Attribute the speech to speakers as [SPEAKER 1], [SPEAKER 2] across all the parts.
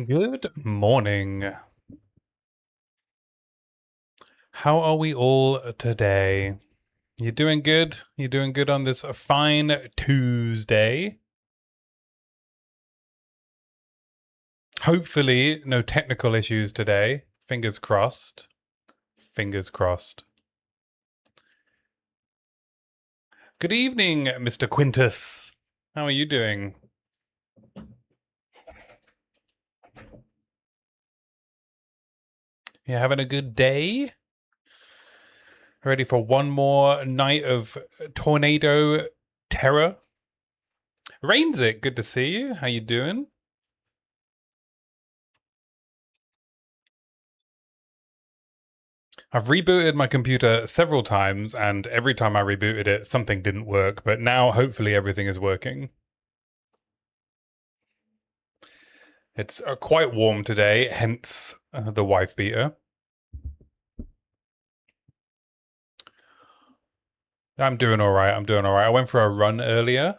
[SPEAKER 1] Good morning. How are we all today? You doing good? You doing good on this fine Tuesday? Hopefully, no technical issues today. Fingers crossed. Fingers crossed. Good evening, Mr. Quintus. How are you doing? You having a good day? Ready for one more night of tornado terror? Rain's it. Good to see you. How you doing? I've rebooted my computer several times, and every time I rebooted it, something didn't work. But now, hopefully, everything is working. It's quite warm today, hence the wife beater. I'm doing all right. I'm doing all right. I went for a run earlier,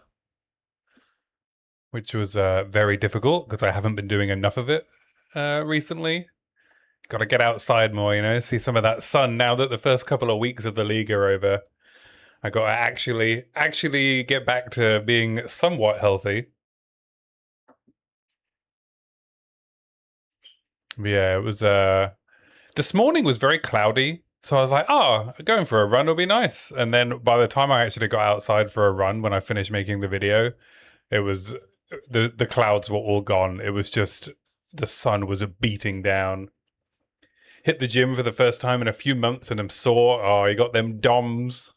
[SPEAKER 1] which was very difficult because I haven't been doing enough of it recently. Got to get outside more, see some of that sun now that the first couple of weeks of the league are over. I got to actually get back to being somewhat healthy. Yeah, it was this morning was very cloudy, so I was like, oh, going for a run will be nice. And then by the time I actually got outside for a run, when I finished making the video, it was the clouds were all gone. It was just the sun was beating down. Hit the gym for the first time in a few months and I'm sore. Oh, you got them DOMs.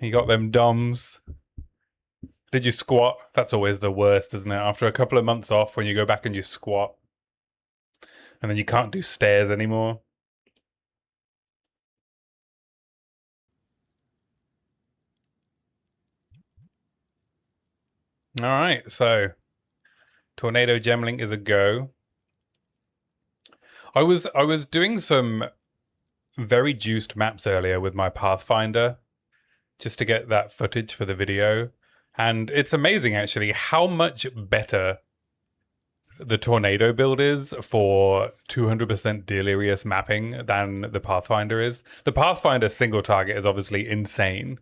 [SPEAKER 1] You got them DOMs. Did you squat? That's always the worst, isn't it? After a couple of months off, when you go back and you squat, and then you can't do stairs anymore. All right, so Tornado Gemling is a go. I was doing some very juiced maps earlier with my Pathfinder just to get that footage for the video, and it's amazing actually how much better the Tornado build is for 200% delirious mapping than the Pathfinder is. The Pathfinder single target is obviously insane,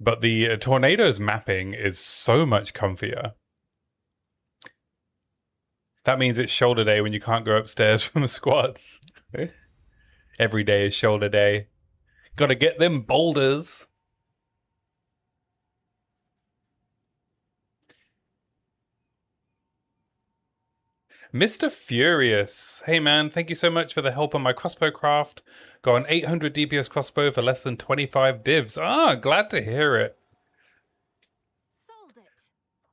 [SPEAKER 1] but the Tornado's mapping is so much comfier. That means it's shoulder day when you can't go upstairs from squats. Every day is shoulder day. Gotta get them boulders. Mr. Furious. Hey man, thank you so much for the help on my crossbow craft. Got an 800 DPS crossbow for less than 25 divs. Ah, glad to hear it.
[SPEAKER 2] Sold it.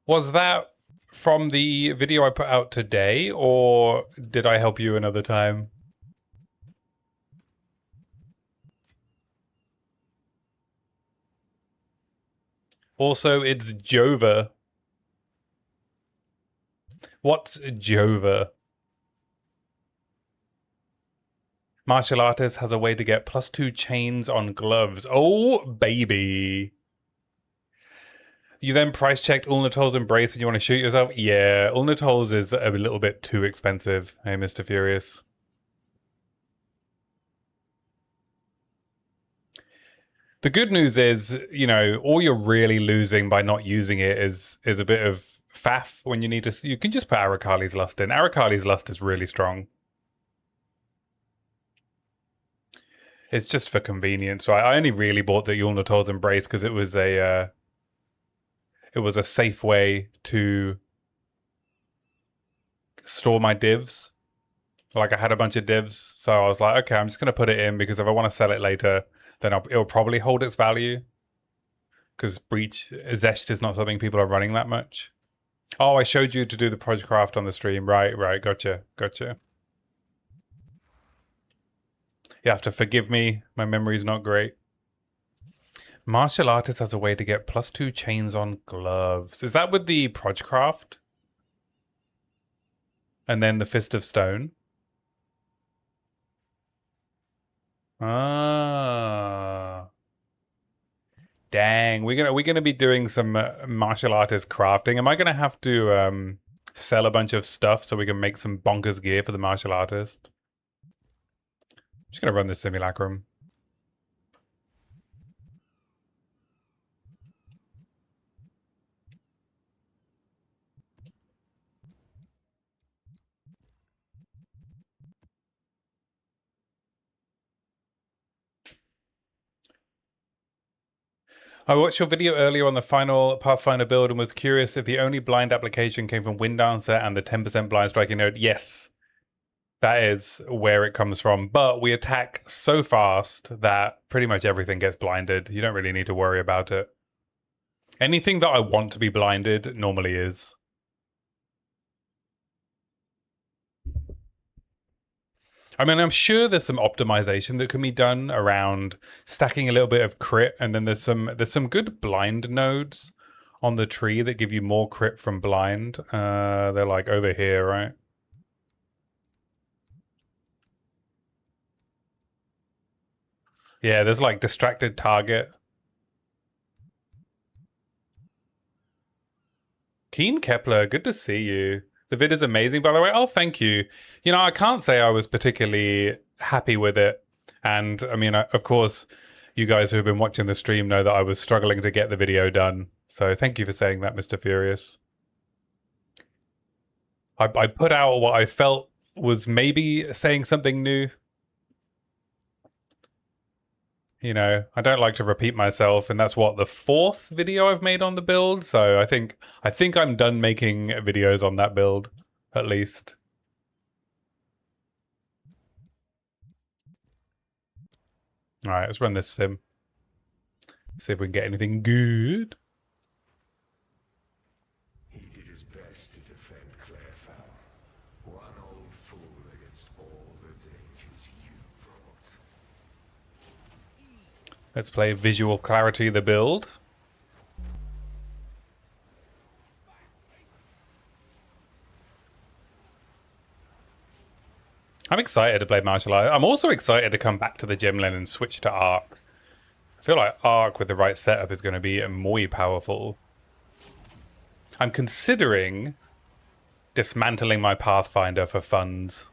[SPEAKER 1] Was that from the video I put out today, or did I help you another time? Also, it's Jova. What's Jova? Martial artist has a way to get +2 chains on gloves. Oh, baby. You then price checked Ulnatol's Embrace and you want to shoot yourself? Yeah, Ulnatol's is a little bit too expensive. Hey, Mr. Furious. The good news is, all you're really losing by not using it is a bit of faff when you need to. You can just put Arakali's Lust in. Arakali's Lust is really strong. It's just for convenience, right? I only really bought the Ulnatol's Embrace because it was a safe way to store my divs. Like I had a bunch of divs, so I was like, okay, I'm just going to put it in because if I want to sell it later, then it'll probably hold its value. Because Breach Zest is not something people are running that much. Oh, I showed you to do the Project Craft on the stream. Right, gotcha. You have to forgive me. My memory's not great. Martial Artist has a way to get +2 chains on gloves. Is that with the Project Craft? And then the Fist of Stone? Ah. Dang, we're gonna be doing some martial artist crafting. Am I gonna have to sell a bunch of stuff so we can make some bonkers gear for the martial artist. I'm just going to run this simulacrum. I watched your video earlier on the final Pathfinder build and was curious if the only blind application came from Wind Dancer and the 10% blind striking node. Yes, that is where it comes from. But we attack so fast that pretty much everything gets blinded. You don't really need to worry about it. Anything that I want to be blinded normally is. I mean, I'm sure there's some optimization that can be done around stacking a little bit of crit, and then there's some good blind nodes on the tree that give you more crit from blind. They're like over here, right? Yeah, there's like distracted target. Keen Kepler, good to see you. The vid is amazing, by the way. Oh, thank you. You know, I can't say I was particularly happy with it. And I mean, of course, you guys who have been watching the stream know that I was struggling to get the video done. So thank you for saying that, Mr. Furious. I put out what I felt was maybe saying something new. You know, I don't like to repeat myself, and that's what, the 4th video I've made on the build. So I think I'm done making videos on that build, at least. All right, let's run this sim. See if we can get anything good.
[SPEAKER 3] He did his best to defend Clarefowl. One old fool against all the dangers you brought.
[SPEAKER 1] Let's play Visual Clarity, the build. I'm excited to play martial arts. I'm also excited to come back to the Gemling and switch to Arc. I feel like Arc with the right setup is going to be muy powerful. I'm considering dismantling my Pathfinder for funds.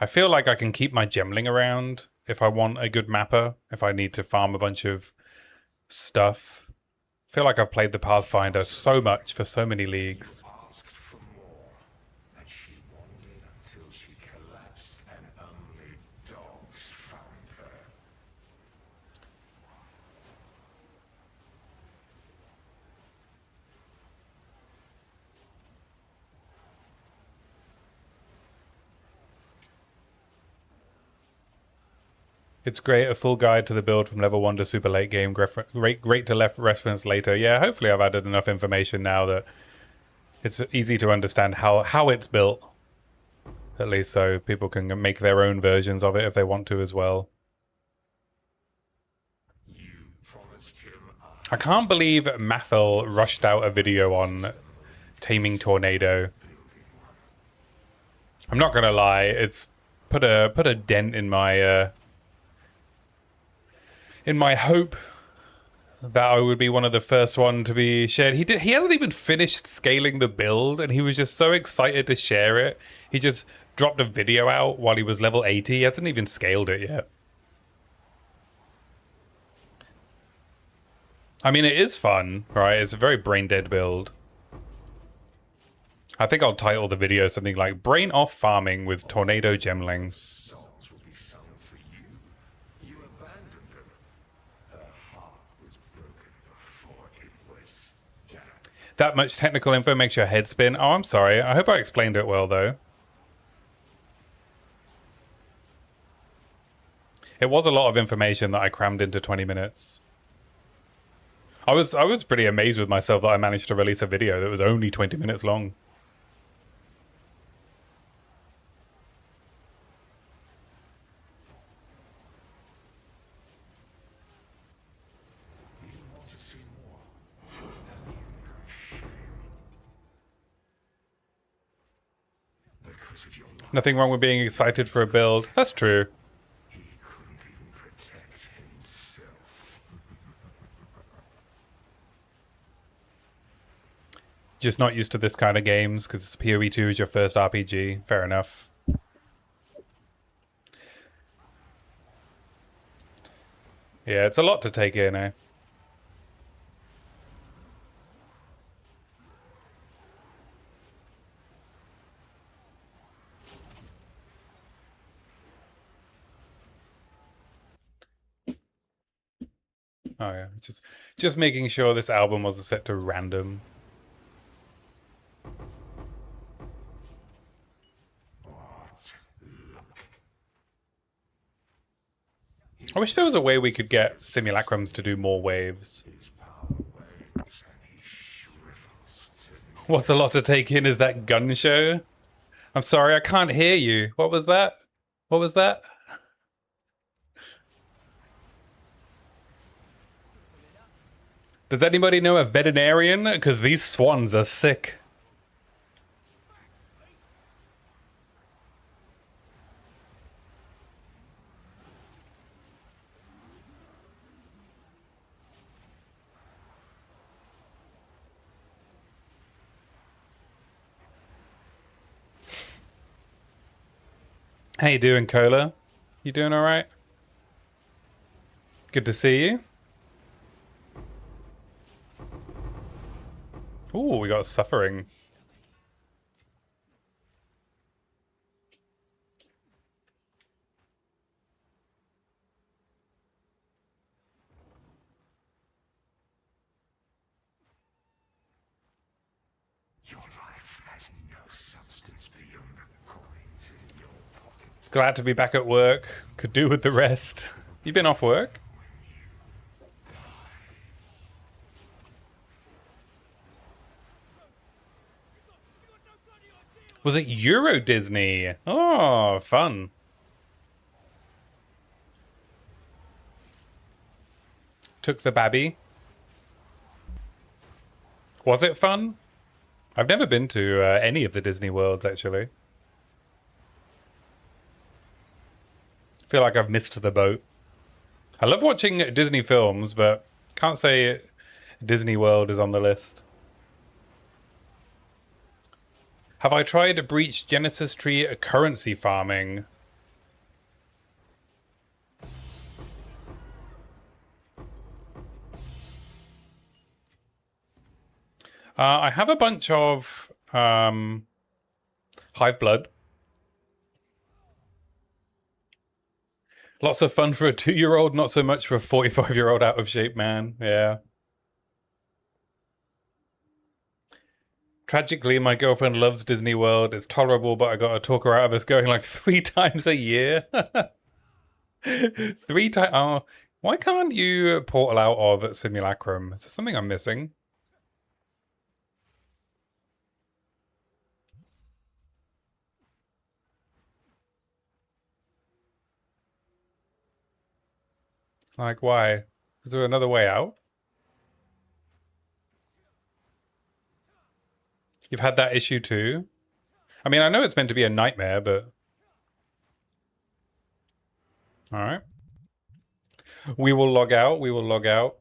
[SPEAKER 1] I feel like I can keep my Gemling around if I want a good mapper, if I need to farm a bunch of stuff. I feel like I've played the Pathfinder so much for so many leagues.
[SPEAKER 3] Asked for more, and she wanted until she collapsed, and only dogs found her.
[SPEAKER 1] It's great, a full guide to the build from level 1 to super late game. Great to left reference later. Yeah, hopefully I've added enough information now that it's easy to understand how it's built. At least so people can make their own versions of it if they want to as well.
[SPEAKER 3] You promised him
[SPEAKER 1] I can't believe Mathel rushed out a video on Taming Tornado. I'm not gonna lie, it's put a dent in my hope that I would be one of the first one to be shared. He hasn't even finished scaling the build, and he was just so excited to share it. He just dropped a video out while he was level 80. He hasn't even scaled it yet. I mean, it is fun, right? It's a very brain-dead build. I think I'll title the video something like Brain Off Farming with Tornado Gemling.
[SPEAKER 3] songs will be sung for you. You abandoned them. Her heart was broken before it was done.
[SPEAKER 1] That much technical info makes your head spin. Oh, I'm sorry. I hope I explained it well, though. It was a lot of information that I crammed into 20 minutes. I was pretty amazed with myself that I managed to release a video that was only 20 minutes long.
[SPEAKER 3] You want to see more? Have you no shame? Because of your life,
[SPEAKER 1] Nothing wrong with being excited for a build. That's true.
[SPEAKER 3] he couldn't even protect himself.
[SPEAKER 1] Just not used to this kind of games because PoE2 is your first RPG. Fair enough. Yeah, it's a lot to take in, eh? Oh yeah, just making sure this album wasn't set to random. I wish there was a way we could get simulacrums to do more waves. What's a lot to take in is that gun show. I'm sorry, I can't hear you. What was that? What was that? Does anybody know a veterinarian? Because these swans are sick. How you doing, Cola? You doing all right? Good to see you. Ooh, we got suffering.
[SPEAKER 3] Your life has no substance beyond the coins in your pocket.
[SPEAKER 1] Glad to be back at work. Could do with the rest. You been off work? Was it Euro Disney? Oh, fun. Took the babby. Was it fun? I've never been to any of the Disney worlds, actually. Feel like I've missed the boat. I love watching Disney films, but can't say Disney World is on the list. Have I tried Breach Genesis Tree currency farming? I have a bunch of Hive Blood. Lots of fun for a 2-year-old, not so much for a 45-year-old out of shape man. Yeah. Tragically, my girlfriend loves Disney World. It's tolerable, but I gotta talk her out of us going like 3 times a year. 3 times. Oh, why can't you portal out of Simulacrum? Is there something I'm missing? Like, why? Is there another way out? You've had that issue too? I mean, I know it's meant to be a nightmare, but... Alright. We will log out. We will log out.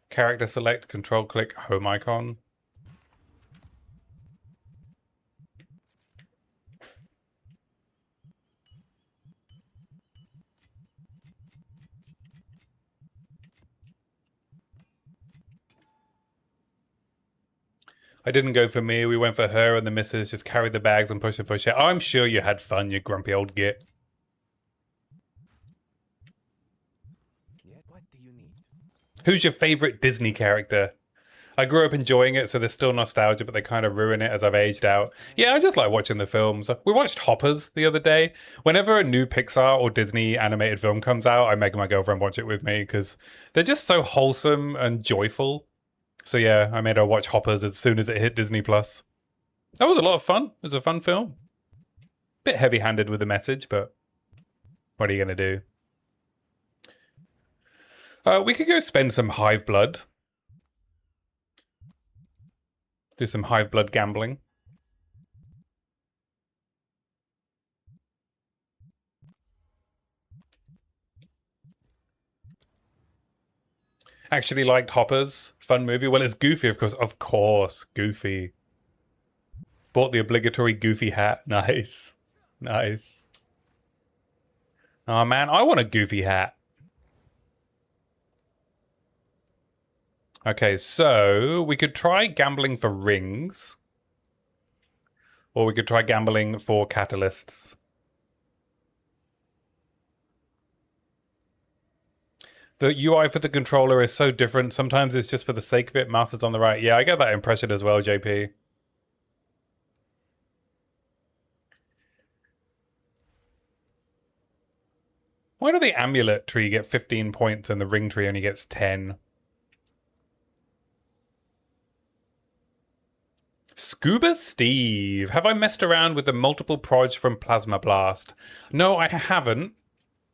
[SPEAKER 1] Character select, control click, home icon. I didn't go for me. We went for her, and the missus just carried the bags and push it. I'm sure you had fun, you grumpy old git.
[SPEAKER 4] What do you need?
[SPEAKER 1] Who's your favorite Disney character? I grew up enjoying it, so there's still nostalgia, but they kind of ruin it as I've aged out. Yeah, I just like watching the films. We watched Hoppers the other day. Whenever a new Pixar or Disney animated film comes out, I make my girlfriend watch it with me because they're just so wholesome and joyful. So yeah, I made her watch Hoppers as soon as it hit Disney Plus. That was a lot of fun. It was a fun film. Bit heavy-handed with the message, but what are you going to do? We could go spend some Hive Blood. Do some Hive Blood gambling. Actually liked Hoppers. Fun movie. Well, it's Goofy, of course. Of course, Goofy. Bought the obligatory Goofy hat. Nice. Nice. Oh, man. I want a Goofy hat. Okay, so we could try gambling for rings. Or we could try gambling for catalysts. The UI for the controller is so different. Sometimes it's just for the sake of it. Mouse is on the right. Yeah, I get that impression as well, JP. Why do the amulet tree get 15 points and the ring tree only gets 10? Scuba Steve. Have I messed around with the multiple proj from Plasma Blast? No, I haven't.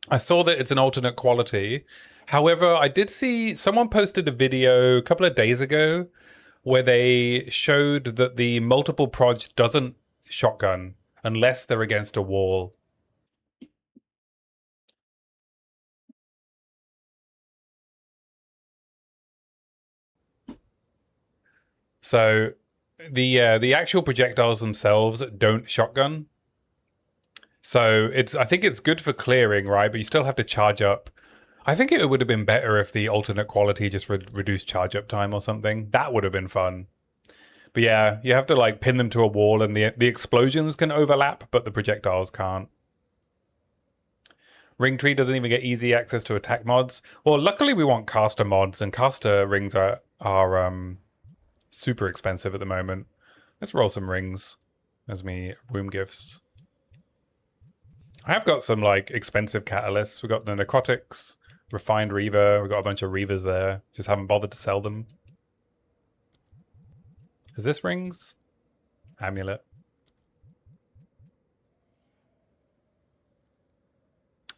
[SPEAKER 1] I saw that it's an alternate quality. However, I did see someone posted a video a couple of days ago where they showed that the multiple proj doesn't shotgun unless they're against a wall. So the actual projectiles themselves don't shotgun. So I think it's good for clearing, right? But you still have to charge up. I think it would have been better if the alternate quality just reduced charge up time or something. That would have been fun. But yeah, you have to like pin them to a wall, and the explosions can overlap, but the projectiles can't. Ring tree doesn't even get easy access to attack mods. Well, luckily we want caster mods, and caster rings are super expensive at the moment. Let's roll some rings as me womb gifts. I have got some like expensive catalysts. We got the narcotics, refined Reaver. We got a bunch of Reavers there. Just haven't bothered to sell them. Is this rings? Amulet.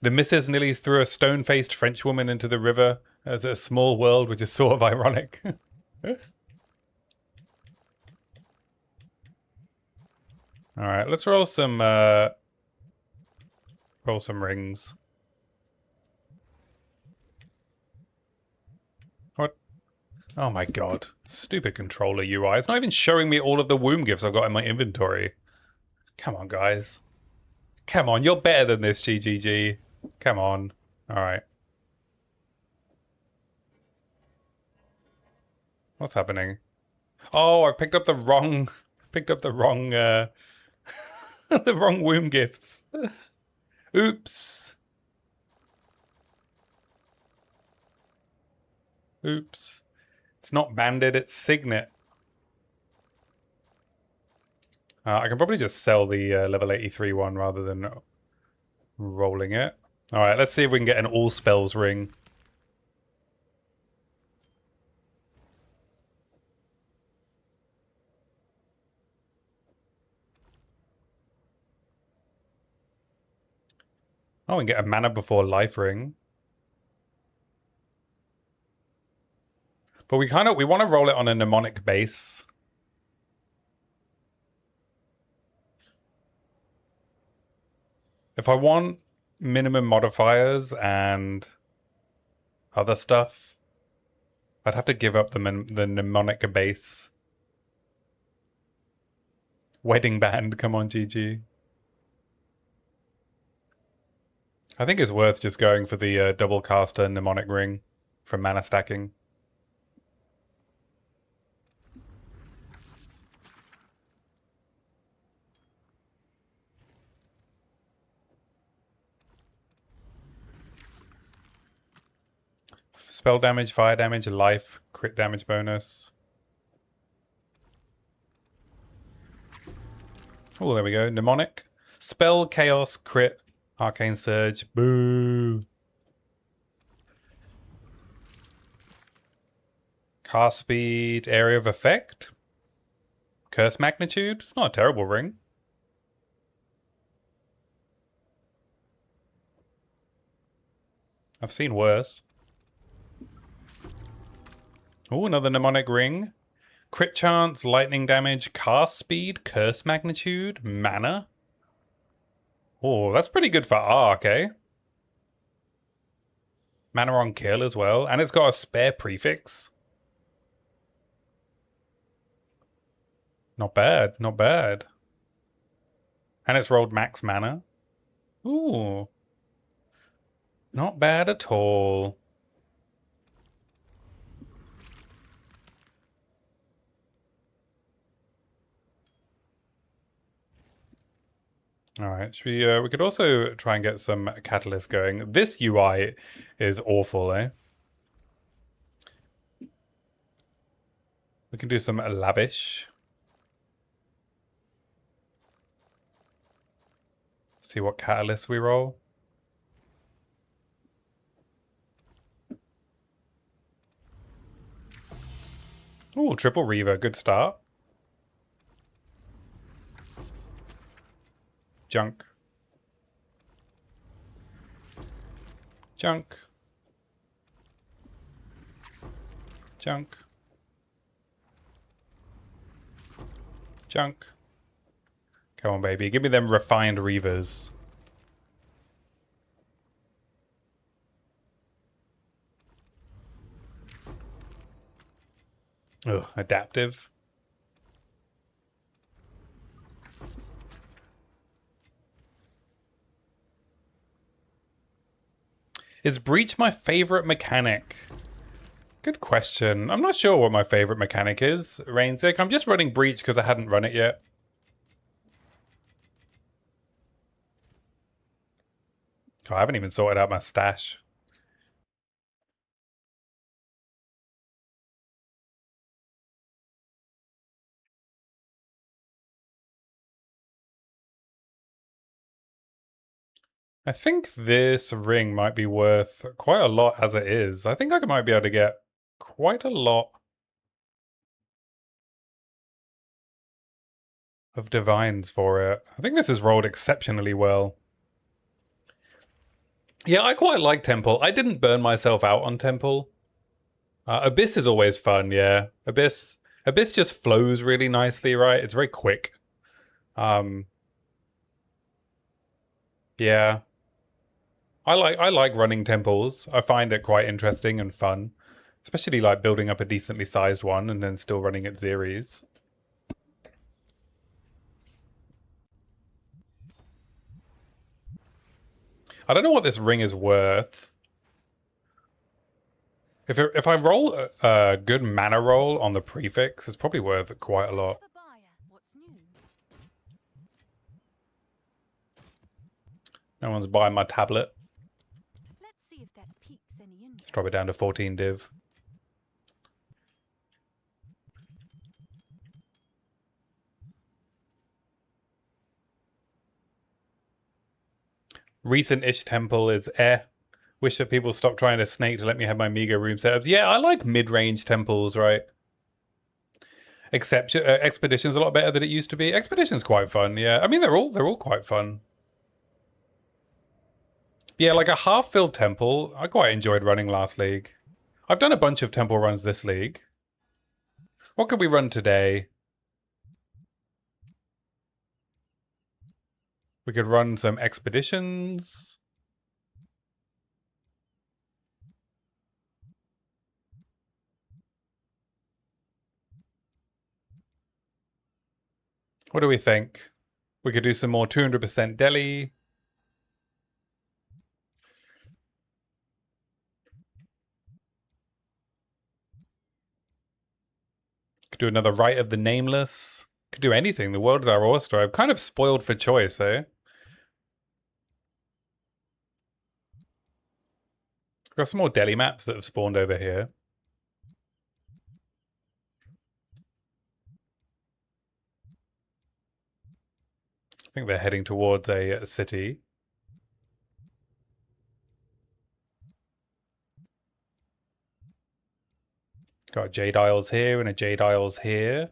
[SPEAKER 1] The missus nearly threw a stone-faced French woman into the river as a small world, which is sort of ironic. All right, let's roll some rings. What? Oh my god. Stupid controller UI. It's not even showing me all of the womb gifts I've got in my inventory. Come on, guys. Come on, you're better than this, GGG. Come on. All right. What's happening? Oh, I've picked up the wrong the wrong womb gifts. Oops. Oops. It's not banded, it's signet. I can probably just sell the level 83 one rather than rolling it. All right, let's see if we can get an all spells ring. Oh, we can get a mana before life ring. But we want to roll it on a mnemonic base. If I want minimum modifiers and other stuff, I'd have to give up the mnemonic base. Wedding band, come on, GG. I think it's worth just going for the double caster mnemonic ring for mana stacking. Spell damage, fire damage, life, crit damage bonus. Oh, there we go. Mnemonic. Spell, chaos, crit, arcane surge. Boo. Cast speed, area of effect. Curse magnitude. It's not a terrible ring. I've seen worse. Oh, another mnemonic ring. Crit chance, lightning damage, cast speed, curse magnitude, mana. Oh, that's pretty good for arc, eh? Mana on kill as well. And it's got a spare prefix. Not bad, not bad. And it's rolled max mana. Ooh. Not bad at all. All right, should we could also try and get some catalyst going. This UI is awful, eh? We can do some lavish. See what catalyst we roll. Ooh, triple Reaver, good start. Junk. Junk. Junk. Junk. Come on, baby. Give me them refined Reavers. Ugh, adaptive. Is Breach my favorite mechanic? Good question. I'm not sure what my favorite mechanic is, Rainsick. I'm just running Breach because I hadn't run it yet. Oh, I haven't even sorted out my stash. I think this ring might be worth quite a lot as it is. I think I might be able to get quite a lot of divines for it. I think this is rolled exceptionally well. Yeah, I quite like Temple. I didn't burn myself out on Temple. Abyss is always fun, yeah. Abyss just flows really nicely, right? It's very quick. Yeah. I like running temples. I find it quite interesting and fun. Especially like building up a decently sized one and then still running at Xeres. I don't know what this ring is worth. If I roll a good mana roll on the prefix, it's probably worth quite a lot. No one's buying my tablet.
[SPEAKER 2] Let's see if that piques any interest.
[SPEAKER 1] Let's drop it down to 14 div. Recent-ish temple is Wish that people stop trying to snake to let me have my meager room setups. Yeah, I like mid-range temples, right? Except Expedition's a lot better than it used to be. Expedition's quite fun, yeah. I mean, they're all quite fun. Yeah, like a half-filled temple, I quite enjoyed running last league. I've done a bunch of temple runs this league. What could we run today? We could run some expeditions. What do we think? We could do some more 200% Delhi. Could do another Rite of the Nameless. Could do anything. The world is our oyster. I'm kind of spoiled for choice, eh? Got some more Delhi maps that have spawned over here. I think they're heading towards a city. Got a Jade Isles here and a Jade Isles here.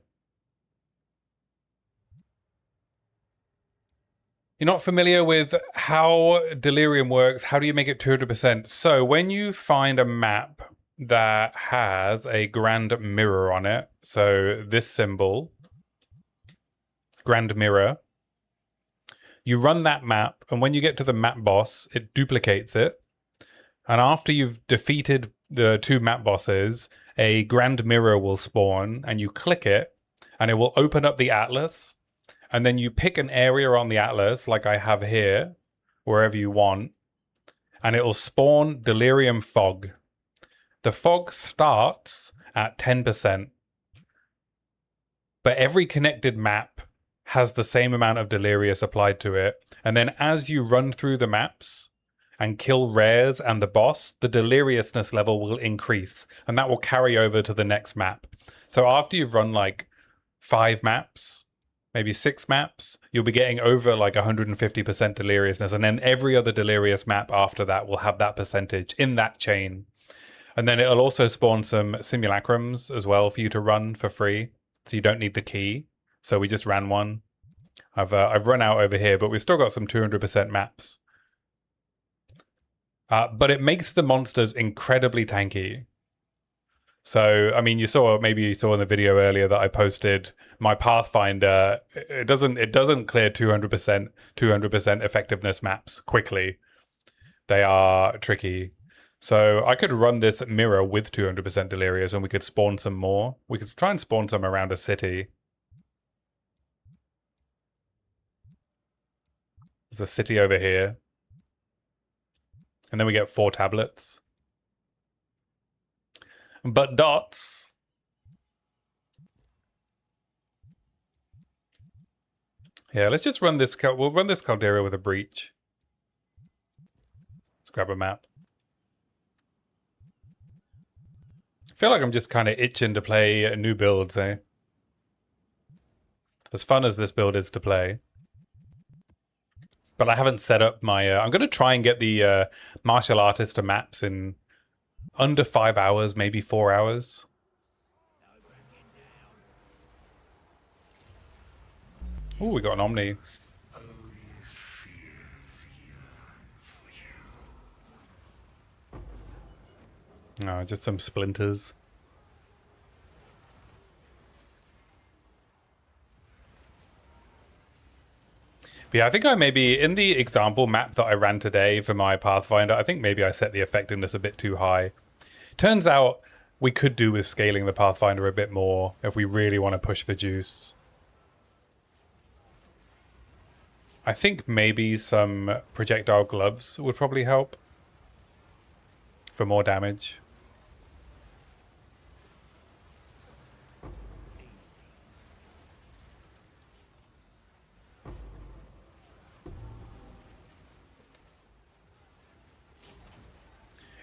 [SPEAKER 1] You're not familiar with how Delirium works. How do you make it 200%? So when you find a map that has a grand mirror on it, so this symbol, grand mirror, you run that map, and when you get to the map boss, it duplicates it. And after you've defeated the 2 map bosses, a grand mirror will spawn, and you click it, and it will open up the atlas. And then you pick an area on the atlas, like I have here, wherever you want, and it will spawn Delirium Fog. The fog starts at 10%, but every connected map has the same amount of Delirious applied to it. And then as you run through the maps and kill rares and the boss, the deliriousness level will increase, and that will carry over to the next map. So after you've run like 5 maps, maybe 6 maps, you'll be getting over like 150% deliriousness, and then every other delirious map after that will have that percentage in that chain. And then it'll also spawn some simulacrums as well for you to run for free, so you don't need the key. So we just ran one. I've run out over here, but we've still got some 200% maps. But it makes the monsters incredibly tanky. So, I mean, maybe you saw in the video earlier that I posted my Pathfinder. It doesn't clear 200% effectiveness maps quickly. They are tricky. So I could run this mirror with 200% delirious, and we could spawn some more. We could try and spawn some around a city. There's a city over here. And then we get 4 tablets. But dots. Yeah, let's just run this. We'll run this Caldera with a breach. Let's grab a map. I feel like I'm just kind of itching to play new builds, eh? As fun as this build is to play. But I haven't set up my... I'm going to try and get the martial artist maps in under 5 hours, maybe 4 hours. Oh, we got an Omni. Oh, just some splinters. But yeah, I think I maybe, in the example map that I ran today for my Pathfinder, I think maybe I set the effectiveness a bit too high. Turns out we could do with scaling the Pathfinder a bit more if we really want to push the juice. I think maybe some projectile gloves would probably help for more damage.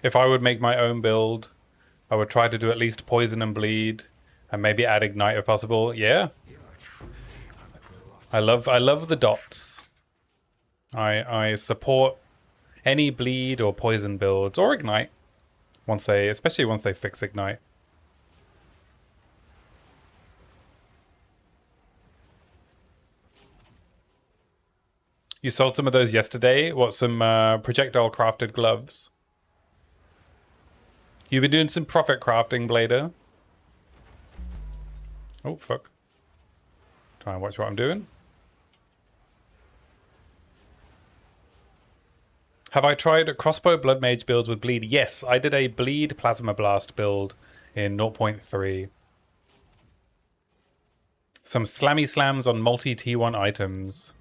[SPEAKER 1] If I would make my own build, I would try to do at least poison and bleed, and maybe add ignite if possible. Yeah, I love the dots. I support any bleed or poison builds or ignite especially once they fix ignite. You sold some of those yesterday. What, some projectile crafted gloves? You've been doing some profit crafting, Blader. Oh, fuck. Try and watch what I'm doing. Have I tried a crossbow blood mage builds with bleed? Yes, I did a bleed plasma blast build in 0.3. Some slammy slams on multi T1 items.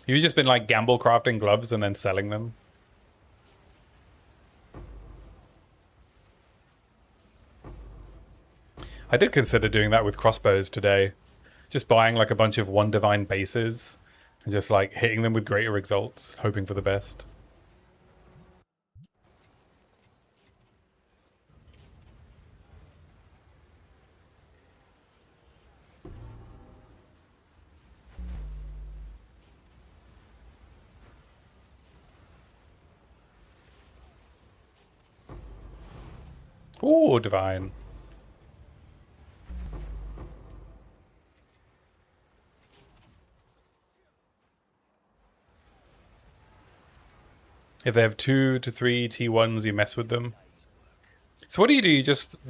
[SPEAKER 1] You've just been like gamble crafting gloves and then selling them. I did consider doing that with crossbows today. Just buying like a bunch of one divine bases and just like hitting them with greater results, hoping for the best. Ooh, divine. If they have 2 to 3 T1s, you mess with them. So what do?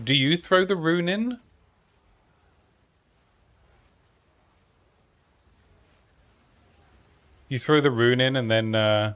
[SPEAKER 1] Do you throw the rune in? You throw the rune in and then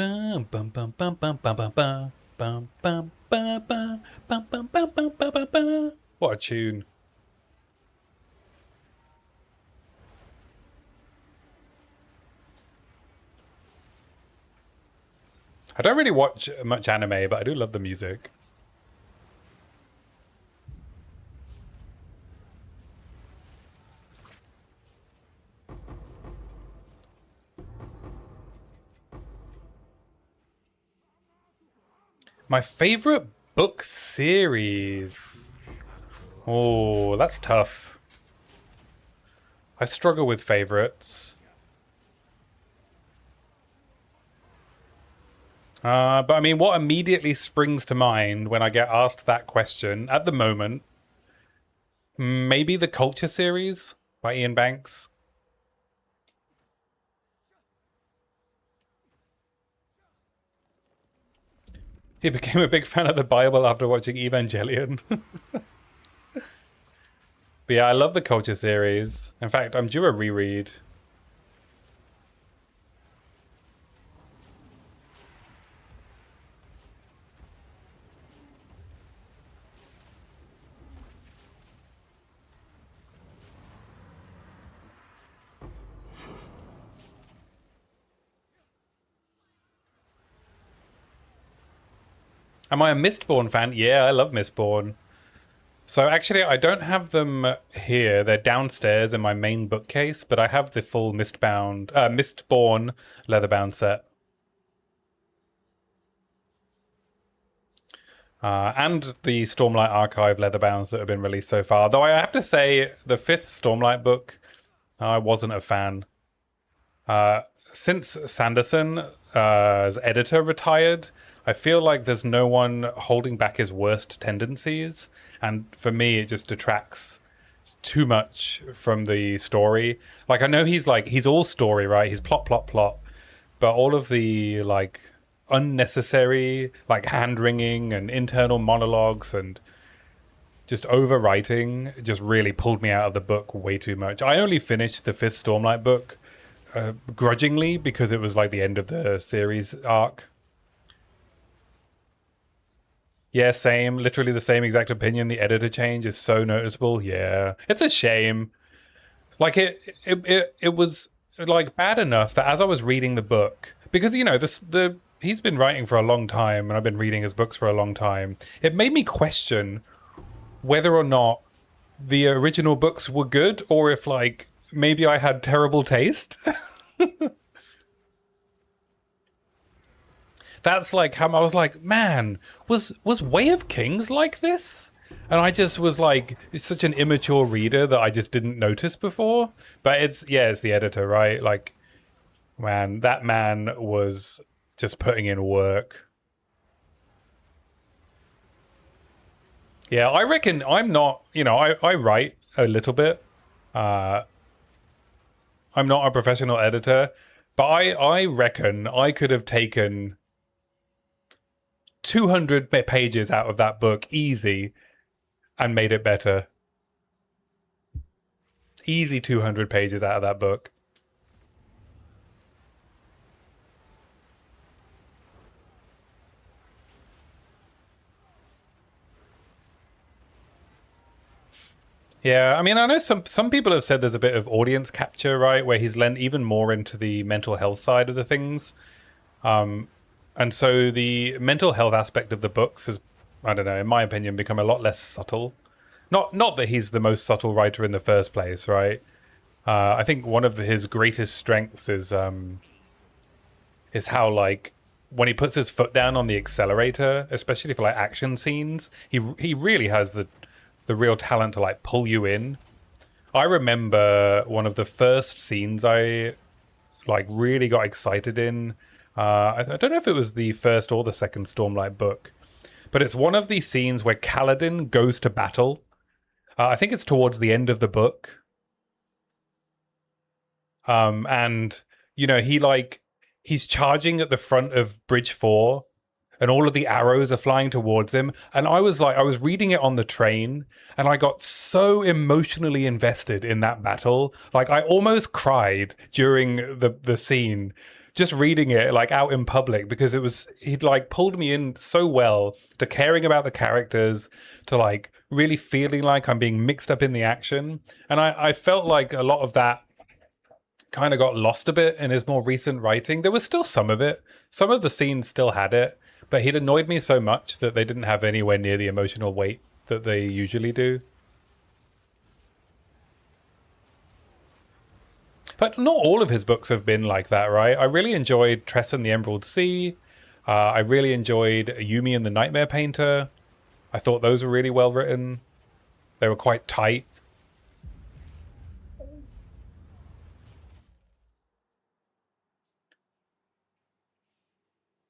[SPEAKER 1] Bum, bum, bum, bum, bum, bum, bum, bum, bum, bum, bum, bum, bum, bum, bum, bum, bum, bum. What a tune. I don't really watch much anime, but I do love the music. My favorite book series. Oh, that's tough. I struggle with favorites. But I mean, what immediately springs to mind when I get asked that question at the moment, maybe the Culture series by Ian Banks. He became a big fan of the Bible after watching Evangelion. But yeah, I love the Culture series. In fact, I'm due a reread. Am I a Mistborn fan? Yeah, I love Mistborn. So actually, I don't have them here. They're downstairs in my main bookcase, but I have the full Mistborn leatherbound set. And the Stormlight Archive leatherbounds that have been released so far. Though I have to say, the 5th Stormlight book, I wasn't a fan. Since Sanderson, as editor, retired, I feel like there's no one holding back his worst tendencies. And for me, it just detracts too much from the story. Like, I know he's all story, right? He's plot. But all of the, like, unnecessary, like, hand-wringing and internal monologues and just overwriting just really pulled me out of the book way too much. I only finished the 5th Stormlight book grudgingly because it was, like, the end of the series arc. Yeah, same. Literally the same exact opinion. The editor change is so noticeable. Yeah, it's a shame. Like it was like bad enough that as I was reading the book, because you know he's been writing for a long time, and I've been reading his books for a long time. It made me question whether or not the original books were good, or if like maybe I had terrible taste. That's like how I was like, man, was Way of Kings like this? And I just was like, it's such an immature reader that I just didn't notice before. But it's the editor, right? Like, man, that man was just putting in work. Yeah, I reckon I'm not, I write a little bit. I'm not a professional editor, but I reckon I could have taken 200 pages out of that book easy and made it better. Easy 200 pages out of that book. Yeah, I mean, I know some people have said there's a bit of audience capture, right, where he's lent even more into the mental health side of the things. And so the mental health aspect of the books has, I don't know, in my opinion, become a lot less subtle. Not that he's the most subtle writer in the first place, right? I think one of his greatest strengths is how, like, when he puts his foot down on the accelerator, especially for like action scenes, he really has the real talent to like pull you in. I remember one of the first scenes I like really got excited in. I don't know if it was the first or the second Stormlight book, but it's one of these scenes where Kaladin goes to battle. I think it's towards the end of the book. And, he's charging at the front of Bridge 4 and all of the arrows are flying towards him. And I was reading it on the train and I got so emotionally invested in that battle. Like I almost cried during the scene just reading it like out in public, because he'd like pulled me in so well to caring about the characters, to like really feeling like I'm being mixed up in the action. And I felt like a lot of that kind of got lost a bit in his more recent writing. There was still some of it. Some of the scenes still had it, but he'd annoyed me so much that they didn't have anywhere near the emotional weight that they usually do. But not all of his books have been like that, right? I really enjoyed Tress and the Emerald Sea. I really enjoyed Yumi and the Nightmare Painter. I thought those were really well written. They were quite tight.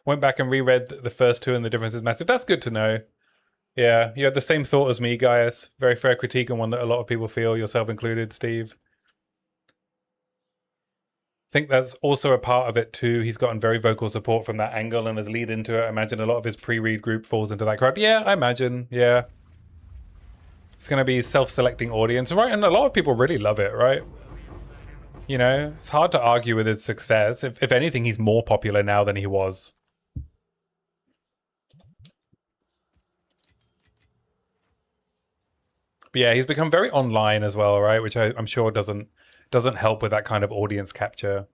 [SPEAKER 1] Went back and reread the first two and the difference is massive. That's good to know. Yeah, you had the same thought as me, Gaius. Very fair critique and one that a lot of people feel, yourself included, Steve. I think that's also a part of it too. He's gotten very vocal support from that angle and has lead into it. I imagine a lot of his pre-read group falls into that crowd. Yeah, I imagine. Yeah. It's going to be self-selecting audience, right? And a lot of people really love it, right? You know, it's hard to argue with his success. If anything, he's more popular now than he was. But yeah, he's become very online as well, right? Which I'm sure doesn't help with that kind of audience capture.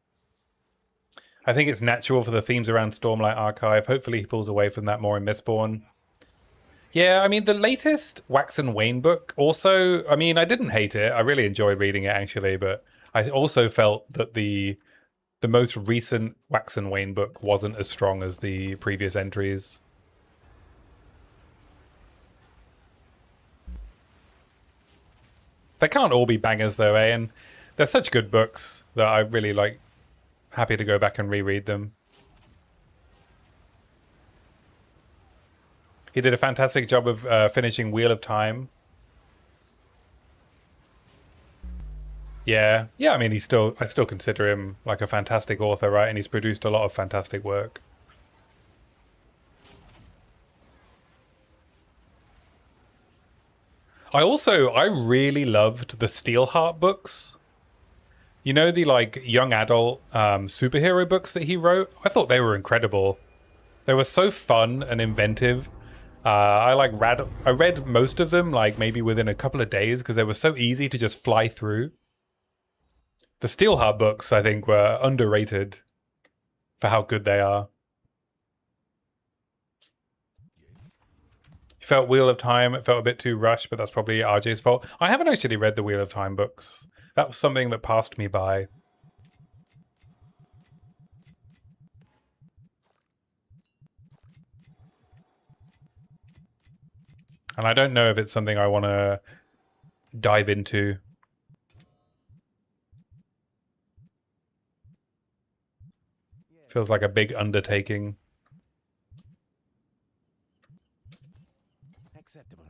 [SPEAKER 1] I think it's natural for the themes around Stormlight Archive. Hopefully he pulls away from that more in Mistborn. Yeah, I mean, the latest Wax and Wayne book also, I mean, I didn't hate it. I really enjoyed reading it, actually, but I also felt that the most recent Wax and Wayne book wasn't as strong as the previous entries. They can't all be bangers, though, eh? And they're such good books that I really like. Happy to go back and reread them. He did a fantastic job of finishing Wheel of Time. Yeah, I mean, I still consider him like a fantastic author, right? And he's produced a lot of fantastic work. I really loved the Steelheart books. You know, the like young adult superhero books that he wrote? I thought they were incredible. They were so fun and inventive. I read most of them like maybe within a couple of days because they were so easy to just fly through. The Steelheart books, I think, were underrated for how good they are. Felt Wheel of Time, it felt a bit too rushed, but that's probably RJ's fault. I haven't actually read the Wheel of Time books. That was something that passed me by. And I don't know if it's something I want to dive into. Feels like a big undertaking.
[SPEAKER 4] Acceptable.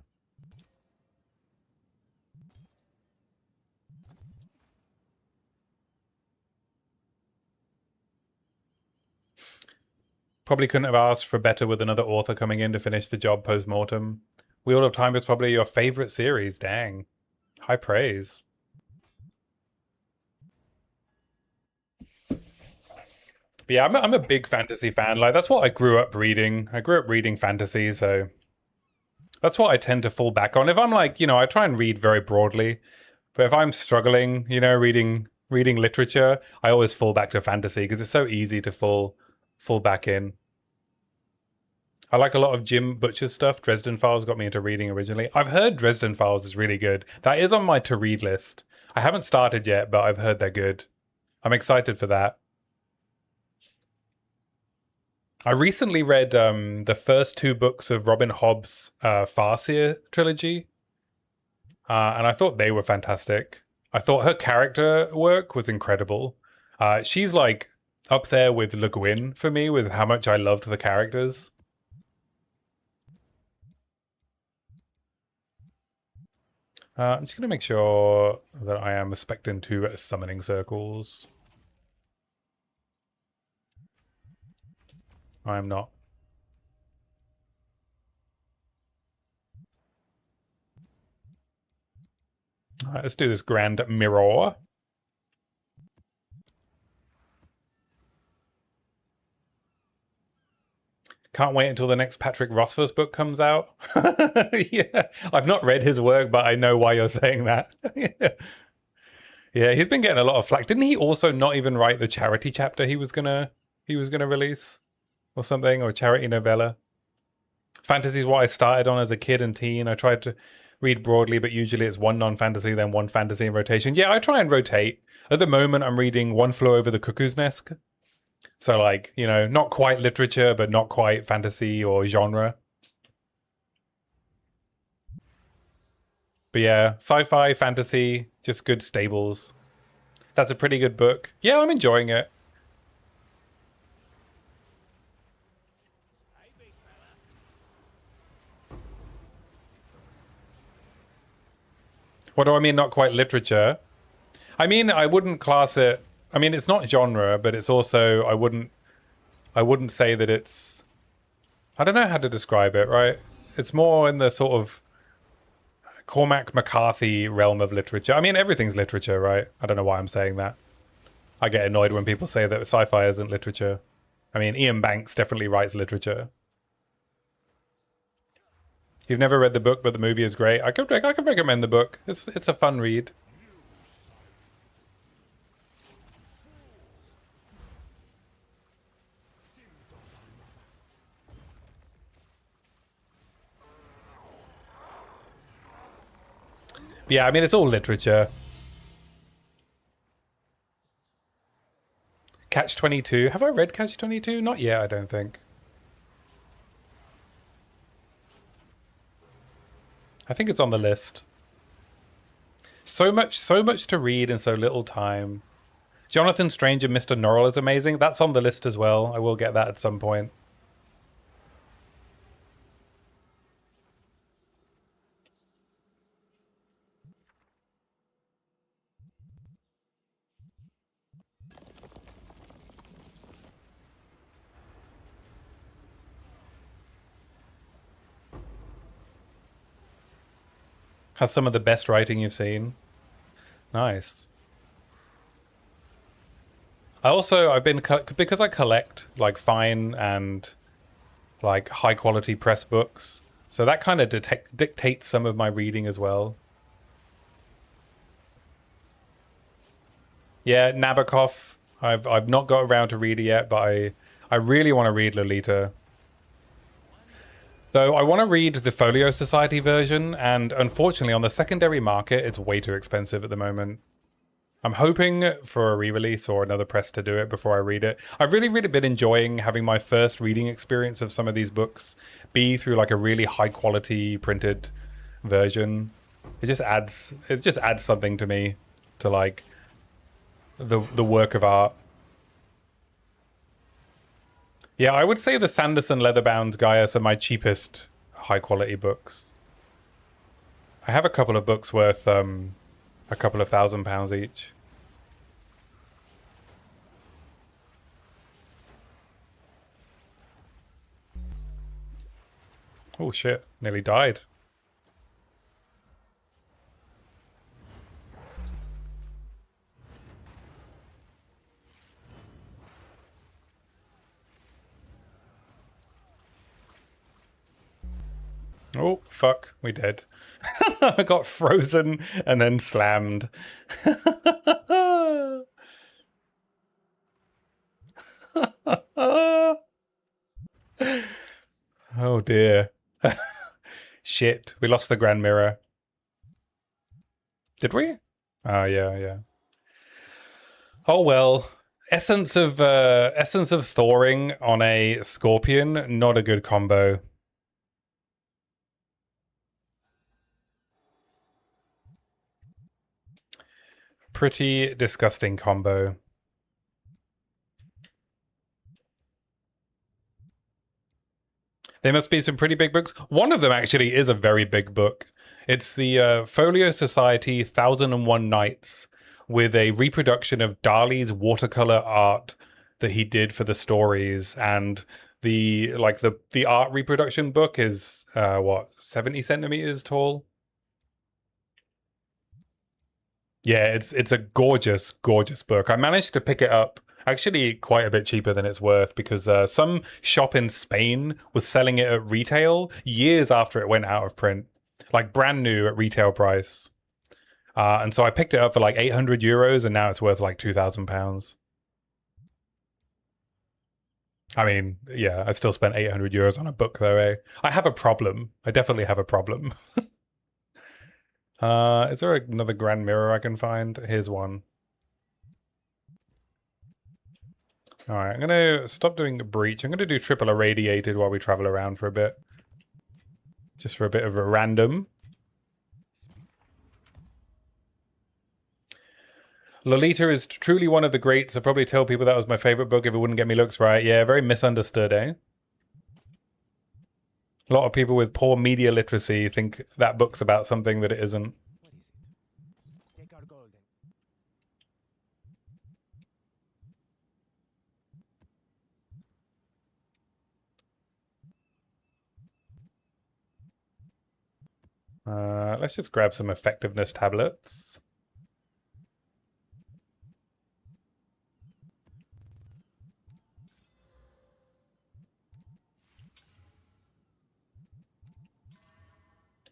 [SPEAKER 1] Probably couldn't have asked for better with another author coming in to finish the job post-mortem. Wheel of Time is probably your favorite series. Dang. High praise. But yeah, I'm a big fantasy fan. Like, that's what I grew up reading. I grew up reading fantasy, so that's what I tend to fall back on. If I'm like, you know, I try and read very broadly, but if I'm struggling, you know, reading literature, I always fall back to fantasy because it's so easy to fall back in. I like a lot of Jim Butcher's stuff. Dresden Files got me into reading originally. I've heard Dresden Files is really good. That is on my to-read list. I haven't started yet, but I've heard they're good. I'm excited for that. I recently read the first two books of Robin Hobb's Farseer trilogy, and I thought they were fantastic. I thought her character work was incredible. She's like up there with Le Guin for me with how much I loved the characters. I'm just going to make sure that I am respecting two summoning circles. I am not. All right, let's do this grand mirror. Can't wait until the next Patrick Rothfuss book comes out. Yeah, I've not read his work, but I know why you're saying that. Yeah, he's been getting a lot of flack. Didn't he also not even write the charity chapter he was gonna release or something, or charity novella? Fantasy is what I started on as a kid and teen. I tried to read broadly, but usually it's one non-fantasy, then one fantasy in rotation. Yeah, I try and rotate. At the moment, I'm reading One Flew Over the Cuckoo's Nest. So, like, you know, not quite literature, but not quite fantasy or genre. But yeah, sci-fi, fantasy, just good stables. That's a pretty good book. Yeah, I'm enjoying it. What do I mean, not quite literature? I mean, I wouldn't class it... I mean, it's not genre, but it's also... I wouldn't say that it's... I don't know how to describe it, right? It's more in the sort of Cormac McCarthy realm of literature. I mean, everything's literature, right? I don't know why I'm saying that. I get annoyed when people say that sci-fi isn't literature. I mean, Ian Banks definitely writes literature. You've never read the book, but the movie is great. I could recommend the book. It's a fun read. Yeah, I mean, it's all literature. Catch-22. Have I read Catch-22? Not yet, I don't think. I think it's on the list. So much to read in so little time. Jonathan Strange and Mr. Norrell is amazing. That's on the list as well. I will get that at some point. Has some of the best writing you've seen. Nice. I've been, because I collect like fine and like high quality press books, so that kind of dictates some of my reading as well. Yeah, Nabokov. I've not got around to read it yet, but I really want to read Lolita. Though I want to read the Folio Society version, and unfortunately on the secondary market, it's way too expensive at the moment. I'm hoping for a re-release or another press to do it before I read it. I've really been enjoying having my first reading experience of some of these books be through like a really high quality printed version. It just adds something to me, to like the work of art. Yeah, I would say the Sanderson leatherbound Gaius are my cheapest high-quality books. I have a couple of books worth a couple of £1,000 each. Oh shit, nearly died. Oh, fuck, we dead. I got frozen and then slammed. Oh dear. Shit, we lost the Grand Mirror. Did we? Oh, yeah. Oh well. Essence of thawing on a scorpion, not a good combo. Pretty disgusting combo. There must be some pretty big books. One of them actually is a very big book. It's the Folio Society 1001 Nights, with a reproduction of Dali's watercolor art that he did for the stories, and the art reproduction book is what, 70 centimeters tall? Yeah, it's a gorgeous book. I managed to pick it up Actually, quite a bit cheaper than it's worth because some shop in Spain was selling it at retail years after it went out of print, like brand new at retail price. And so I picked it up for like 800 euros, and now it's worth like £2,000. I mean, yeah, I still spent 800 euros on a book though, eh? I have a problem. I definitely have a problem. Is there another grand mirror I can find? Here's one. All right, I'm going to stop doing breach. I'm going to do triple irradiated while we travel around for a bit. Just for a bit of a random. Lolita is truly one of the greats. I'd probably tell people that was my favorite book if it wouldn't get me looks right. Yeah, very misunderstood, eh? A lot of people with poor media literacy think that book's about something that it isn't.
[SPEAKER 4] What is it? Take our golden.
[SPEAKER 1] Let's just grab some effectiveness tablets.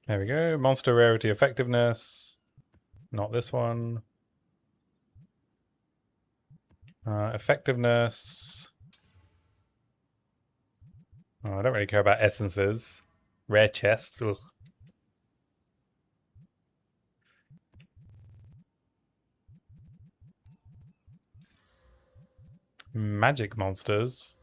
[SPEAKER 1] There we go. Monster rarity effectiveness. Not this one. Effectiveness. Oh, I don't really care about essences. Rare chests. Ugh. Magic monsters.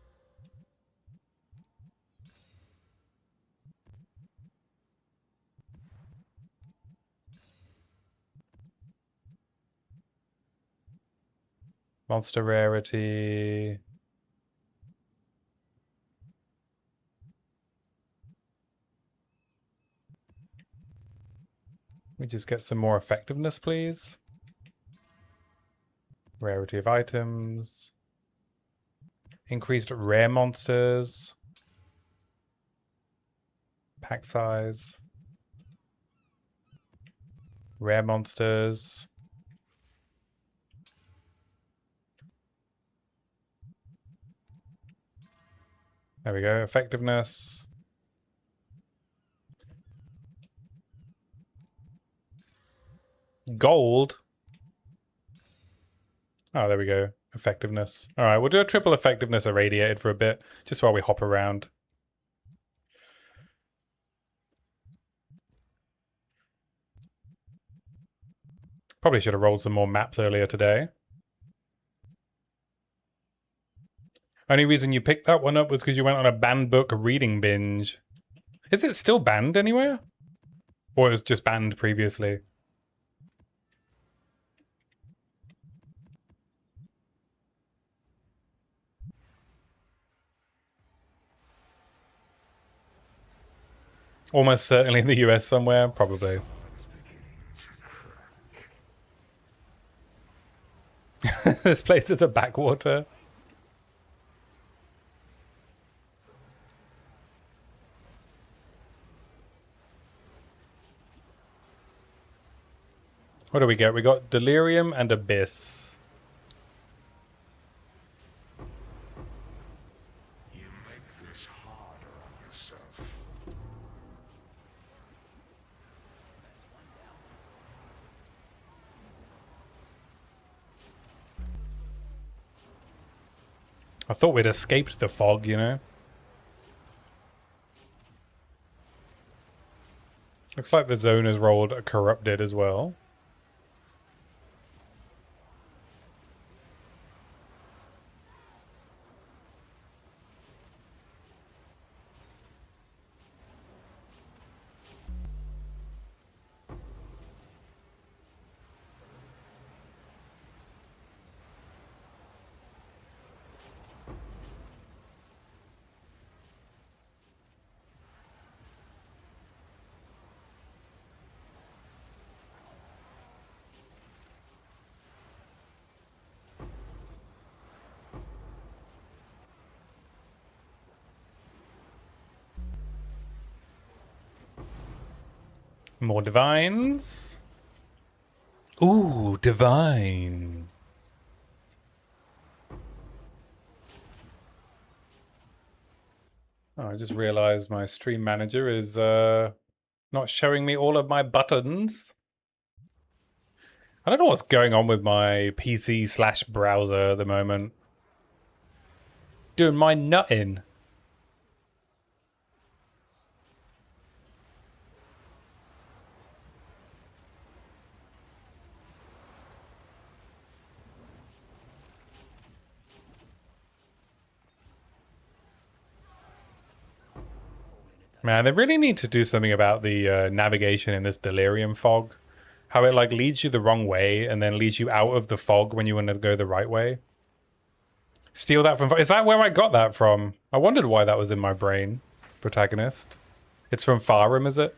[SPEAKER 1] Monster rarity. We just get some more effectiveness, please. Rarity of items. Increased rare monsters. Pack size. Rare monsters. There we go. Effectiveness. Gold. Oh, there we go. Effectiveness. All right, we'll do a triple effectiveness irradiated for a bit, just while we hop around. Probably should have rolled some more maps earlier today. Only reason you picked that one up was because you went on a banned book reading binge. Is it still banned anywhere? Or it was just banned previously? Almost certainly in the US somewhere, probably. This place is a backwater. What do we get? We got Delirium and Abyss.
[SPEAKER 3] You make this harder on yourself.
[SPEAKER 1] I thought we'd escaped the fog, you know? Looks like the zone has rolled a corrupted as well. More divines. Ooh, divine. Oh, I just realized my stream manager is not showing me all of my buttons. I don't know what's going on with my PC/browser at the moment. Doing my nutting. Man, they really need to do something about the navigation in this delirium fog. How it like leads you the wrong way and then leads you out of the fog when you want to go the right way. Steal that from... Is that where I got that from? I wondered why that was in my brain. Protagonist. It's from Farum, is it?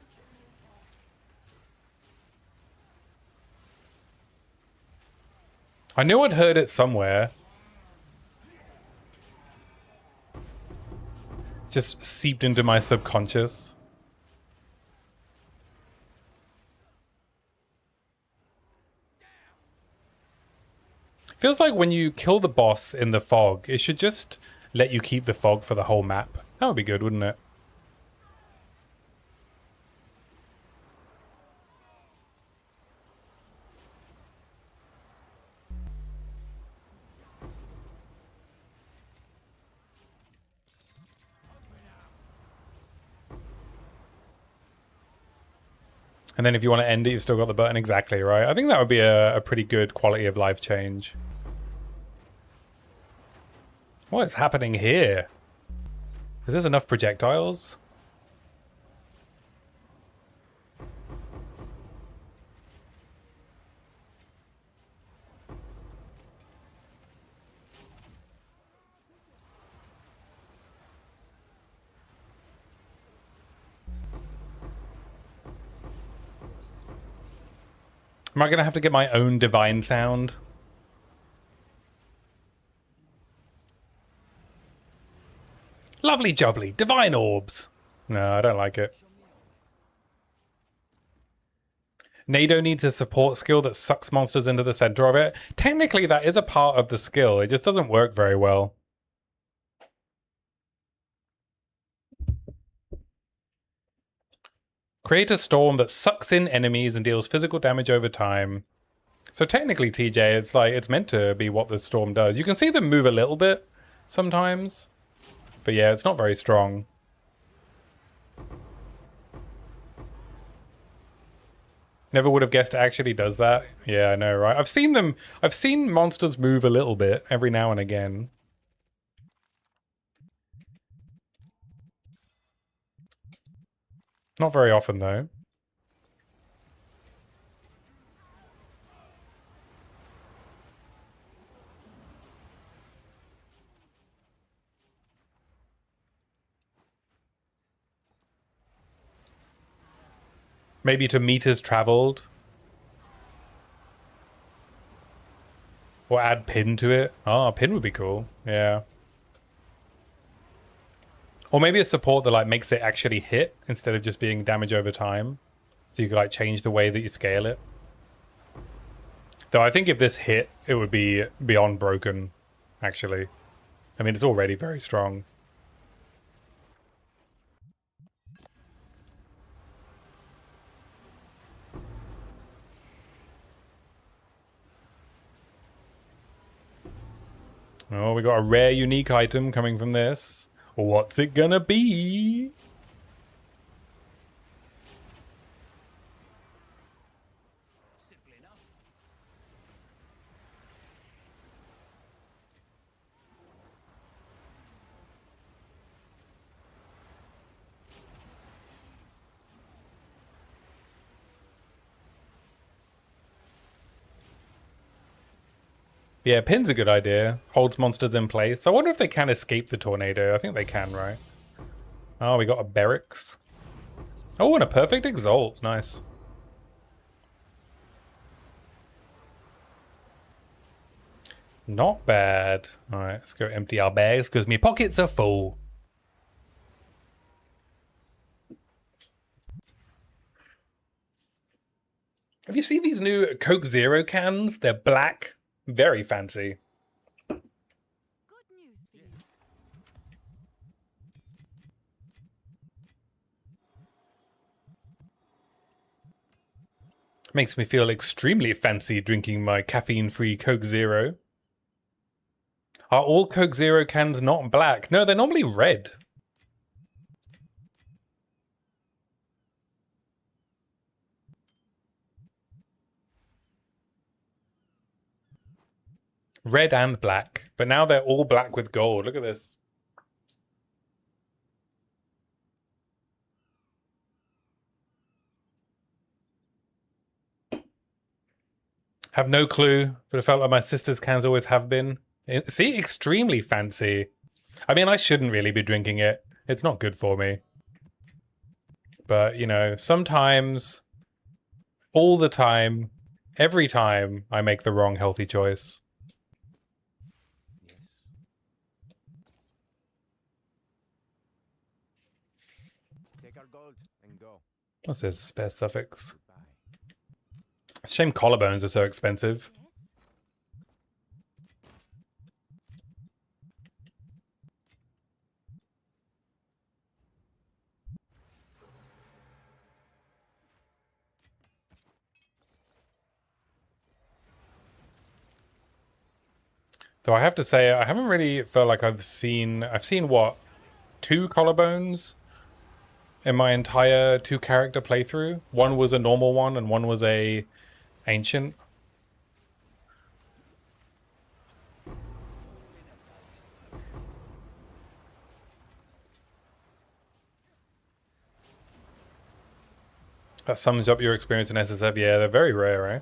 [SPEAKER 1] I knew I'd heard it somewhere. Just seeped into my subconscious. Feels like when you kill the boss in the fog, it should just let you keep the fog for the whole map. That would be good, wouldn't it? And then if you want to end it, you've still got the button. Exactly, right? I think that would be a pretty good quality of life change. What is happening here? Is this enough projectiles? Am I going to have to get my own divine sound? Lovely jubbly. Divine orbs. No, I don't like it. Nado needs a support skill that sucks monsters into the center of it. Technically, that is a part of the skill. It just doesn't work very well. Create a storm that sucks in enemies and deals physical damage over time. So technically, TJ, it's like it's meant to be what the storm does. You can see them move a little bit sometimes. But yeah, it's not very strong. Never would have guessed it actually does that. Yeah, I know, right? I've seen monsters move a little bit every now and again. Not very often, though. Maybe to meters traveled. Or add pin to it. Oh, a pin would be cool. Yeah. Or maybe a support that like makes it actually hit instead of just being damage over time. So you could like change the way that you scale it. Though I think if this hit, it would be beyond broken, actually. I mean, it's already very strong. Oh, we got a rare unique item coming from this. What's it gonna be?
[SPEAKER 4] Simple enough.
[SPEAKER 1] Yeah, pin's a good idea. Holds monsters in place. I wonder if they can escape the tornado. I think they can, right? Oh, we got a barracks. Oh, and a perfect exalt. Nice. Not bad. All right, let's go empty our bags because my pockets are full. Have you seen these new Coke Zero cans? They're black. Very fancy.
[SPEAKER 2] Good news for you.
[SPEAKER 1] Makes me feel extremely fancy drinking my caffeine-free Coke Zero. Are all Coke Zero cans not black? No, they're normally red. Red and black. But now they're all black with gold. Look at this. Have no clue, but it felt like my sister's cans always have been. See, extremely fancy. I mean, I shouldn't really be drinking it. It's not good for me. But, you know, sometimes, all the time, every time, I make the wrong healthy choice.
[SPEAKER 5] Take our gold and go.
[SPEAKER 1] What's this? Spare suffix. It's a shame collarbones are so expensive.
[SPEAKER 2] Yes.
[SPEAKER 1] Though I have to say, I haven't really felt like I've seen what, 2 collarbones in my entire 2-character playthrough. One was a normal one and one was a ancient. That sums up your experience in SSF. Yeah, they're very rare, right?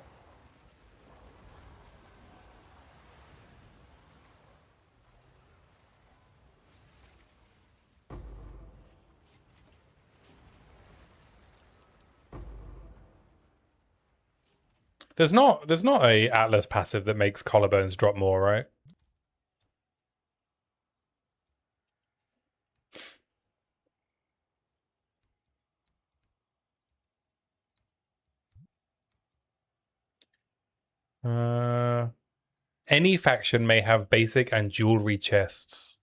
[SPEAKER 1] There's not a Atlas passive that makes collarbones drop more, right? Any faction may have basic and jewelry chests.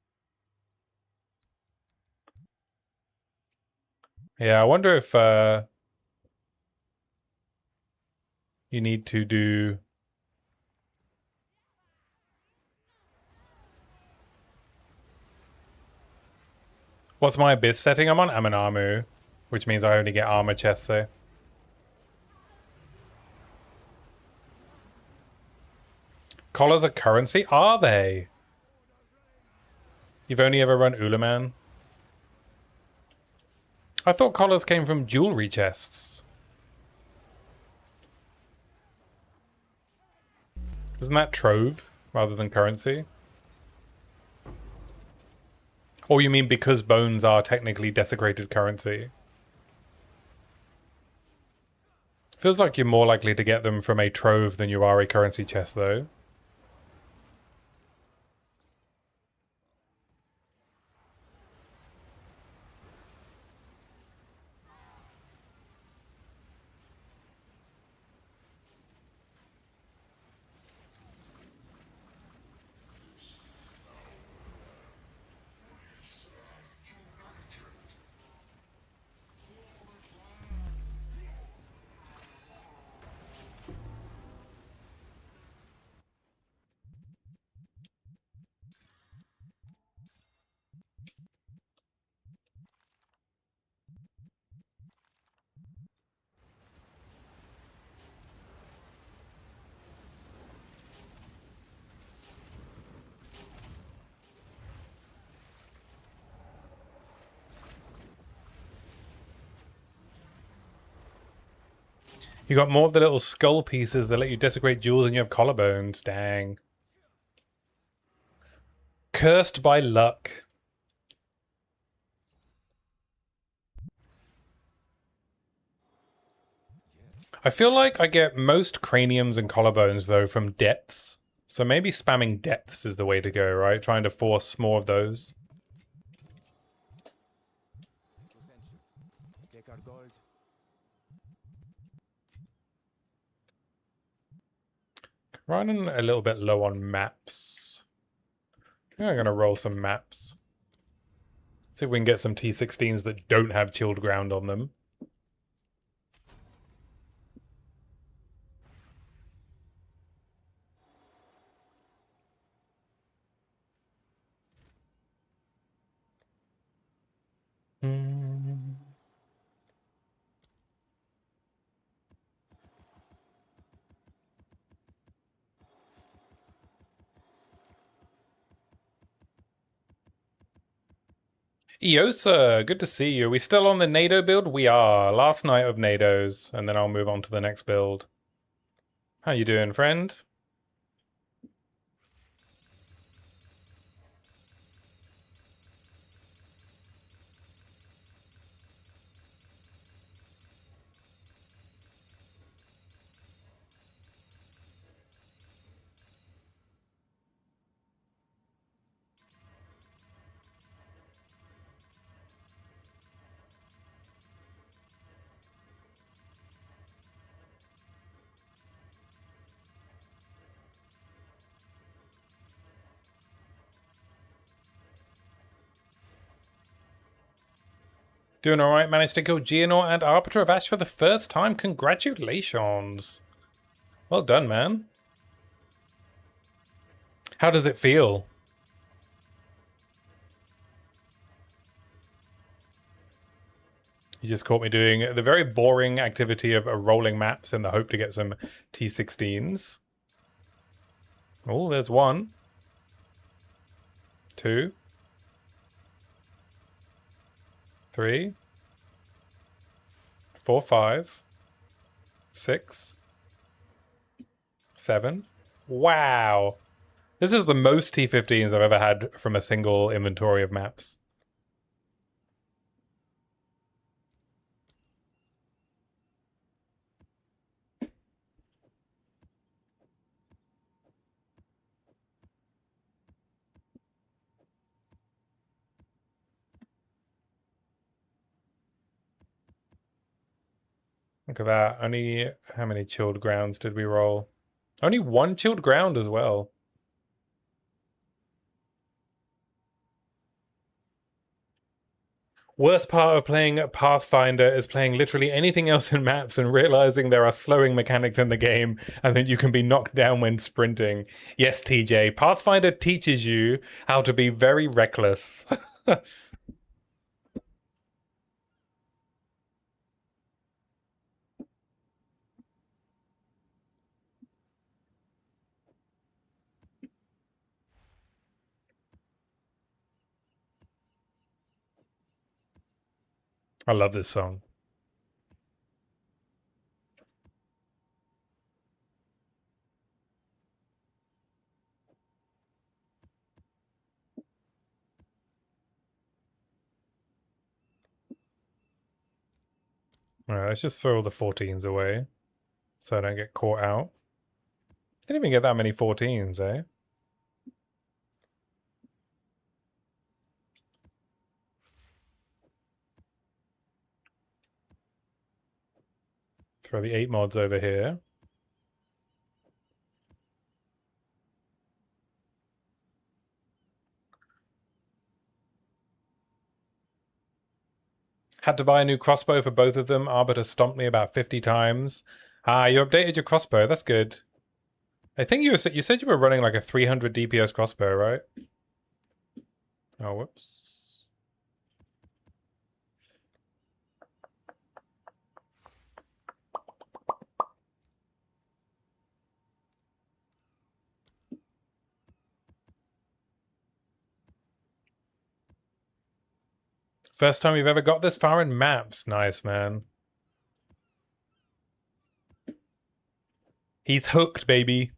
[SPEAKER 1] Yeah, I wonder if you need to do... What's my abyss setting? I'm on Aminamu, which means I only get armor chests, so... Collars are currency? Are they? You've only ever run Ulaman? I thought collars came from jewelry chests. Isn't that trove rather than currency? Or you mean because bones are technically desecrated currency? Feels like you're more likely to get them from a trove than you are a currency chest, though. You got more of the little skull pieces that let you desecrate jewels and you have collarbones. Dang. Cursed by luck. I feel like I get most craniums and collarbones, though, from depths. So maybe spamming depths is the way to go, right? Trying to force more of those.
[SPEAKER 5] Take our gold.
[SPEAKER 1] Running a little bit low on maps. I think I'm going to roll some maps. See if we can get some T16s that don't have chilled ground on them. Iosa, good to see you. Are we still on the NATO build? We are. Last night of NATOs, and then I'll move on to the next build. How you doing, friend? Doing alright, managed to kill Geonor and Arbiter of Ash for the first time. Congratulations. Well done, man. How does it feel? You just caught me doing the very boring activity of rolling maps in the hope to get some T16s. Oh, there's 1. 2. 3. 4, 5. 6. 7. Wow. This is the most T15s I've ever had from a single inventory of maps. Look at that. Only how many chilled grounds did we roll? Only 1 chilled ground as well. Worst part of playing Pathfinder is playing literally anything else in maps and realizing there are slowing mechanics in the game and that you can be knocked down when sprinting. Yes, TJ, Pathfinder teaches you how to be very reckless. I love this song. Alright, let's just throw all the 14s away so I don't get caught out. Didn't even get that many 14s, eh? Throw the 8 mods over here. Had to buy a new crossbow for both of them. Arbiter stomped me about 50 times. Ah, you updated your crossbow. That's good. I think you said you were running like a 300 DPS crossbow, right? Oh, whoops. First time we've ever got this far in maps. Nice, man. He's hooked, baby.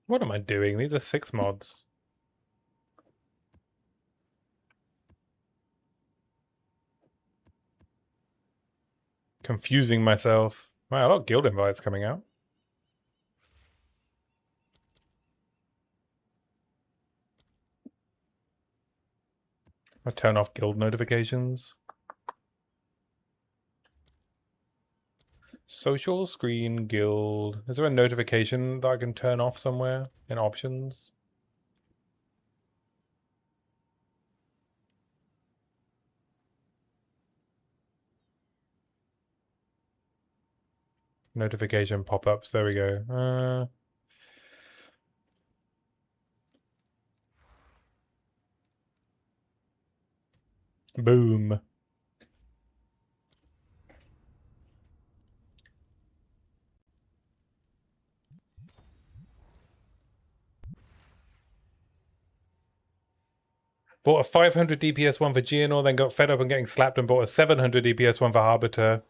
[SPEAKER 1] What am I doing? These are 6 mods. Confusing myself. Wow, a lot of guild invites coming out. I turn off guild notifications. Social screen guild. Is there a notification that I can turn off somewhere in options? Notification pop-ups. There we go. Boom. Bought a 500 DPS one for Geonor, then got fed up and getting slapped and bought a 700 DPS one for Arbiter.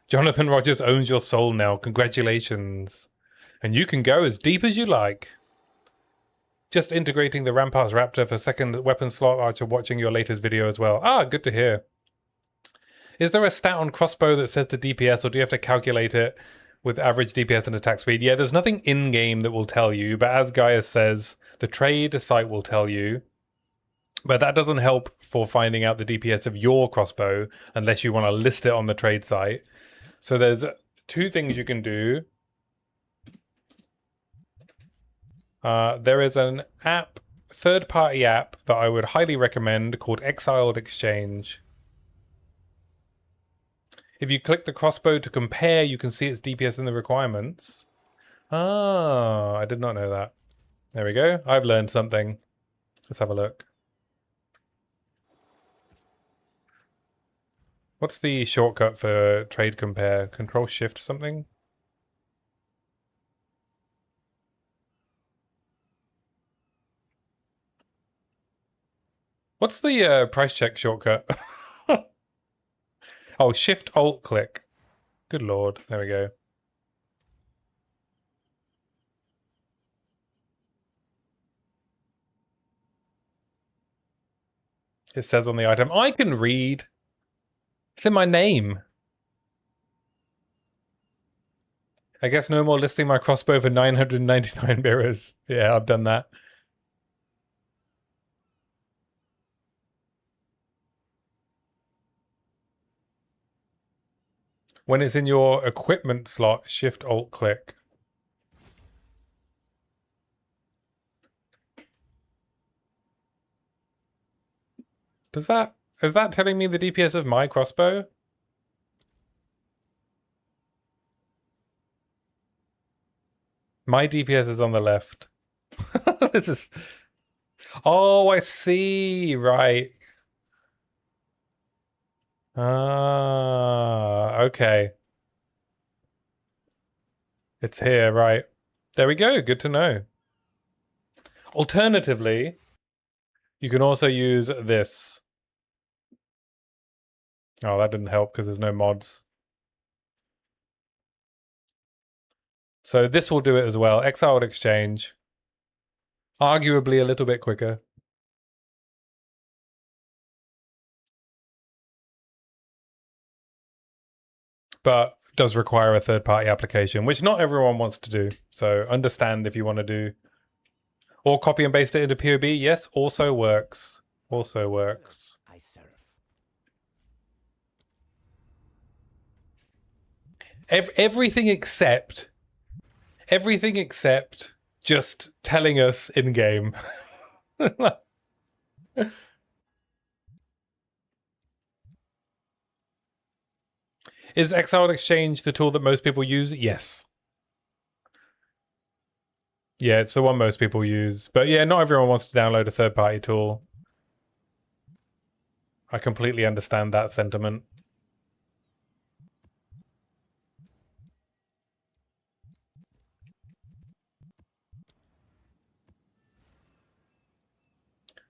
[SPEAKER 1] Jonathan Rogers owns your soul now. Congratulations. And you can go as deep as you like. Just integrating the Ramparts Raptor for second weapon slot after watching your latest video as well. Ah, good to hear. Is there a stat on crossbow that says the DPS, or do you have to calculate it with average DPS and attack speed? Yeah, there's nothing in-game that will tell you, but as Gaius says, the trade site will tell you. But that doesn't help for finding out the DPS of your crossbow unless you want to list it on the trade site. So there's two things you can do. There is an app, third-party app, that I would highly recommend called Exiled Exchange. If you click the crossbow to compare, you can see its DPS in the requirements. Ah, I did not know that. There we go. I've learned something. Let's have a look. What's the shortcut for trade compare? Control shift something? What's the price check shortcut? Oh, shift alt click. Good lord. There we go. It says on the item, I can read. It's in my name. I guess no more listing my crossbow for 999 mirrors. Yeah, I've done that. When it's in your equipment slot, shift alt click. Is that telling me the DPS of my crossbow? My DPS is on the left. This is... Oh, I see. Right. Ah, okay. It's here, right. There we go. Good to know. Alternatively, you can also use this. Oh, that didn't help because there's no mods. So this will do it as well. Exiled Exchange. Arguably a little bit quicker. But does require a third-party application, which not everyone wants to do. So understand if you want to do. Or copy and paste it into POB. Yes, also works. Also works.
[SPEAKER 5] I serve.
[SPEAKER 1] Everything except just telling us in game. Is Exiled Exchange the tool that most people use? Yes. Yeah, it's the one most people use. But yeah, not everyone wants to download a third-party tool. I completely understand that sentiment.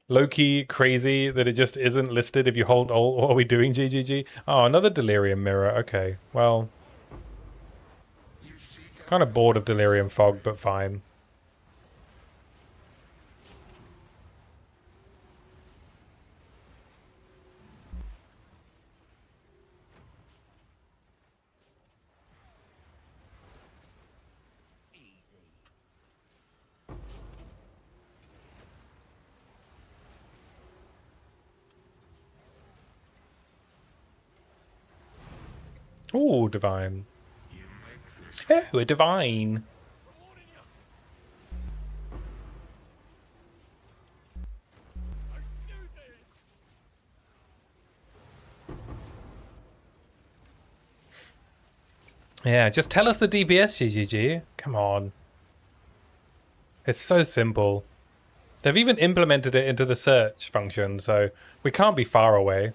[SPEAKER 1] Low-key crazy that it just isn't listed if you hold alt. What are we doing, GGG? Oh, another Delirium Mirror. Okay, well. Kind of bored of Delirium Fog, but fine. Ooh, divine. Oh, a divine. Yeah, just tell us the DPS, GGG. Come on. It's so simple. They've even implemented it into the search function, so we can't be far away.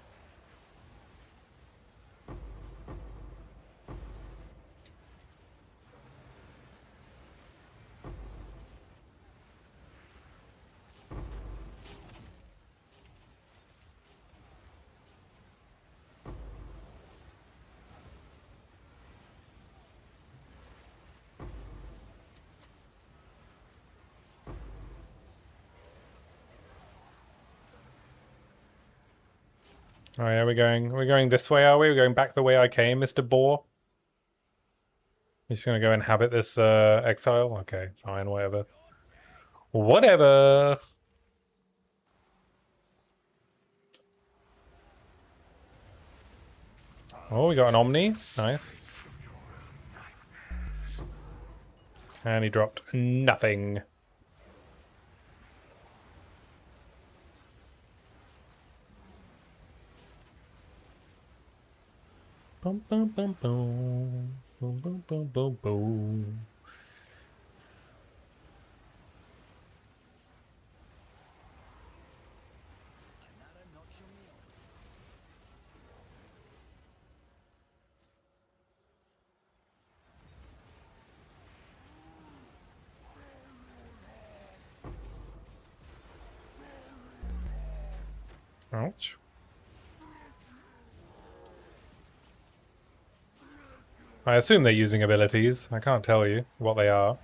[SPEAKER 1] Oh yeah, we're going this way, are we? We're going back the way I came, Mr. Boar. You're just gonna go inhabit this exile? Okay, fine, whatever. Whatever. Oh, we got an Omni. Nice. And he dropped nothing. Boom, boom, boom, boom. Boom, boom, boom, boom, boom.
[SPEAKER 4] Another notch on the old.
[SPEAKER 1] Ouch. I assume they're using abilities. I can't tell you what they are.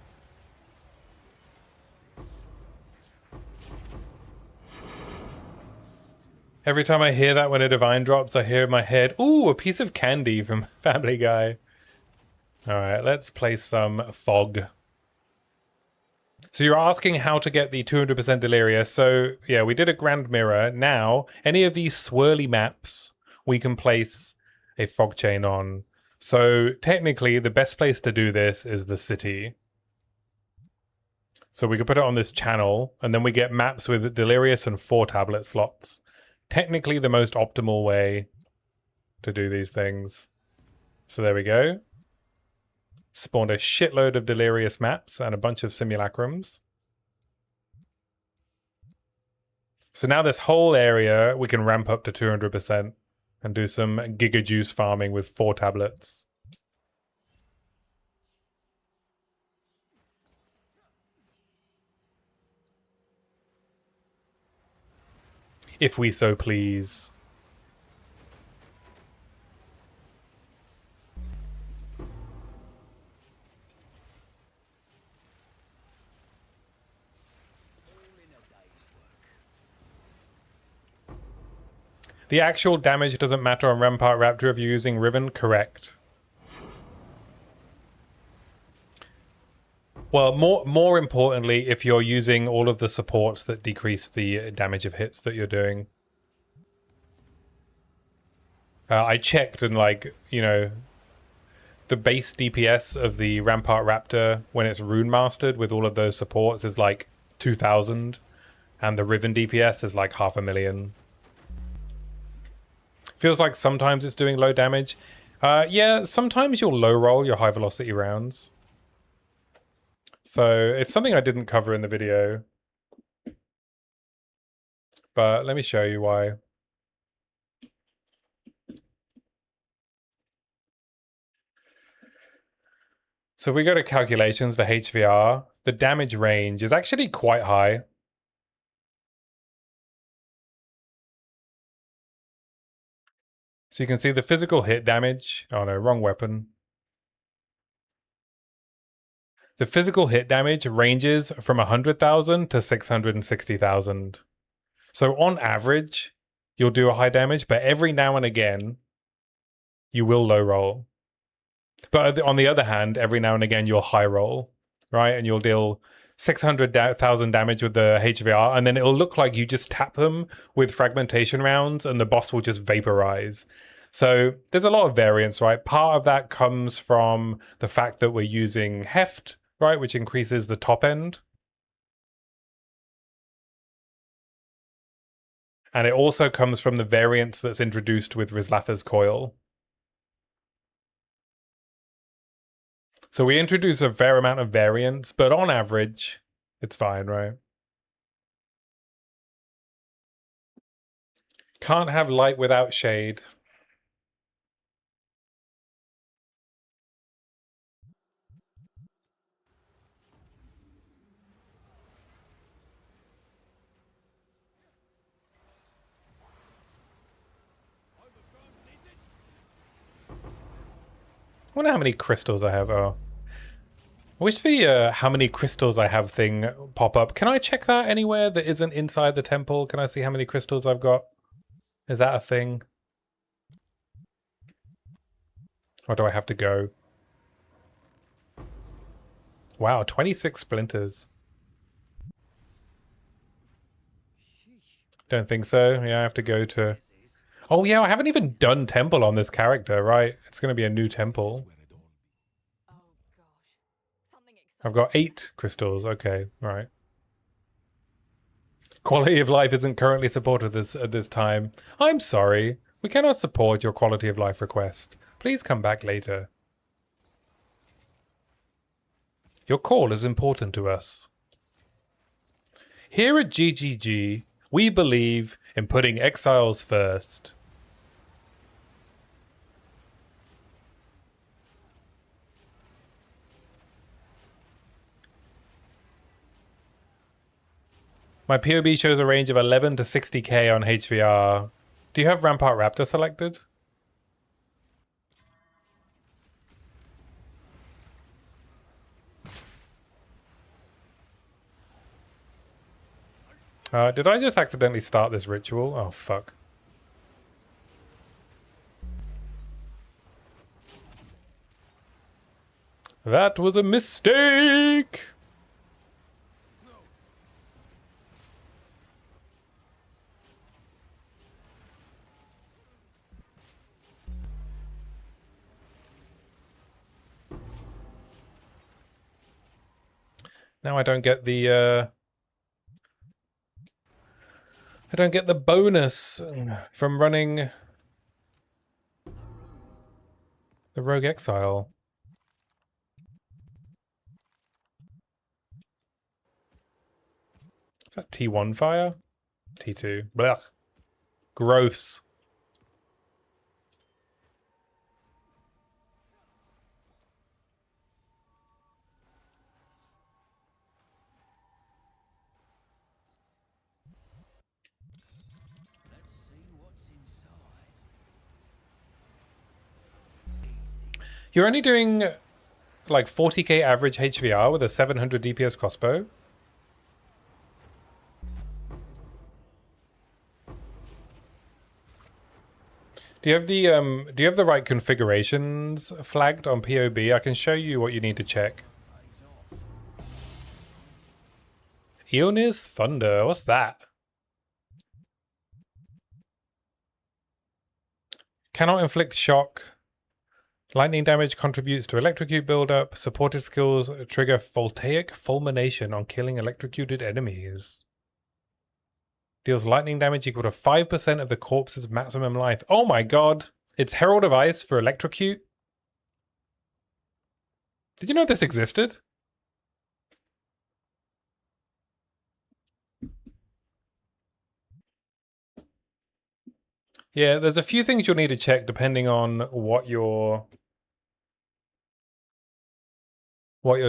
[SPEAKER 1] Every time I hear that when a divine drops, I hear in my head, ooh, a piece of candy from Family Guy. Alright, let's play some Fog. So you're asking how to get the 200% Delirious. So yeah, we did a Grand Mirror. Now, any of these swirly maps, we can place a fog chain on. So technically, the best place to do this is the city. So we could put it on this channel, and then we get maps with Delirious and 4 tablet slots. Technically the most optimal way to do these things. So there we go. Spawned a shitload of Delirious maps and a bunch of simulacrums. So now this whole area we can ramp up to 200% and do some Giga Juice farming with 4 tablets. If we so please. The actual damage doesn't matter on Rampart Raptor if you're using Riven, correct. Well, more importantly, if you're using all of the supports that decrease the damage of hits that you're doing. I checked and, like, you know, the base DPS of the Rampart Raptor when it's rune mastered with all of those supports is like 2,000, and the Riven DPS is like 500,000. Feels like sometimes it's doing low damage. Yeah, sometimes you'll low roll your high velocity rounds. So it's something I didn't cover in the video, but let me show you why. So if we go to calculations for HVR, the damage range is actually quite high. So you can see the physical hit damage. Oh no, wrong weapon. The physical hit damage ranges from 100,000 to 660,000. So on average, you'll do a high damage, but every now and again, you will low roll. But on the other hand, every now and again, you'll high roll, right? And you'll deal 600,000 damage with the HVR, and then it'll look like you just tap them with fragmentation rounds, and the boss will just vaporize. So there's a lot of variance, right? Part of that comes from the fact that we're using Heft, right, which increases the top end. And it also comes from the variance that's introduced with Rizlatha's Coil. So we introduce a fair amount of variance, but on average, it's fine, right? Can't have light without shade. I wonder how many crystals I have. Oh. I wish the how many crystals I have thing pop up. Can I check that anywhere that isn't inside the temple? Can I see how many crystals I've got? Is that a thing? Or do I have to go? Wow, 26 splinters. Don't think so. Yeah, I have to go to... Oh yeah, I haven't even done temple on this character, right? It's going to be a new temple.
[SPEAKER 2] Oh gosh. Something exciting.
[SPEAKER 1] I've got 8 crystals. Okay, right. Quality of life isn't currently supported at this time. I'm sorry. We cannot support your quality of life request. Please come back later. Your call is important to us. Here at GGG, we believe in putting exiles first. My POB shows a range of 11 to 60k on HVR. Do you have Rampart Raptor selected? Did I just accidentally start this ritual? Oh, fuck. That was a mistake! Now I don't get the bonus from running the Rogue Exile. Is that T1 fire? T2. Blech. Gross.
[SPEAKER 4] Let's see what's inside.
[SPEAKER 1] You're only doing like 40k average HVR with a 700 DPS crossbow? Do you have the right configurations flagged on POB? I can show you what you need to check. Eonir's Thunder, what's that? Cannot inflict shock. Lightning damage contributes to electrocute buildup. Supported skills trigger voltaic fulmination on killing electrocuted enemies. Deals lightning damage equal to 5% of the corpse's maximum life. Oh my god! It's Herald of Ice for electrocute. Did you know this existed? Yeah, there's a few things you'll need to check depending on what you're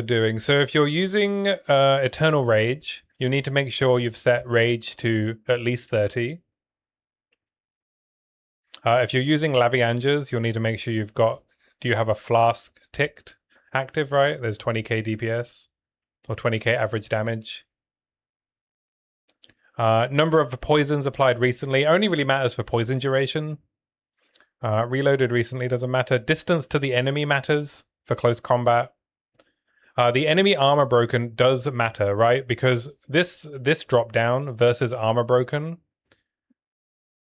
[SPEAKER 1] doing. So if you're using Eternal Rage, you need to make sure you've set Rage to at least 30. If you're using Laviangers, you'll need to make sure you've got... Do you have a Flask ticked active, right? There's 20k DPS or 20k average damage. Number of poisons applied recently only really matters for poison duration. Reloaded recently doesn't matter. Distance to the enemy matters for close combat. The enemy armor broken does matter, right? Because this drop down versus armor broken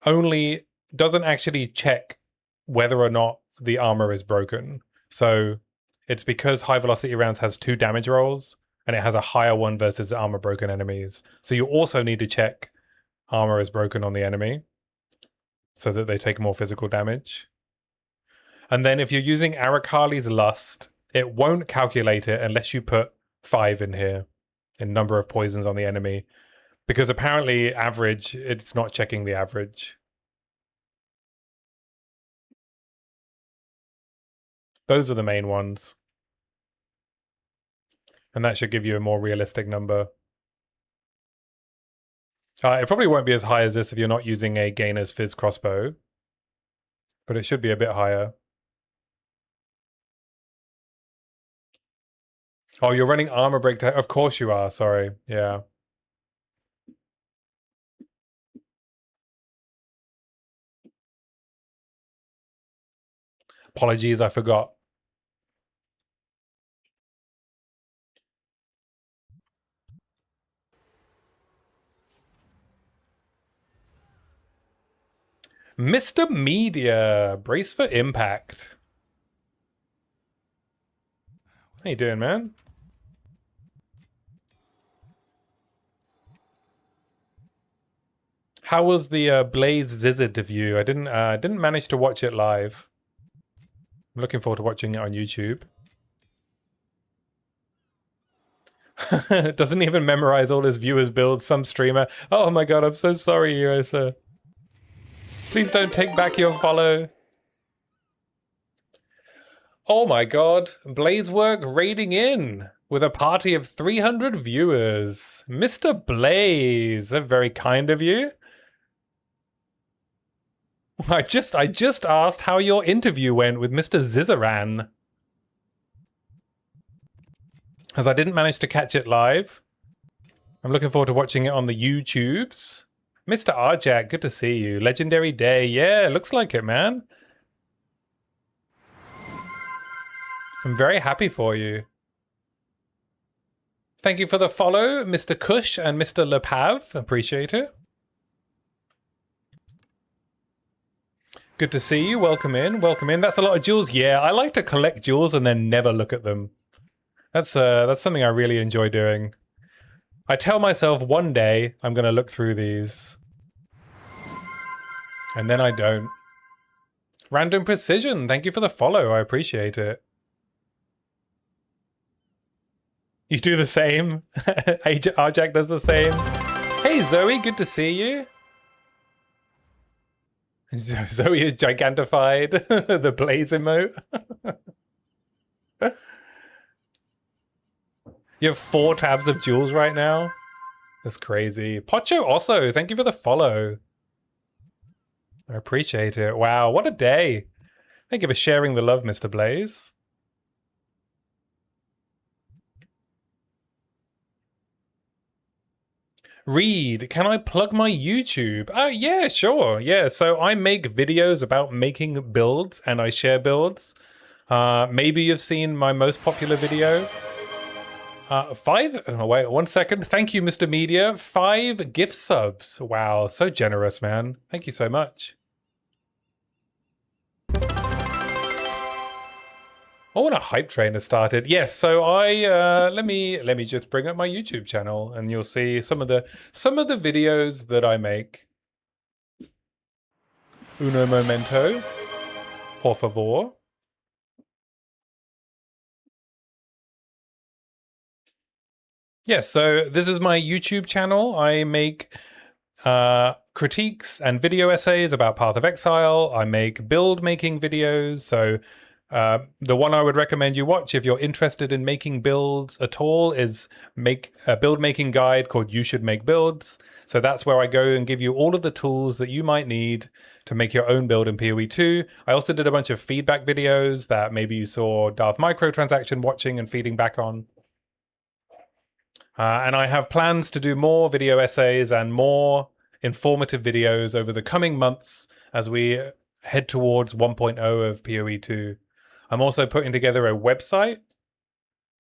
[SPEAKER 1] only doesn't actually check whether or not the armor is broken. So it's because high velocity rounds has 2 damage rolls and it has a higher one versus armor broken enemies. So you also need to check armor is broken on the enemy so that they take more physical damage. And then if you're using Arakali's Lust, it won't calculate it unless you put 5 in here in number of poisons on the enemy, because apparently average, it's not checking the average. Those are the main ones. And that should give you a more realistic number. It probably won't be as high as this if you're not using a Gainer's Fizz crossbow, but it should be a bit higher. Oh, you're running armor break. Of course you are. Sorry. Yeah. Apologies, I forgot. Mr. Media, brace for impact. How you doing, man? How was the Blaze Zizzard review? I didn't manage to watch it live. I'm looking forward to watching it on YouTube. Doesn't even memorize all his viewers' builds. Some streamer. Oh my god, I'm so sorry, Yosa. Please don't take back your follow. Oh my god, Blazework raiding in with a party of 300 viewers. Mr. Blaze, very kind of you. I just asked how your interview went with Mr. Zizaran, as I didn't manage to catch it live. I'm looking forward to watching it on the YouTubes. Mr. Arjak, good to see you. Legendary Day, yeah, looks like it, man. I'm very happy for you. Thank you for the follow, Mr. Kush and Mr. Lepav. Appreciate it. Good to see you. Welcome in. Welcome in. That's a lot of jewels. Yeah, I like to collect jewels and then never look at them. That's something I really enjoy doing. I tell myself one day I'm going to look through these. And then I don't. Random Precision, thank you for the follow. I appreciate it. You do the same. Arjak does the same. Hey Zoe, good to see you. Zoe is gigantified. The Blaze emote. You have 4 tabs of jewels right now. That's crazy. Pocho also, thank you for the follow. I appreciate it. Wow, what a day. Thank you for sharing the love, Mr. Blaze. Reed, can I plug my YouTube? Oh, yeah, sure. Yeah, so I make videos about making builds and I share builds. Maybe you've seen my most popular video. 5, oh, wait, 1 second. Thank you, Mr. Media. 5 gift subs. Wow, so generous, man. Thank you so much. Oh, what a hype train has started. Yes, so I let me just bring up my YouTube channel and you'll see some of the videos that I make. Uno momento. Por favor. Yes, so this is my YouTube channel. I make critiques and video essays about Path of Exile. I make build making videos. So the one I would recommend you watch if you're interested in making builds at all is make a build making guide called You Should Make Builds. So that's where I go and give you all of the tools that you might need to make your own build in PoE 2. I also did a bunch of feedback videos that maybe you saw Darth Microtransaction watching and feeding back on. And I have plans to do more video essays and more informative videos over the coming months as we head towards 1.0 of PoE 2. I'm also putting together a website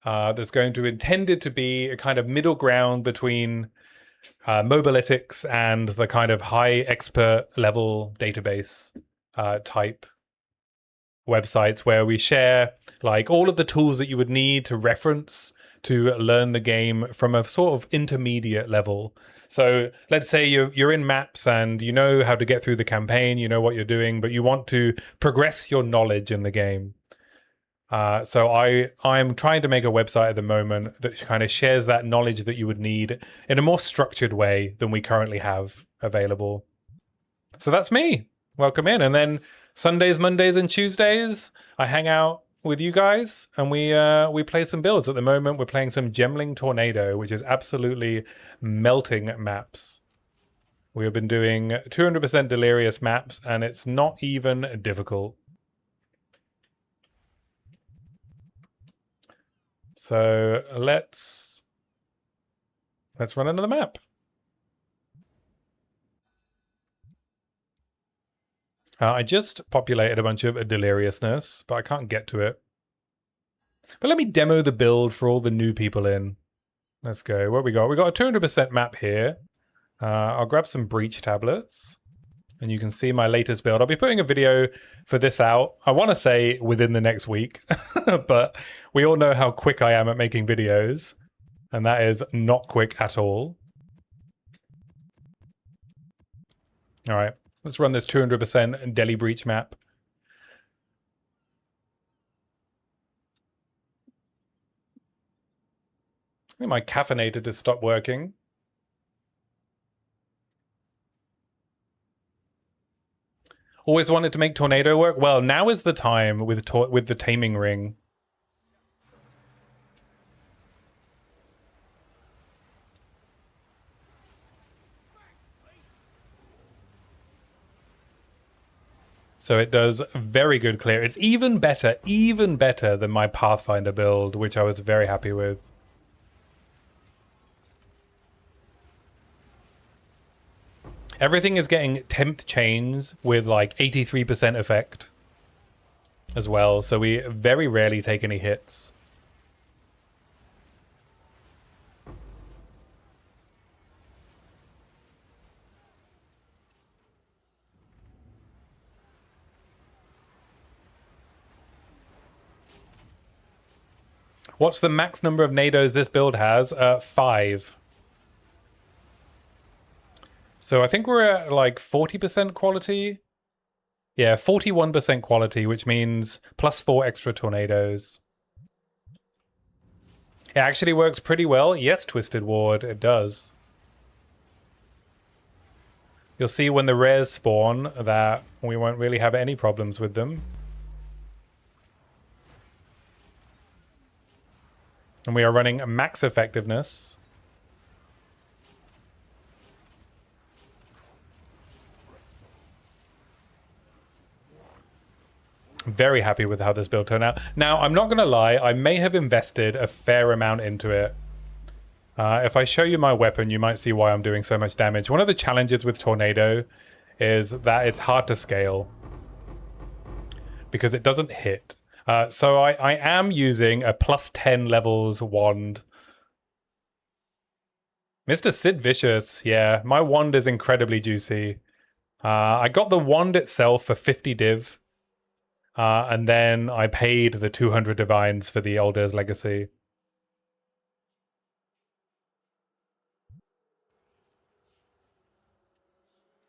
[SPEAKER 1] that's intended to be a kind of middle ground between Mobalytics and the kind of high expert level database type websites where we share like all of the tools that you would need to reference to learn the game from a sort of intermediate level. So let's say you're in maps and you know how to get through the campaign, you know what you're doing, but you want to progress your knowledge in the game. So I'm trying to make a website at the moment that kind of shares that knowledge that you would need in a more structured way than we currently have available. So that's me. Welcome in. And then Sundays, Mondays, and Tuesdays, I hang out with you guys and we play some builds. At the moment, we're playing some Gemling Tornado, which is absolutely melting maps. We have been doing 200% delirious maps, and it's not even difficult. So let's run another map. I just populated a bunch of deliriousness, but I can't get to it. But let me demo the build for all the new people in. Let's go. What we got? We got a 200% map here. I'll grab some breach tablets, and you can see my latest build. I'll be putting a video for this out, I want to say within the next week, but we all know how quick I am at making videos, and that is not quick at all. All right, let's run this 200% Delhi breach map. I think my caffeinator just stopped working. Always wanted to make Tornado work. Well, now is the time with the Taming Ring. So it does very good clear. It's even better than my Pathfinder build, which I was very happy with. Everything is getting temp chains with like 83% effect as well, so we very rarely take any hits. What's the max number of NADOs this build has? 5. So I think we're at like 40% quality. Yeah, 41% quality, which means plus 4 extra tornadoes. It actually works pretty well. Yes, Twisted Ward, it does. You'll see when the rares spawn that we won't really have any problems with them. And we are running max effectiveness. Very happy with how this build turned out. Now, I'm not going to lie, I may have invested a fair amount into it. If I show you my weapon, you might see why I'm doing so much damage. One of the challenges with Tornado is that it's hard to scale because it doesn't hit. So I am using a plus 10 levels wand. Mr. Sid Vicious, yeah, my wand is incredibly juicy. I got the wand itself for 50 div. And then I paid the 200 divines for the Elder's Legacy.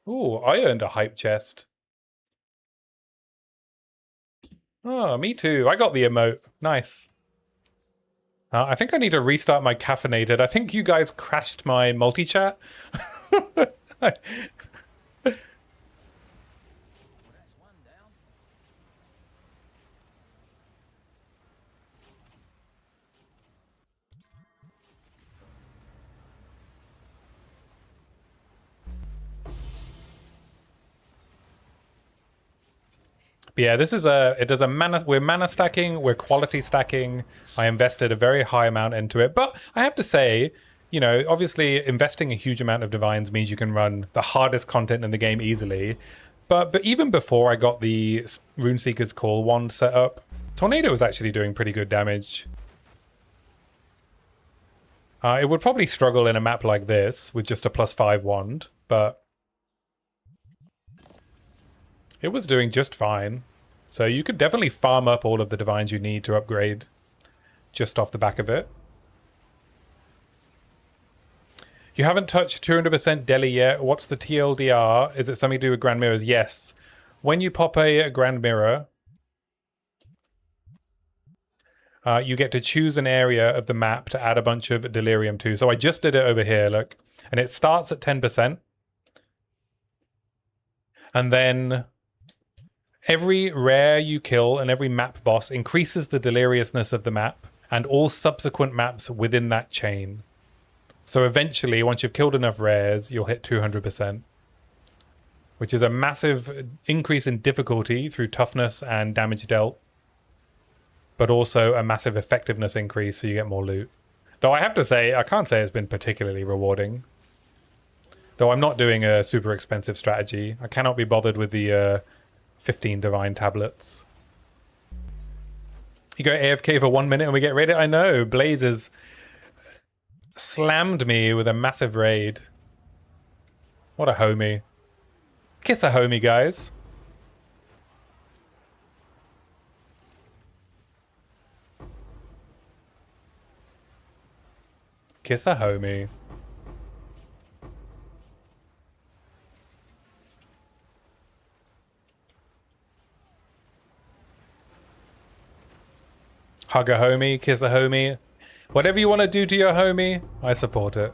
[SPEAKER 1] Ooh, I earned a hype chest. Oh, me too. I got the emote. Nice. I think I need to restart my caffeinated. I think you guys crashed my multi-chat. But yeah, this is we're mana stacking, we're quality stacking. I invested a very high amount into it. But I have to say, you know, obviously investing a huge amount of divines means you can run the hardest content in the game easily. But even before I got the Runeseekers Call wand set up, Tornado was actually doing pretty good damage. It would probably struggle in a map like this with just a +5 wand, but it was doing just fine. So you could definitely farm up all of the divines you need to upgrade just off the back of it. You haven't touched 200% Delhi yet. What's the TLDR? Is it something to do with Grand Mirrors? Yes. When you pop a Grand Mirror, you get to choose an area of the map to add a bunch of delirium to. So I just did it over here, look. And it starts at 10%. And then every rare you kill and every map boss increases the deliriousness of the map and all subsequent maps within that chain. So eventually, once you've killed enough rares, you'll hit 200%, which is a massive increase in difficulty through toughness and damage dealt, but also a massive effectiveness increase so you get more loot. Though I have to say, I can't say it's been particularly rewarding. Though I'm not doing a super expensive strategy. I cannot be bothered with the 15 divine tablets. You go AFK for 1 minute and we get raided? I know, Blaze has slammed me with a massive raid. What a homie. Kiss a homie, guys. Kiss a homie. Hug a homie, kiss a homie. Whatever you want to do to your homie, I support it.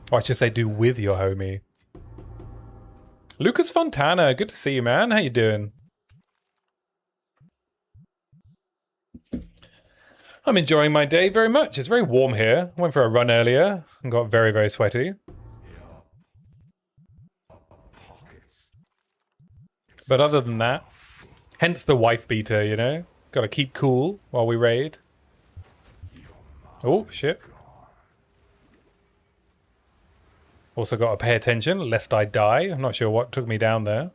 [SPEAKER 1] Or I should say do with your homie. Lucas Fontana, good to see you, man. How you doing? I'm enjoying my day very much. It's very warm here. Went for a run earlier and got very, very sweaty. But other than that, hence the wife beater, you know? Gotta keep cool while we raid. Oh, shit. Also gotta pay attention lest I die. I'm not sure what took me down there.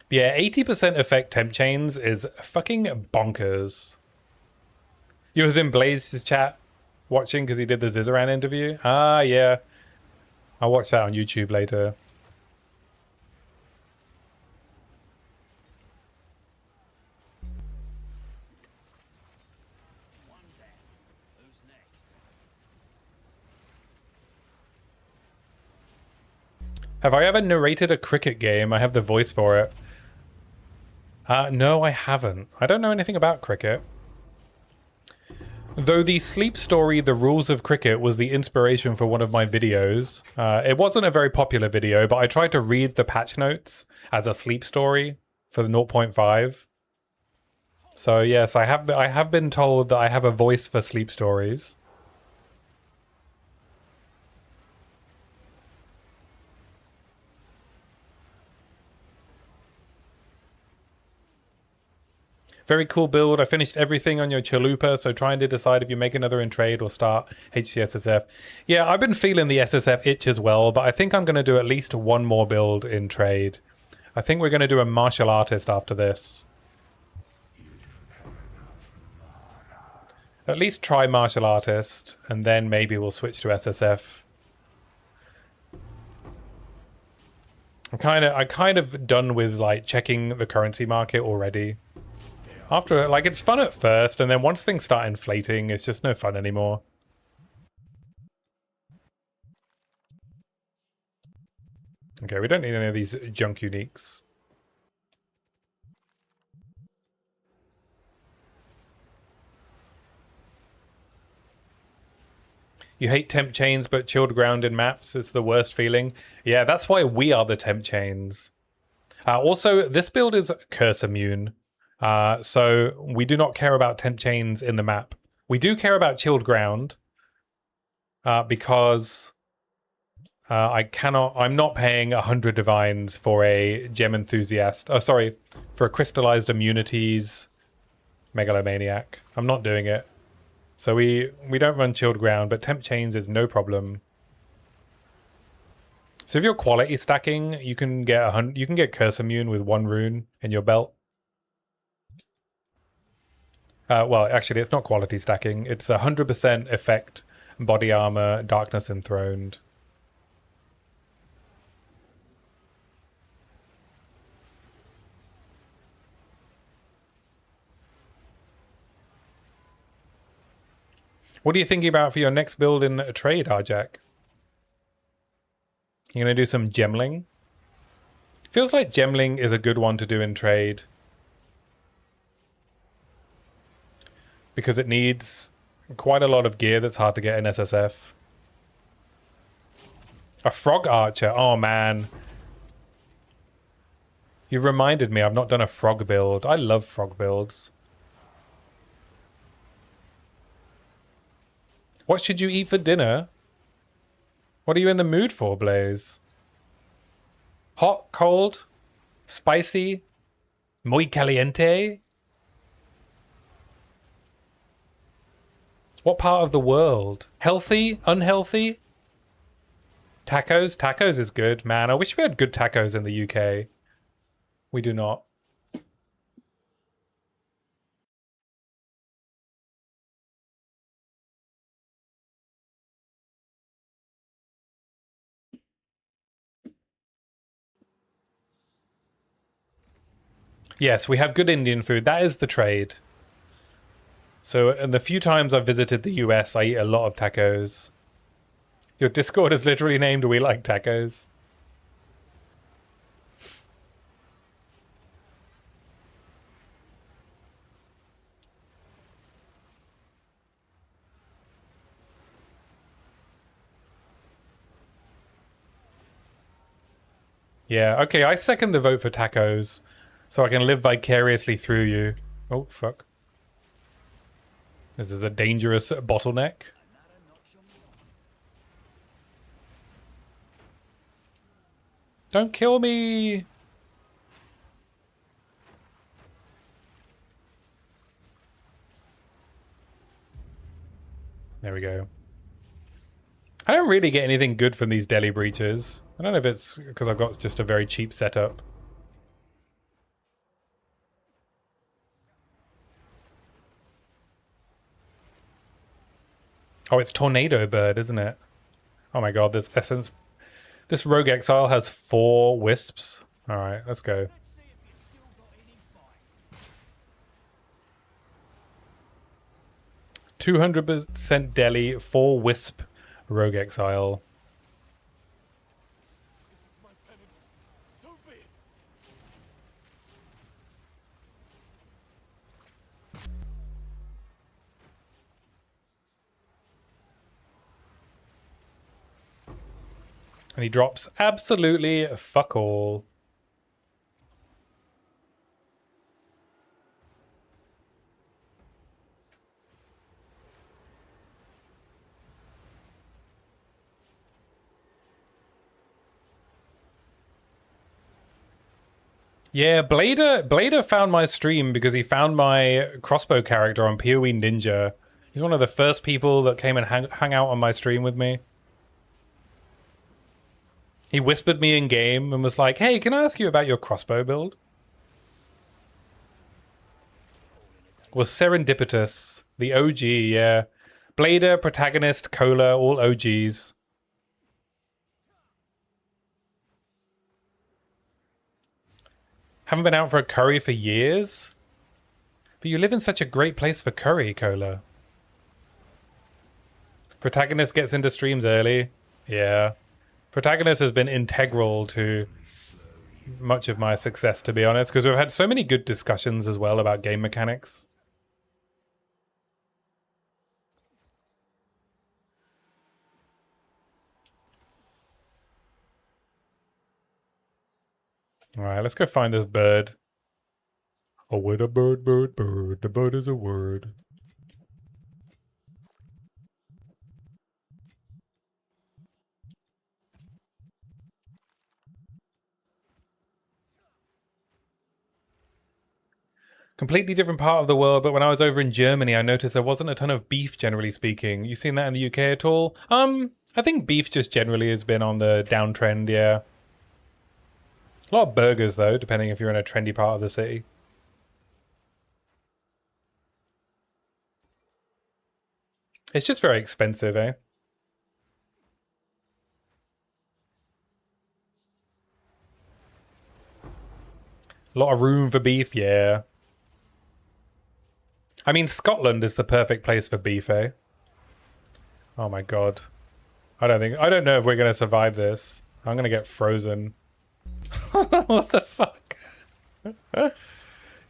[SPEAKER 1] Yeah, 80% effect temp chains is fucking bonkers. You was in Blaze's chat watching because he did the Zizaran interview? Ah, yeah. I'll watch that on YouTube later. Have I ever narrated a cricket game? I have the voice for it. No, I haven't. I don't know anything about cricket. Though the sleep story, The Rules of Cricket, was the inspiration for one of my videos. It wasn't a very popular video, but I tried to read the patch notes as a sleep story for the 0.5. So yes, I have been told that I have a voice for sleep stories. Very cool build. I finished everything on your Chalupa, so trying to decide if you make another in trade or start HCSSF. Yeah, I've been feeling the SSF itch as well, but I think I'm going to do at least one more build in trade. I think we're going to do a martial artist after this. At least try martial artist, and then maybe we'll switch to SSF. I'm kind of done with like checking the currency market already. After, like, it's fun at first, and then once things start inflating, it's just no fun anymore. Okay, we don't need any of these junk uniques. You hate temp chains, but chilled ground in maps. It's the worst feeling. Yeah, that's why we are the temp chains. Also, this build is curse immune. So we do not care about temp chains in the map. We do care about chilled ground because I'm not paying 100 divines for a gem enthusiast. Oh, sorry, for a crystallized immunities megalomaniac. I'm not doing it. So we don't run chilled ground, but temp chains is no problem. So if you're quality stacking, you can get curse immune with 1 rune in your belt. Well, actually, it's not quality stacking. It's 100% effect, body armor, darkness enthroned. What are you thinking about for your next build in a trade, Arjack? You gonna do some Gemling? Feels like Gemling is a good one to do in trade. because it needs quite a lot of gear that's hard to get in SSF. A frog archer. Oh, man. You reminded me I've not done a frog build. I love frog builds. What should you eat for dinner? What are you in the mood for, Blaze? Hot, cold, spicy, muy caliente? What part of the world? Healthy? Unhealthy? Tacos? Tacos is good, man. I wish we had good tacos in the UK. We do not. Yes, we have good Indian food. That is the trade. So, in the few times I've visited the US, I eat a lot of tacos. Your Discord is literally named We Like Tacos. Yeah, okay, I second the vote for tacos. So I can live vicariously through you. Oh, fuck. This is a dangerous bottleneck. Don't kill me! There we go. I don't really get anything good from these deli breaches. I don't know if it's because I've got just a very cheap setup. Oh, it's Tornado Bird, isn't it? Oh my god, this essence. This Rogue Exile has 4 wisps. Alright, let's go. 200% deli, 4 wisp Rogue Exile. And he drops absolutely fuck all. Yeah, Blader found my stream because he found my crossbow character on PoE Ninja. He's one of the first people that came and hung out on my stream with me. He whispered me in game and was like, hey, can I ask you about your crossbow build? Was Serendipitous, the OG, yeah. Blader, Protagonist, Cola, all OGs. Haven't been out for a curry for years? But you live in such a great place for curry, Cola. Protagonist gets into streams early. Yeah. Protagonist has been integral to much of my success, to be honest, because we've had so many good discussions as well about game mechanics. All right, let's go find this bird. Oh, what a bird, bird, bird. The bird is a word. Completely different part of the world, but when I was over in Germany, I noticed there wasn't a ton of beef, generally speaking. You seen that in the UK at all? I think beef just generally has been on the downtrend, yeah. A lot of burgers, though, depending if you're in a trendy part of the city. It's just very expensive, eh? A lot of room for beef, yeah. I mean, Scotland is the perfect place for beef, eh? Oh my god. I don't know if we're gonna survive this. I'm gonna get frozen. What the fuck?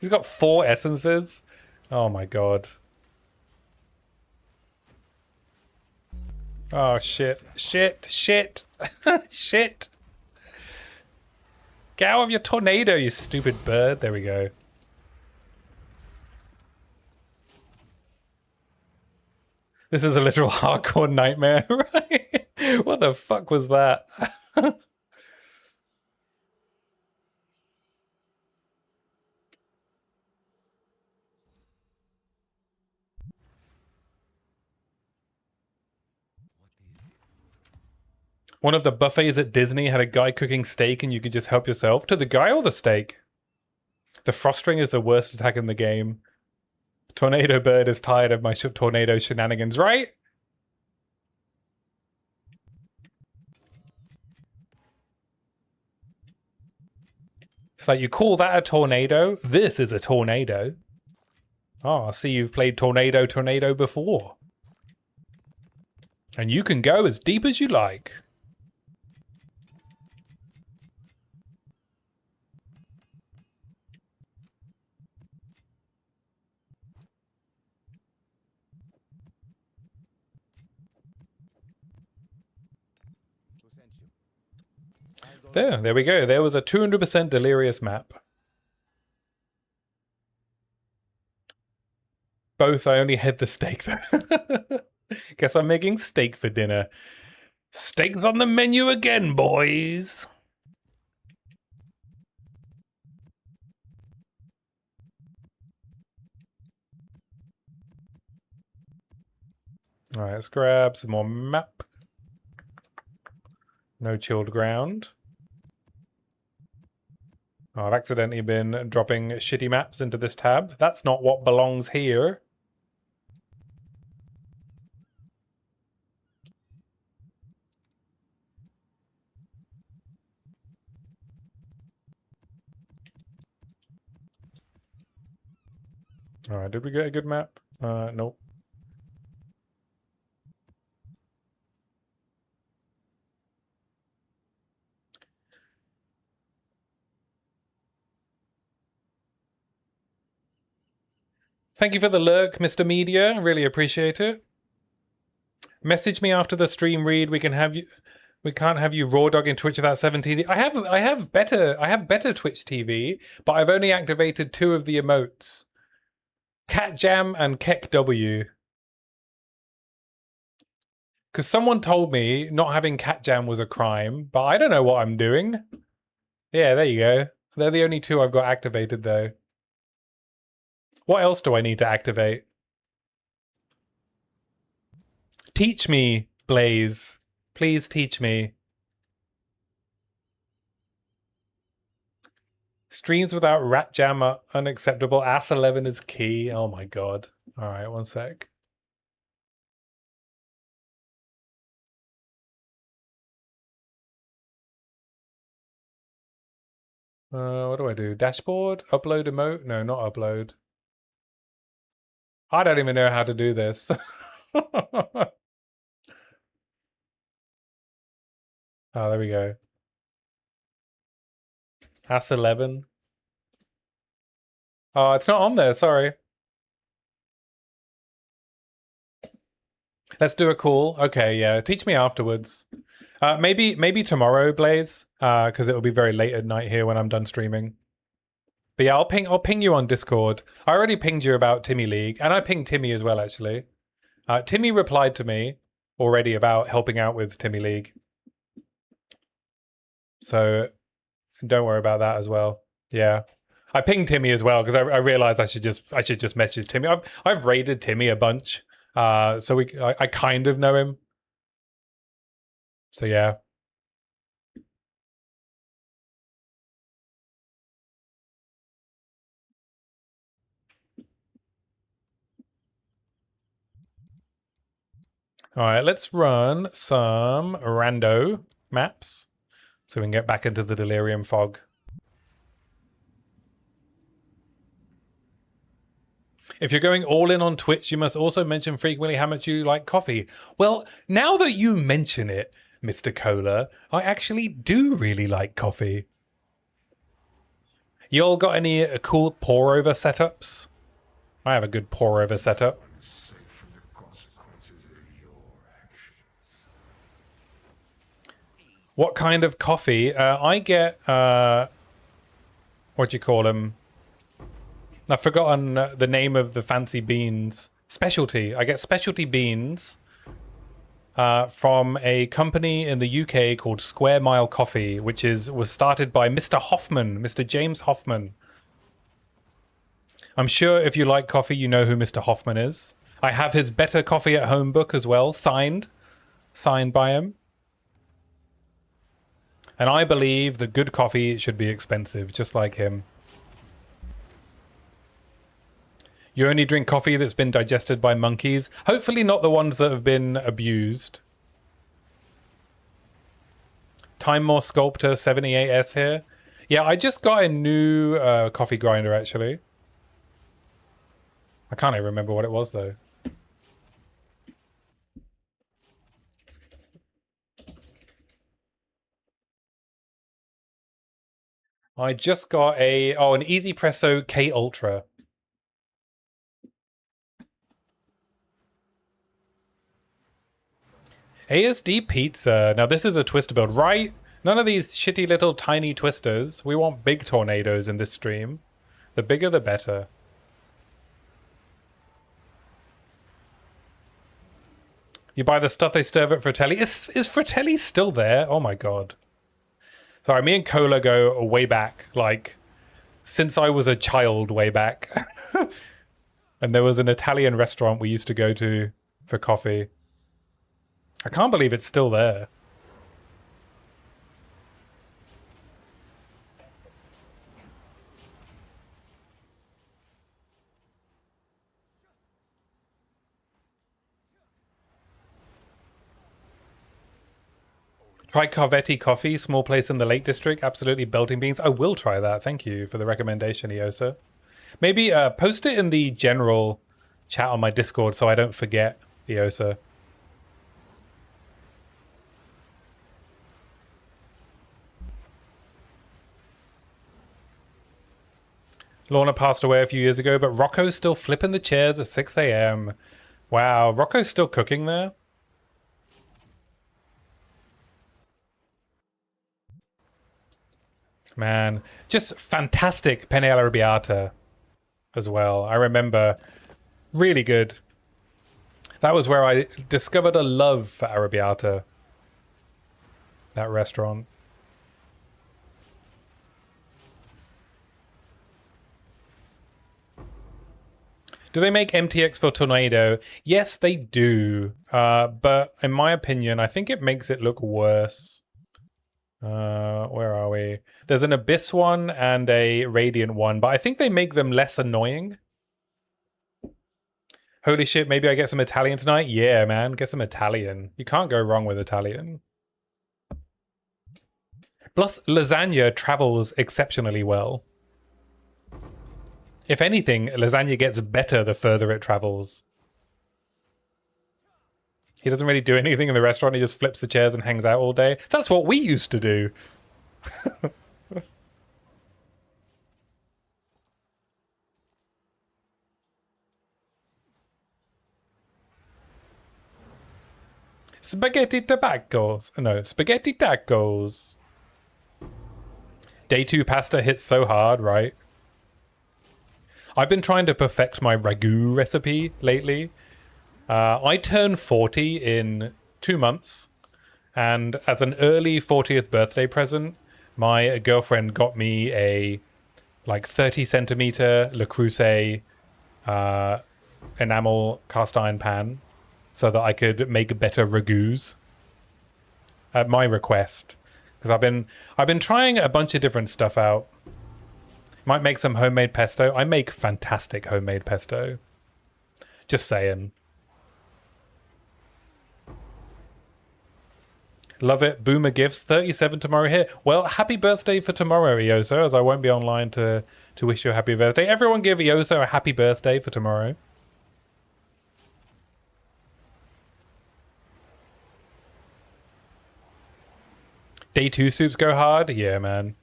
[SPEAKER 1] He's got 4 essences? Oh my god. Oh, shit. Shit. Shit. Shit. Get out of your tornado, you stupid bird. There we go. This is a literal hardcore nightmare, right? What the fuck was that? One of the buffets at Disney had a guy cooking steak and you could just help yourself. To the guy or the steak? The frost ring is the worst attack in the game. Tornado bird is tired of my tornado shenanigans, right? It's like, you call that a tornado? This is a tornado. Oh, I see you've played Tornado before. And you can go as deep as you like.
[SPEAKER 5] Who sent you? I'll go
[SPEAKER 1] There we go. There was a 200% delirious map. Both, I only had the steak though. Guess I'm making steak for dinner. Steak's on the menu again, boys. All right, let's grab some more map. No chilled ground. Oh, I've accidentally been dropping shitty maps into this tab. That's not what belongs here. All right, did we get a good map? Nope. Thank you for the lurk, Mr. Media. Really appreciate it. Message me after the stream, Read. We can have you. We can't have you raw dogging Twitch without 17. I have better Twitch TV, but I've only activated 2 of the emotes. Cat Jam and Keck W. Because someone told me not having Cat Jam was a crime, but I don't know what I'm doing. Yeah, there you go. They're the only 2 I've got activated though. What else do I need to activate? Teach me, Blaze. Please teach me. Streams without rat jam are unacceptable. Ass 11 is key. Oh my god. All right, one sec. What do I do? Dashboard? Upload emote? No, not upload. I don't even know how to do this. Oh, there we go. Ass 11. Oh, it's not on there. Sorry. Let's do a call. Okay, yeah. Teach me afterwards. Maybe tomorrow, Blaze, because it'll be very late at night here when I'm done streaming. But yeah, I'll ping you on Discord. I already pinged you about Timmy League, and I pinged Timmy as well, actually. Timmy replied to me already about helping out with Timmy League. So don't worry about that as well. Yeah. I pinged Timmy as well because I realized I should just message Timmy. I've raided Timmy a bunch. So I kind of know him. So yeah. All right, let's run some rando maps so we can get back into the delirium fog. If you're going all in on Twitch, you must also mention frequently how much you like coffee. Well, now that you mention it, Mr. Cola, I actually do really like coffee. You all got any cool pour-over setups? I have a good pour-over setup.
[SPEAKER 3] Safe from the consequences of your actions.
[SPEAKER 1] What kind of coffee? I get, what do you call them? I've forgotten the name of the fancy beans. Specialty. I get specialty beans from a company in the UK called Square Mile Coffee, which was started by Mr. Hoffman, Mr. James Hoffman. I'm sure if you like coffee, you know who Mr. Hoffman is. I have his Better Coffee at Home book as well, signed by him. And I believe that good coffee should be expensive, just like him. You only drink coffee that's been digested by monkeys. Hopefully not the ones that have been abused. Time More Sculptor 78S here. Yeah, I just got a new coffee grinder, actually. I can't even remember what it was, though. I just got an Easy Presso K Ultra. ASD Pizza. Now this is a twister build, right? None of these shitty little tiny twisters. We want big tornadoes in this stream. The bigger the better. You buy the stuff they serve at Fratelli. Is Fratelli still there? Oh my god. Sorry, me and Cola go way back, like, since I was a child way back. And there was an Italian restaurant we used to go to for coffee. I can't believe it's still there. Try Carvetti Coffee, small place in the Lake District. Absolutely belting beans. I will try that. Thank you for the recommendation, Iosa. Maybe post it in the general chat on my Discord so I don't forget, Iosa. Lorna passed away a few years ago, but Rocco's still flipping the chairs at 6 a.m. Wow, Rocco's still cooking there? Man, just fantastic penne arrabbiata as well. I remember, really good. That was where I discovered a love for arrabbiata. That restaurant. Do they make MTX for Tornado? Yes, they do. But in my opinion, I think it makes it look worse. Where are we? There's an Abyss one and a Radiant one, but I think they make them less annoying. Holy shit, maybe I get some Italian tonight? Yeah, man, get some Italian. You can't go wrong with Italian. Plus, lasagna travels exceptionally well. If anything, lasagna gets better the further it travels. He doesn't really do anything in the restaurant. He just flips the chairs and hangs out all day. That's what we used to do. Spaghetti tacos. No, spaghetti tacos. Day 2 pasta hits so hard, right? I've been trying to perfect my ragu recipe lately. I turn 40 in 2 months, and as an early 40th birthday present, my girlfriend got me a like 30 centimeter Le Creuset enamel cast iron pan so that I could make better ragus at my request, because I've been trying a bunch of different stuff out. Might make some homemade pesto. I make fantastic homemade pesto. Just saying. Love it. Boomer gifts. 37 tomorrow here. Well, happy birthday for tomorrow, Ioso, as I won't be online to wish you a happy birthday. Everyone give Ioso a happy birthday for tomorrow. Day 2 soups go hard? Yeah, man.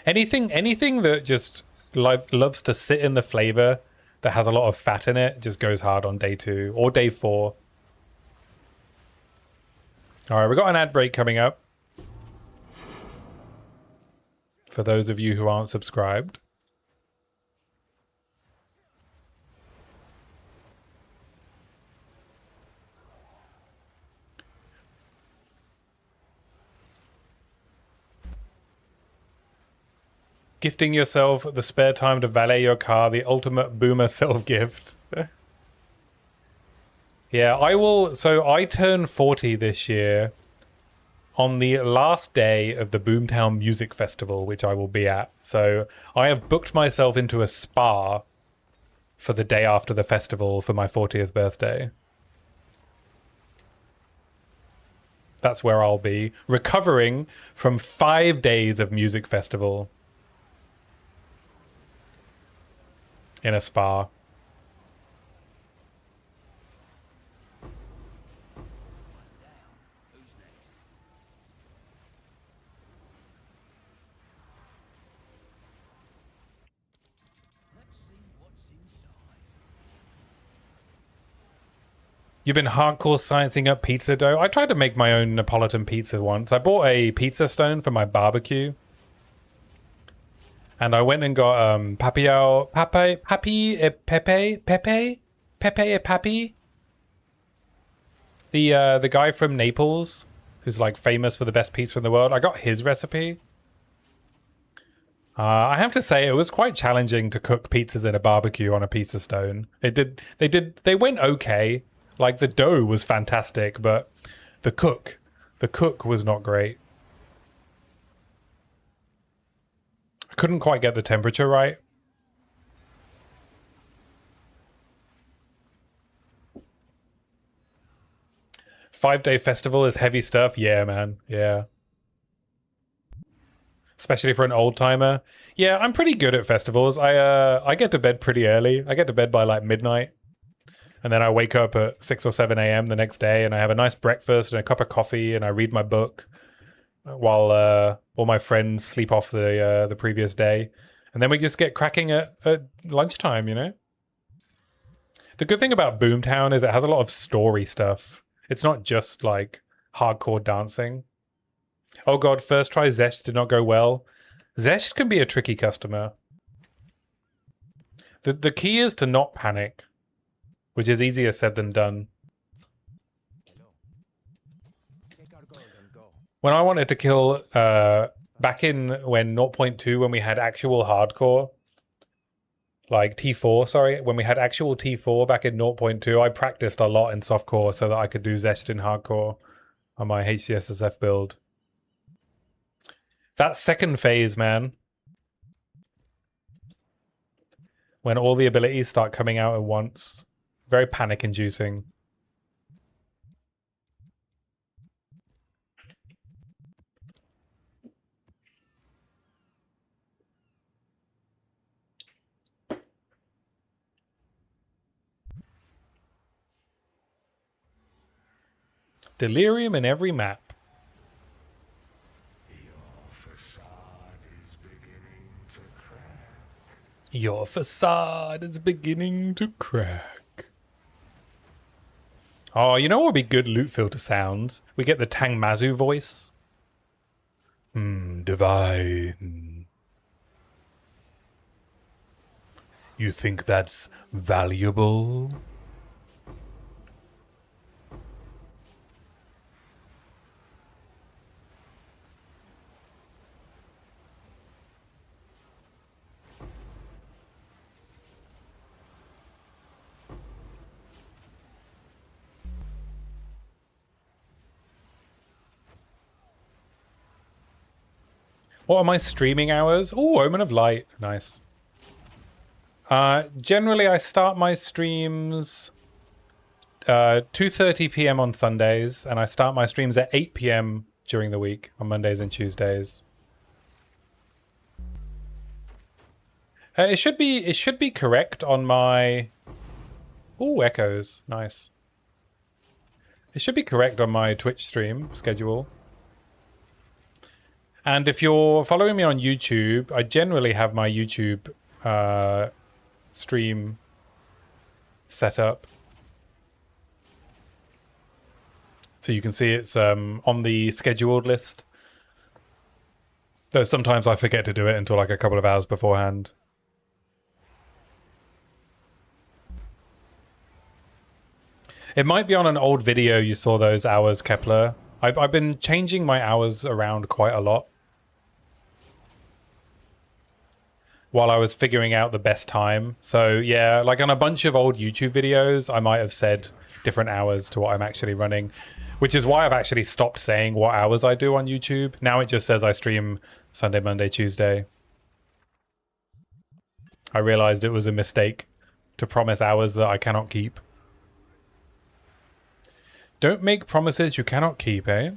[SPEAKER 1] Anything that just loves to sit in the flavor that has a lot of fat in it just goes hard on day 2 or day 4. All right, we got an ad break coming up. for those of you who aren't subscribed. Gifting yourself the spare time to valet your car, the ultimate boomer self-gift. Yeah, I will. So I turn 40 this year on the last day of the Boomtown Music Festival, which I will be at. So I have booked myself into a spa for the day after the festival for my 40th birthday. That's where I'll be, recovering from 5 days of music festival in a spa.
[SPEAKER 4] Who's next? Let's see what's inside.
[SPEAKER 1] You've been hardcore sciencing up pizza dough. I tried to make my own Neapolitan pizza once. I bought a pizza stone for my barbecue. And I went and got Papi e Papi. The guy from Naples, who's like famous for the best pizza in the world. I got his recipe. I have to say it was quite challenging to cook pizzas in a barbecue on a pizza stone. They went okay. Like the dough was fantastic, but the cook was not great. I couldn't quite get the temperature right. Five-day festival is heavy stuff. Yeah, man. Yeah. Especially for an old timer. Yeah, I'm pretty good at festivals. I get to bed pretty early. I get to bed by like midnight. And then I wake up at 6 or 7 a.m. the next day and I have a nice breakfast and a cup of coffee and I read my book while all my friends sleep off the previous day. And then we just get cracking at lunchtime, you know? The good thing about Boomtown is it has a lot of story stuff. It's not just like hardcore dancing. Oh god, first try Zesh did not go well. Zesh can be a tricky customer. The key is to not panic, which is easier said than done.
[SPEAKER 5] Take our gold and go.
[SPEAKER 1] When I wanted to kill, back in when 0.2, when we had actual hardcore, like T4, sorry, when we had actual T4 back in 0.2, I practiced a lot in softcore so that I could do Zest in hardcore on my HCSSF build. That second phase, man, when all the abilities start coming out at once, very panic-inducing. Delirium in every map. Your facade is beginning to crack. Oh, you know what would be good loot filter sounds? We get the Tang Mazu voice. Divine. You think that's valuable? What are my streaming hours? Oh, Omen of Light. Nice. Generally, I start my streams 2:30 p.m. on Sundays, and I start my streams at 8 p.m. during the week on Mondays and Tuesdays. It should be correct on my... Oh, echoes. Nice. It should be correct on my Twitch stream schedule. And if you're following me on YouTube, I generally have my YouTube stream set up. So you can see it's on the scheduled list. Though sometimes I forget to do it until like a couple of hours beforehand. It might be on an old video you saw those hours, Kepler. I've been changing my hours around quite a lot while I was figuring out the best time. So yeah, like on a bunch of old YouTube videos, I might have said different hours to what I'm actually running, which is why I've actually stopped saying what hours I do on YouTube. Now it just says I stream Sunday, Monday, Tuesday. I realized it was a mistake to promise hours that I cannot keep. Don't make promises you cannot keep, eh?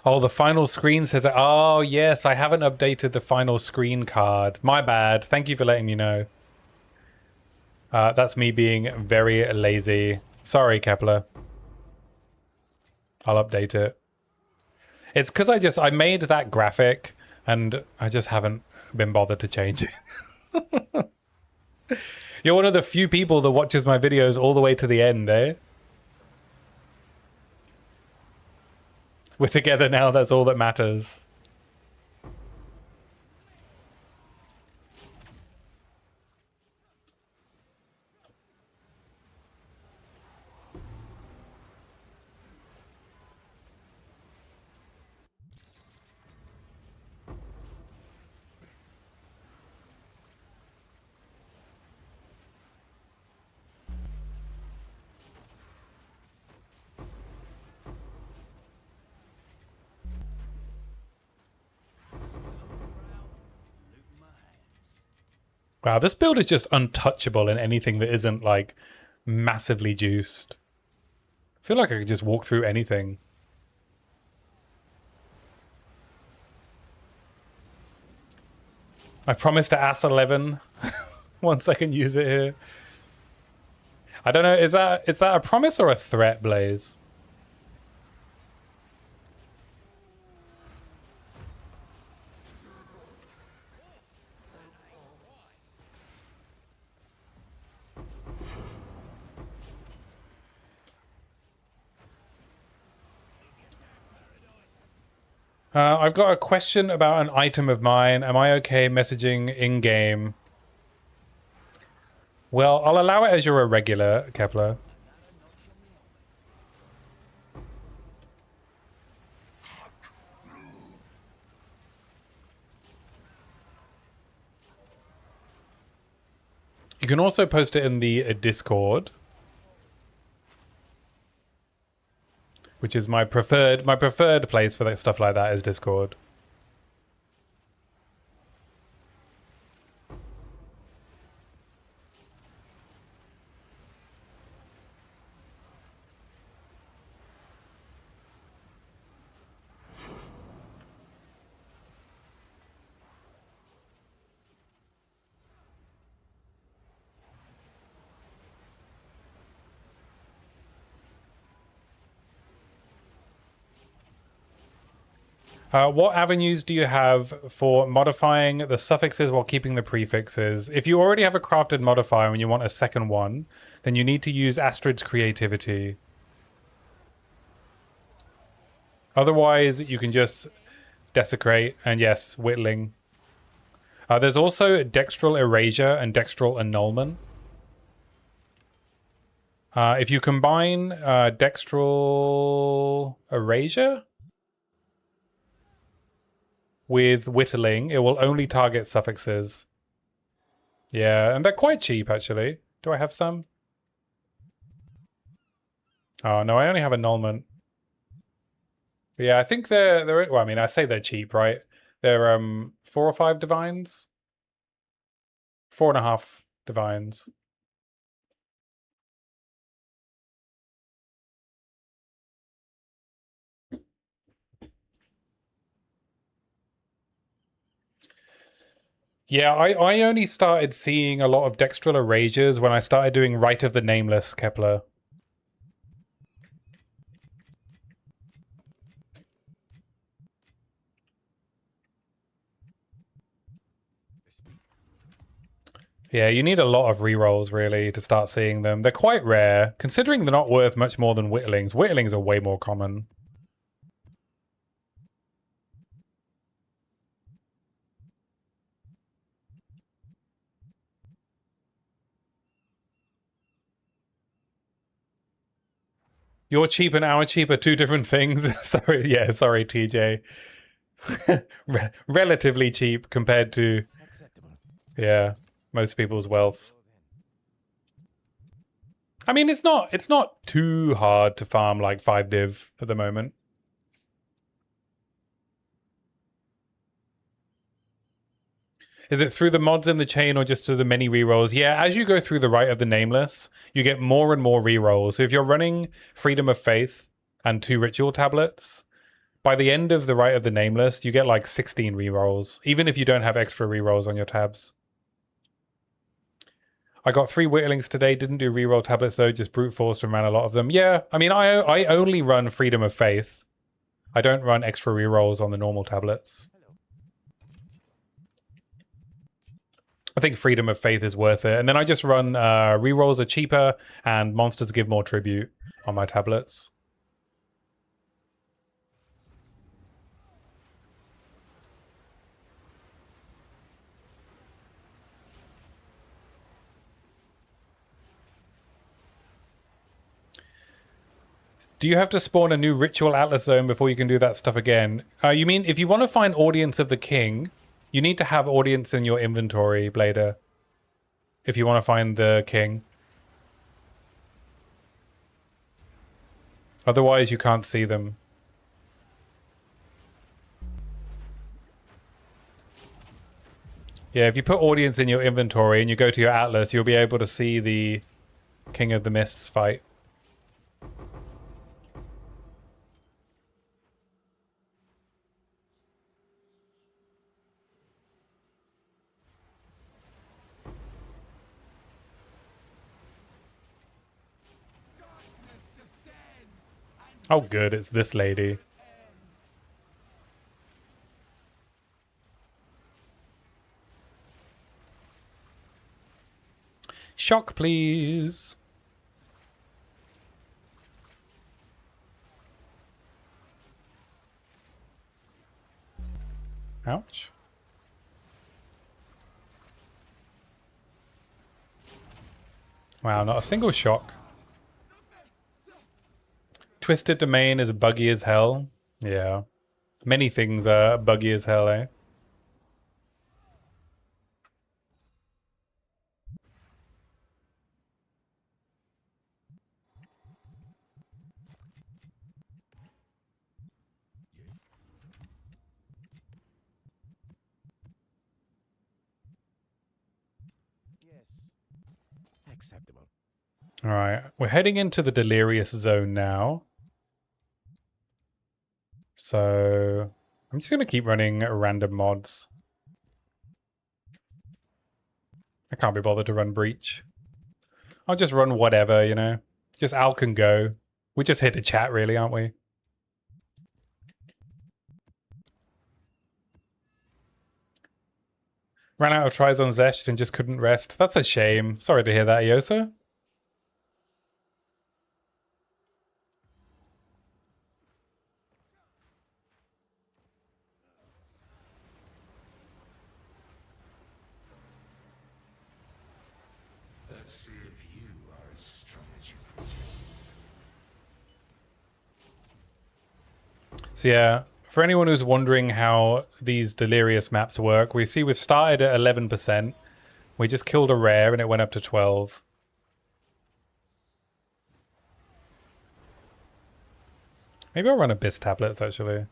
[SPEAKER 1] Oh, the final screen says, oh yes, I haven't updated the final screen card. My bad. Thank you for letting me know. That's me being very lazy. Sorry, Kepler. I'll update it. It's because I made that graphic and I just haven't been bothered to change it. You're one of the few people that watches my videos all the way to the end, eh? We're together now, that's all that matters. Wow, this build is just untouchable in anything that isn't like massively juiced. I feel like I could just walk through anything. I promised to ass 11 once I can use it here. I don't know, is that a promise or a threat, Blaze? I've got a question about an item of mine. Am I okay messaging in-game? Well, I'll allow it as you're a regular, Kepler. You can also post it in the Discord, which is my preferred place for that stuff like that is Discord. What avenues do you have for modifying the suffixes while keeping the prefixes? If you already have a crafted modifier and you want a second one, then you need to use Astrid's creativity. Otherwise, you can just desecrate and yes, whittling. There's also dextral erasure and dextral annulment. If you combine dextral erasure with whittling, it will only target suffixes. Yeah, and they're quite cheap, actually. Do I have some? Oh, no, I only have annulment. Yeah, I think they're well, I mean, I say they're cheap, right? They're 4 or 5 divines. 4.5 divines. Yeah, I only started seeing a lot of Dextral Erasures when I started doing Rite of the Nameless, Kepler. Yeah, you need a lot of rerolls, really, to start seeing them. They're quite rare, considering they're not worth much more than Whittlings. Whittlings are way more common. Your cheap and our cheap are two different things. Sorry, yeah, sorry, TJ. Relatively cheap compared to,
[SPEAKER 5] Acceptable.
[SPEAKER 1] yeah, most people's wealth.
[SPEAKER 5] Go then.
[SPEAKER 1] I mean, it's not too hard to farm like 5 div at the moment. Is it through the mods in the chain or just through the many rerolls? Yeah, as you go through the Rite of the Nameless, you get more and more rerolls. So if you're running Freedom of Faith and 2 ritual tablets, by the end of the Rite of the Nameless, you get like 16 rerolls, even if you don't have extra rerolls on your tabs. I got 3 Whittlings today, didn't do reroll tablets though, just brute forced and ran a lot of them. Yeah, I mean, I only run Freedom of Faith. I don't run extra rerolls on the normal tablets. I think Freedom of Faith is worth it. And then I just run rerolls are cheaper and monsters give more tribute on my tablets. Do you have to spawn a new Ritual Atlas Zone before you can do that stuff again? You mean if you want to find Audience of the King, you need to have Audience in your inventory, Blader. If you want to find the King. Otherwise, you can't see them. Yeah, if you put Audience in your inventory and you go to your Atlas, you'll be able to see the King of the Mists fight. Oh, good. It's this lady. Shock, please. Ouch. Wow, not a single shock. Twisted Domain is buggy as hell. Yeah. Many things are buggy as hell, eh?
[SPEAKER 5] Yes. Acceptable.
[SPEAKER 1] All right, we're heading into the Delirious Zone now. So I'm just going to keep running random mods. I can't be bothered to run Breach. I'll just run whatever, you know. Just Al can go. We're just here to chat, really, aren't we? Ran out of tries on Zesht and just couldn't rest. That's a shame. Sorry to hear that, Yosa.
[SPEAKER 3] Let's see if you are as strong as you pretend.
[SPEAKER 1] So yeah, for anyone who's wondering how these Delirious maps work, we see we've started at 11%. We just killed a rare and it went up to 12. Maybe I'll run Abyss tablets, actually.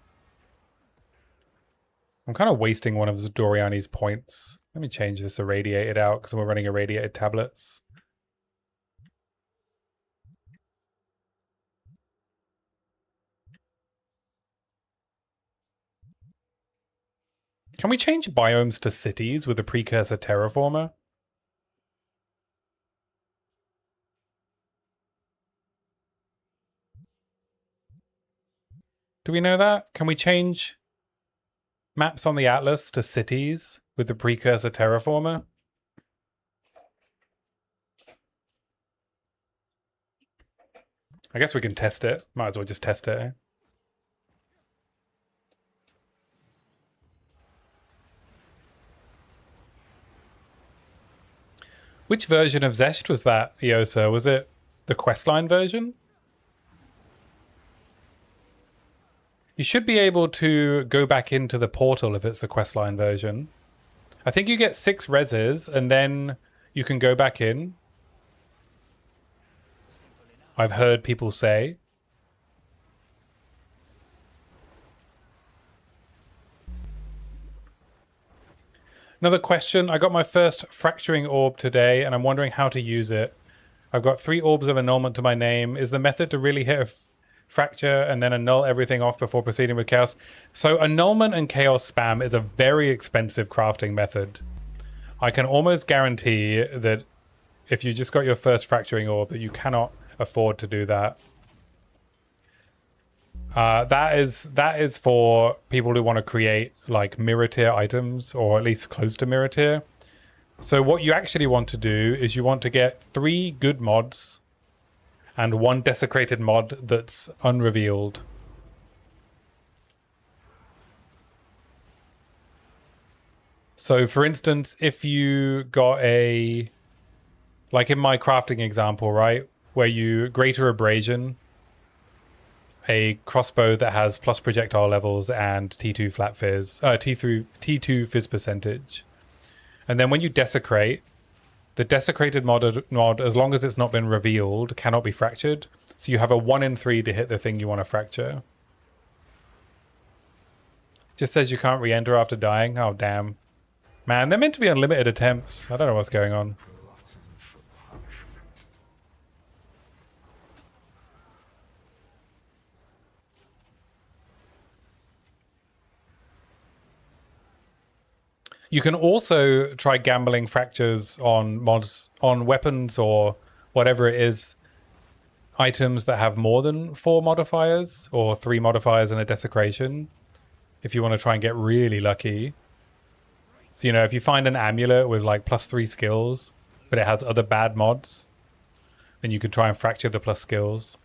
[SPEAKER 1] I'm kind of wasting one of Doriani's points. Let me change this irradiated out because we're running irradiated tablets. Can we change biomes to cities with the precursor terraformer? Do we know that? Can we change maps on the atlas to cities with the precursor terraformer? I guess we can test it. Might as well just test it. Eh? Which version of Zesht was that, Iosa? Was it the questline version? You should be able to go back into the portal if it's the questline version. I think you get 6 reses and then you can go back in. I've heard people say. Another question. I got my first fracturing orb today and I'm wondering how to use it. I've got 3 orbs of annulment to my name. Is the method to really hit a fracture and then annul everything off before proceeding with chaos? So annulment and chaos spam is a very expensive crafting method. I can almost guarantee that if you just got your first fracturing orb that you cannot afford to do that. That is for people who want to create like mirror tier items, or at least close to mirror tier. So what you actually want to do is you want to get 3 good mods and 1 desecrated mod that's unrevealed. So for instance, if you got a, like in my crafting example, right, where you greater abrasion, a crossbow that has plus projectile levels and T2 flat fizz, T2 fizz percentage. And then when you desecrate, the desecrated mod, as long as it's not been revealed, cannot be fractured. So you have a 1 in 3 to hit the thing you want to fracture. Just says you can't re-enter after dying. Oh, damn. Man, they're meant to be unlimited attempts. I don't know what's going on. You can also try gambling fractures on mods, on weapons or whatever it is, items that have more than 4 modifiers or 3 modifiers and a desecration. If you want to try and get really lucky. So, you know, if you find an amulet with like +3 skills, but it has other bad mods, then you could try and fracture the plus skills.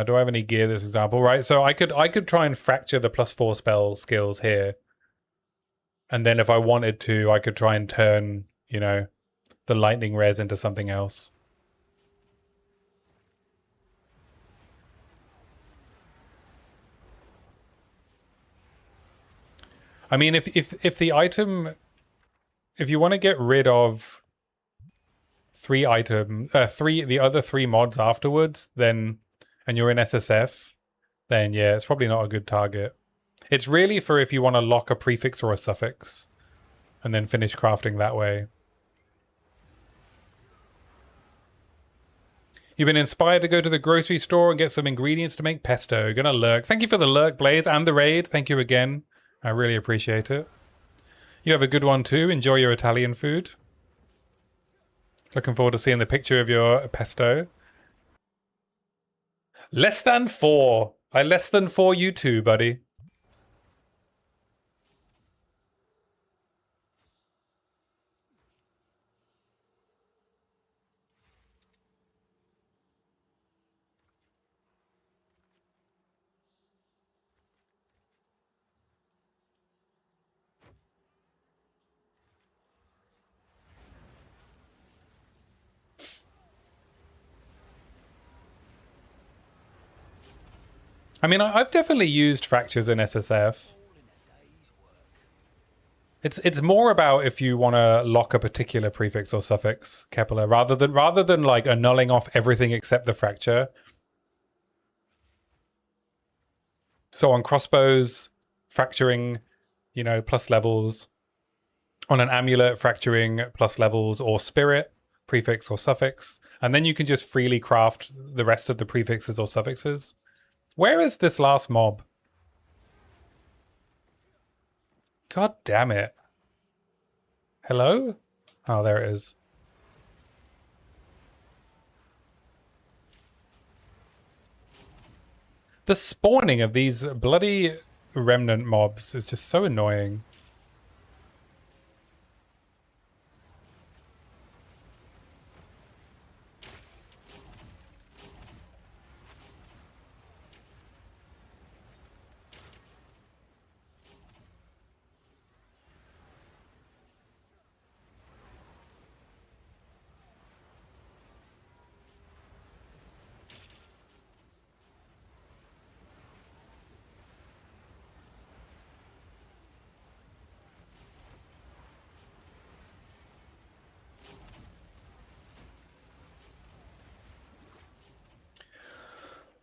[SPEAKER 1] Do I have any gear this example? Right, so I could try and fracture the +4 spell skills here. And then if I wanted to, I could try and turn, you know, the lightning res into something else. I mean, if the item, if you want to get rid of 3 the other 3 mods afterwards, then, and you're in SSF, then yeah, it's probably not a good target. It's really for if you want to lock a prefix or a suffix and then finish crafting that way. You've been inspired to go to the grocery store and get some ingredients to make pesto. Gonna lurk. Thank you for the lurk, Blaze, and the raid. Thank you again. I really appreciate it. You have a good one too. Enjoy your Italian food. Looking forward to seeing the picture of your pesto. Less than 4. I less than 4 you too, buddy. I mean, I've definitely used fractures in SSF. It's more about if you want to lock a particular prefix or suffix, Kepler, rather than like annulling off everything except the fracture. So on crossbows, fracturing, you know, plus levels. On an amulet, fracturing plus levels, or spirit, prefix, or suffix, and then you can just freely craft the rest of the prefixes or suffixes. Where is this last mob? God damn it. Hello? Oh, there it is. The spawning of these bloody remnant mobs is just so annoying.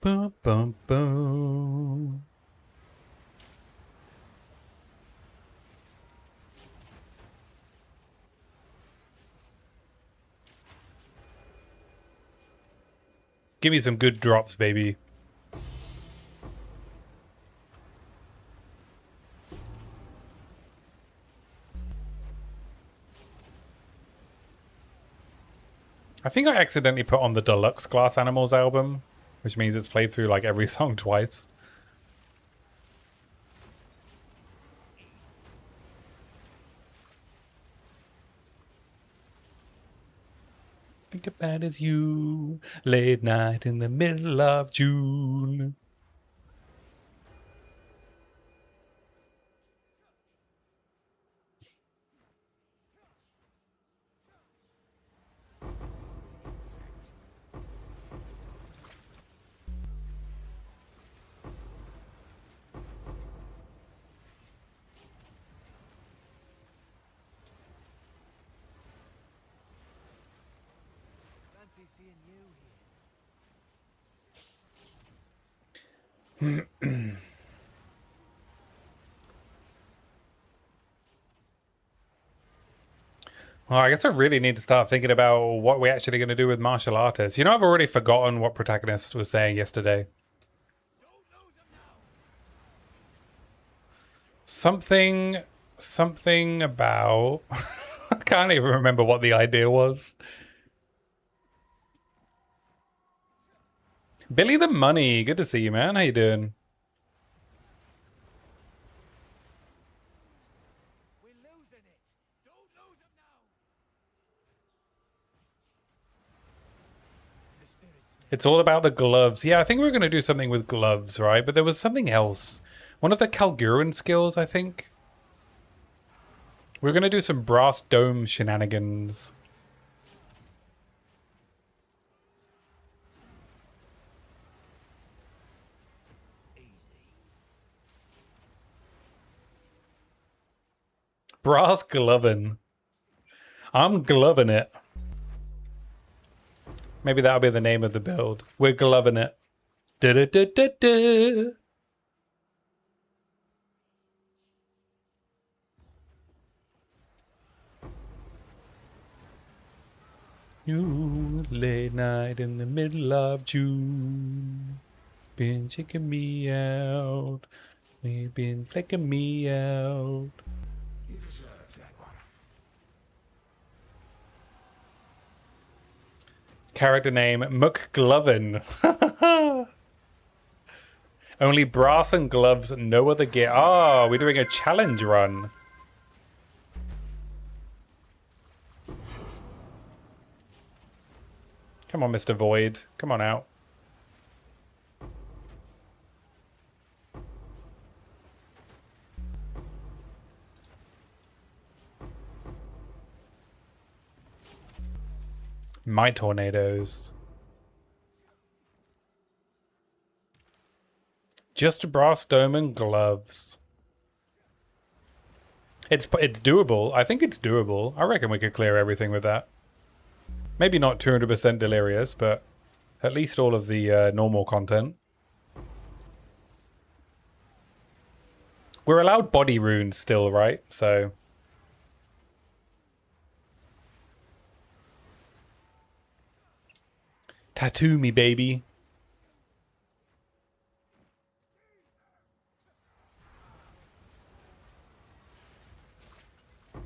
[SPEAKER 1] Boom, boom, boom. Give me some good drops, baby. I think I accidentally put on the deluxe Glass Animals album, which means it's played through like every song twice. Think about as you, late night in the middle of June.
[SPEAKER 4] Fancy seeing you here.
[SPEAKER 1] Well, I guess I really need to start thinking about what we're actually going to do with martial artists. You know, I've already forgotten what Protagonist was saying yesterday. Something about... I can't even remember what the idea was. Billy the Money, good to see you, man. How you doing?
[SPEAKER 4] We're losing it. Don't lose them now. The spirits may
[SPEAKER 1] It's all about the gloves. Yeah, I think we were going to do something with gloves, right? But there was something else. One of the Kalguran skills, I think. We're going to do some brass dome shenanigans. Brass glovin'. I'm gloving it. Maybe that'll be the name of the build. We're gloving it. Da-da-da-da-da. You late night in the middle of June. Been checking me out. You've been flicking me out.
[SPEAKER 3] You deserve that one.
[SPEAKER 1] Character name McGlovin. Only brass and gloves, no other gear. Oh, we're doing a challenge run. Come on, Mr. Void. Come on out. My tornadoes. Just a brass dome and gloves. It's doable. I think it's doable. I reckon we could clear everything with that. Maybe not 200% delirious, but at least all of the normal content. We're allowed body runes still, right? So... Tattoo me, baby.
[SPEAKER 4] All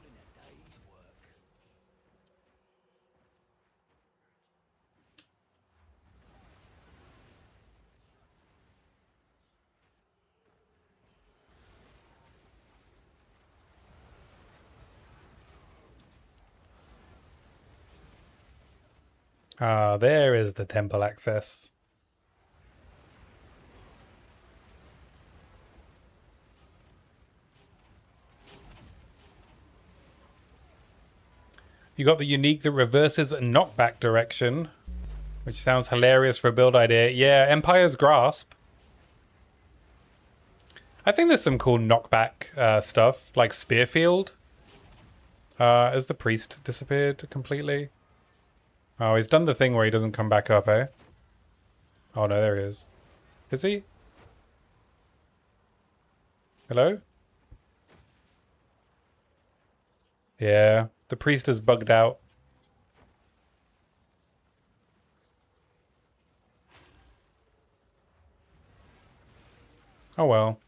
[SPEAKER 4] in a day's work.
[SPEAKER 1] Ah, there is the temple access. You got the unique that reverses knockback direction, which sounds hilarious for a build idea. Yeah, Empire's Grasp. I think there's some cool knockback stuff, like Spearfield. Has the priest disappeared completely? Oh, he's done the thing where he doesn't come back up, eh? Oh no, there he is. Is he? Hello? Yeah, the priest is bugged out. Oh well.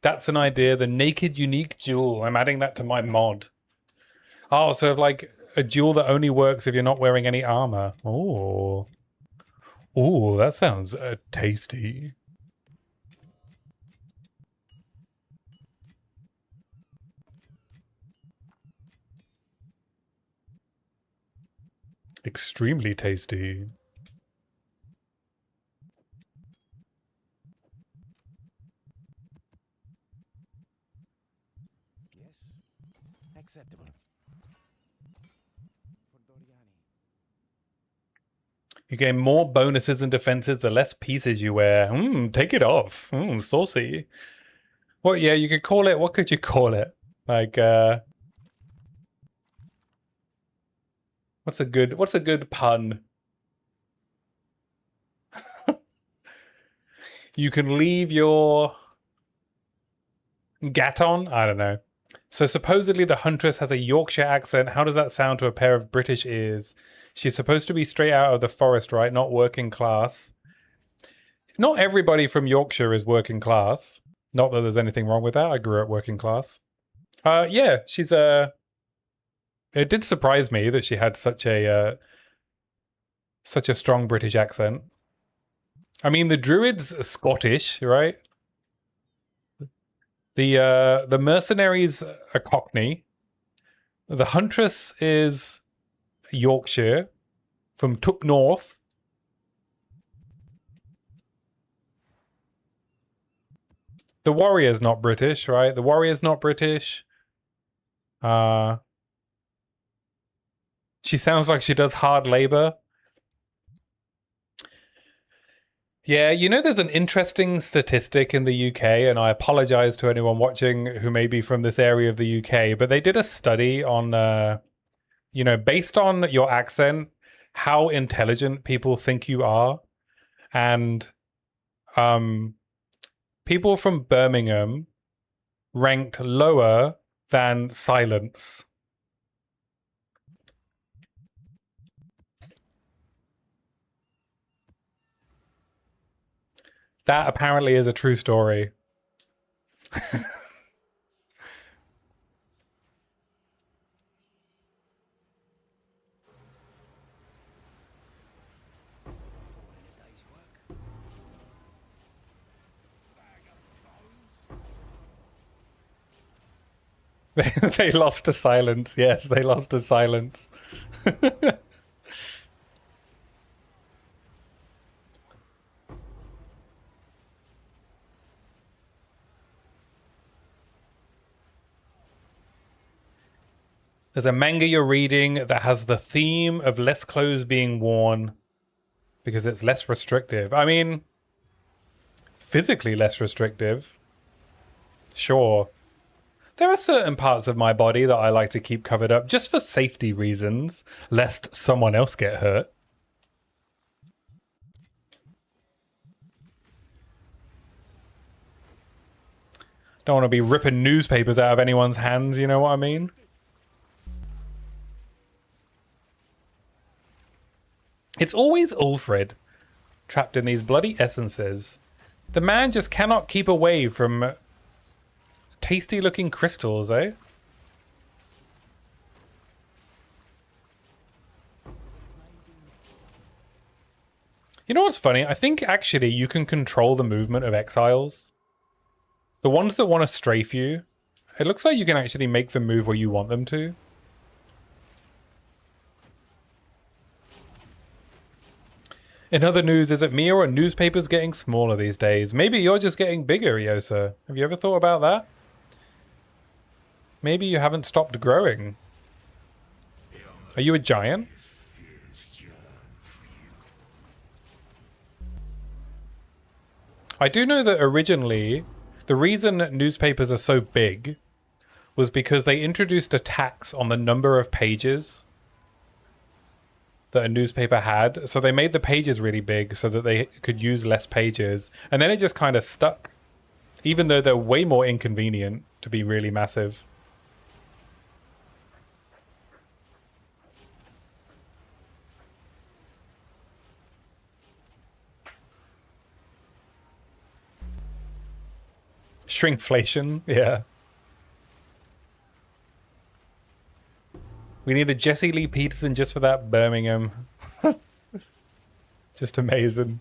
[SPEAKER 1] That's an idea. The naked unique jewel. I'm adding that to my mod. Oh, so like a jewel that only works if you're not wearing any armor. Oh. Oh, that sounds tasty. Extremely tasty.
[SPEAKER 5] Yes. Acceptable. For Doriani.
[SPEAKER 1] You gain more bonuses and defenses the less pieces you wear. Take it off. Saucy. Well, yeah, you could call it, what could you call it? Like, what's a good pun? You can leave your gat on? I don't know. So supposedly the Huntress has a Yorkshire accent. How does that sound to a pair of British ears? She's supposed to be straight out of the forest, right? Not working class. Not everybody from Yorkshire is working class. Not that there's anything wrong with that. I grew up working class. Yeah, she's a... It did surprise me that she had such a strong British accent. I mean, the Druids are Scottish, right? The mercenaries are Cockney. The Huntress is Yorkshire, from Took North. The warrior's not British, right? The warrior's not British. She sounds like she does hard labor. Yeah, you know, there's an interesting statistic in the UK, and I apologize to anyone watching who may be from this area of the UK, but they did a study on, you know, based on your accent, how intelligent people think you are. And people from Birmingham ranked lower than silence. That apparently is a true story. They lost to silence. Yes, they lost to silence. There's a manga you're reading that has the theme of less clothes being worn because it's less restrictive. I mean, physically less restrictive. Sure. There are certain parts of my body that I like to keep covered up just for safety reasons, lest someone else get hurt. Don't want to be ripping newspapers out of anyone's hands, you know what I mean? It's always Ulfred trapped in these bloody essences. The man just cannot keep away from tasty looking crystals, eh? You know what's funny? I think actually you can control the movement of exiles. The ones that want to strafe you, it looks like you can actually make them move where you want them to. In other news, is it me or are newspapers getting smaller these days? Maybe you're just getting bigger, Iosa. Have you ever thought about that? Maybe you haven't stopped growing. Are you a giant? I do know that originally, the reason newspapers are so big was because they introduced a tax on the number of pages that a newspaper had. So they made the pages really big so that they could use less pages. And then it just kind of stuck, even though they're way more inconvenient to be really massive. Shrinkflation, yeah. We need a Jesse Lee Peterson just for that, Birmingham. Just amazing.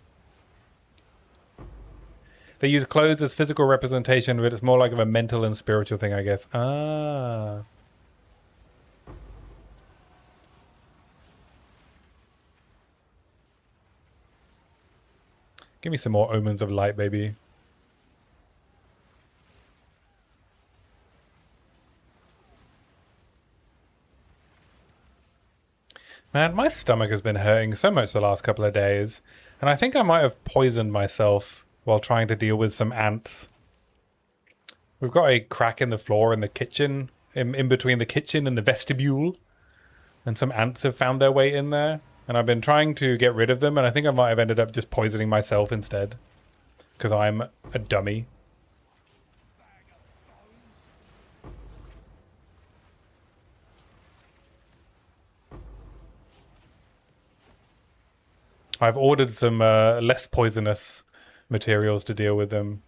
[SPEAKER 1] They use clothes as physical representation, but it's more like of a mental and spiritual thing, I guess. Ah. Give me some more omens of light, baby. Man, my stomach has been hurting so much the last couple of days, and I think I might have poisoned myself while trying to deal with some ants. We've got a crack in the floor in the kitchen, in between the kitchen and the vestibule, and some ants have found their way in there, and I've been trying to get rid of them, and I think I might have ended up just poisoning myself instead, because I'm a dummy. I've ordered some less poisonous materials to deal with them.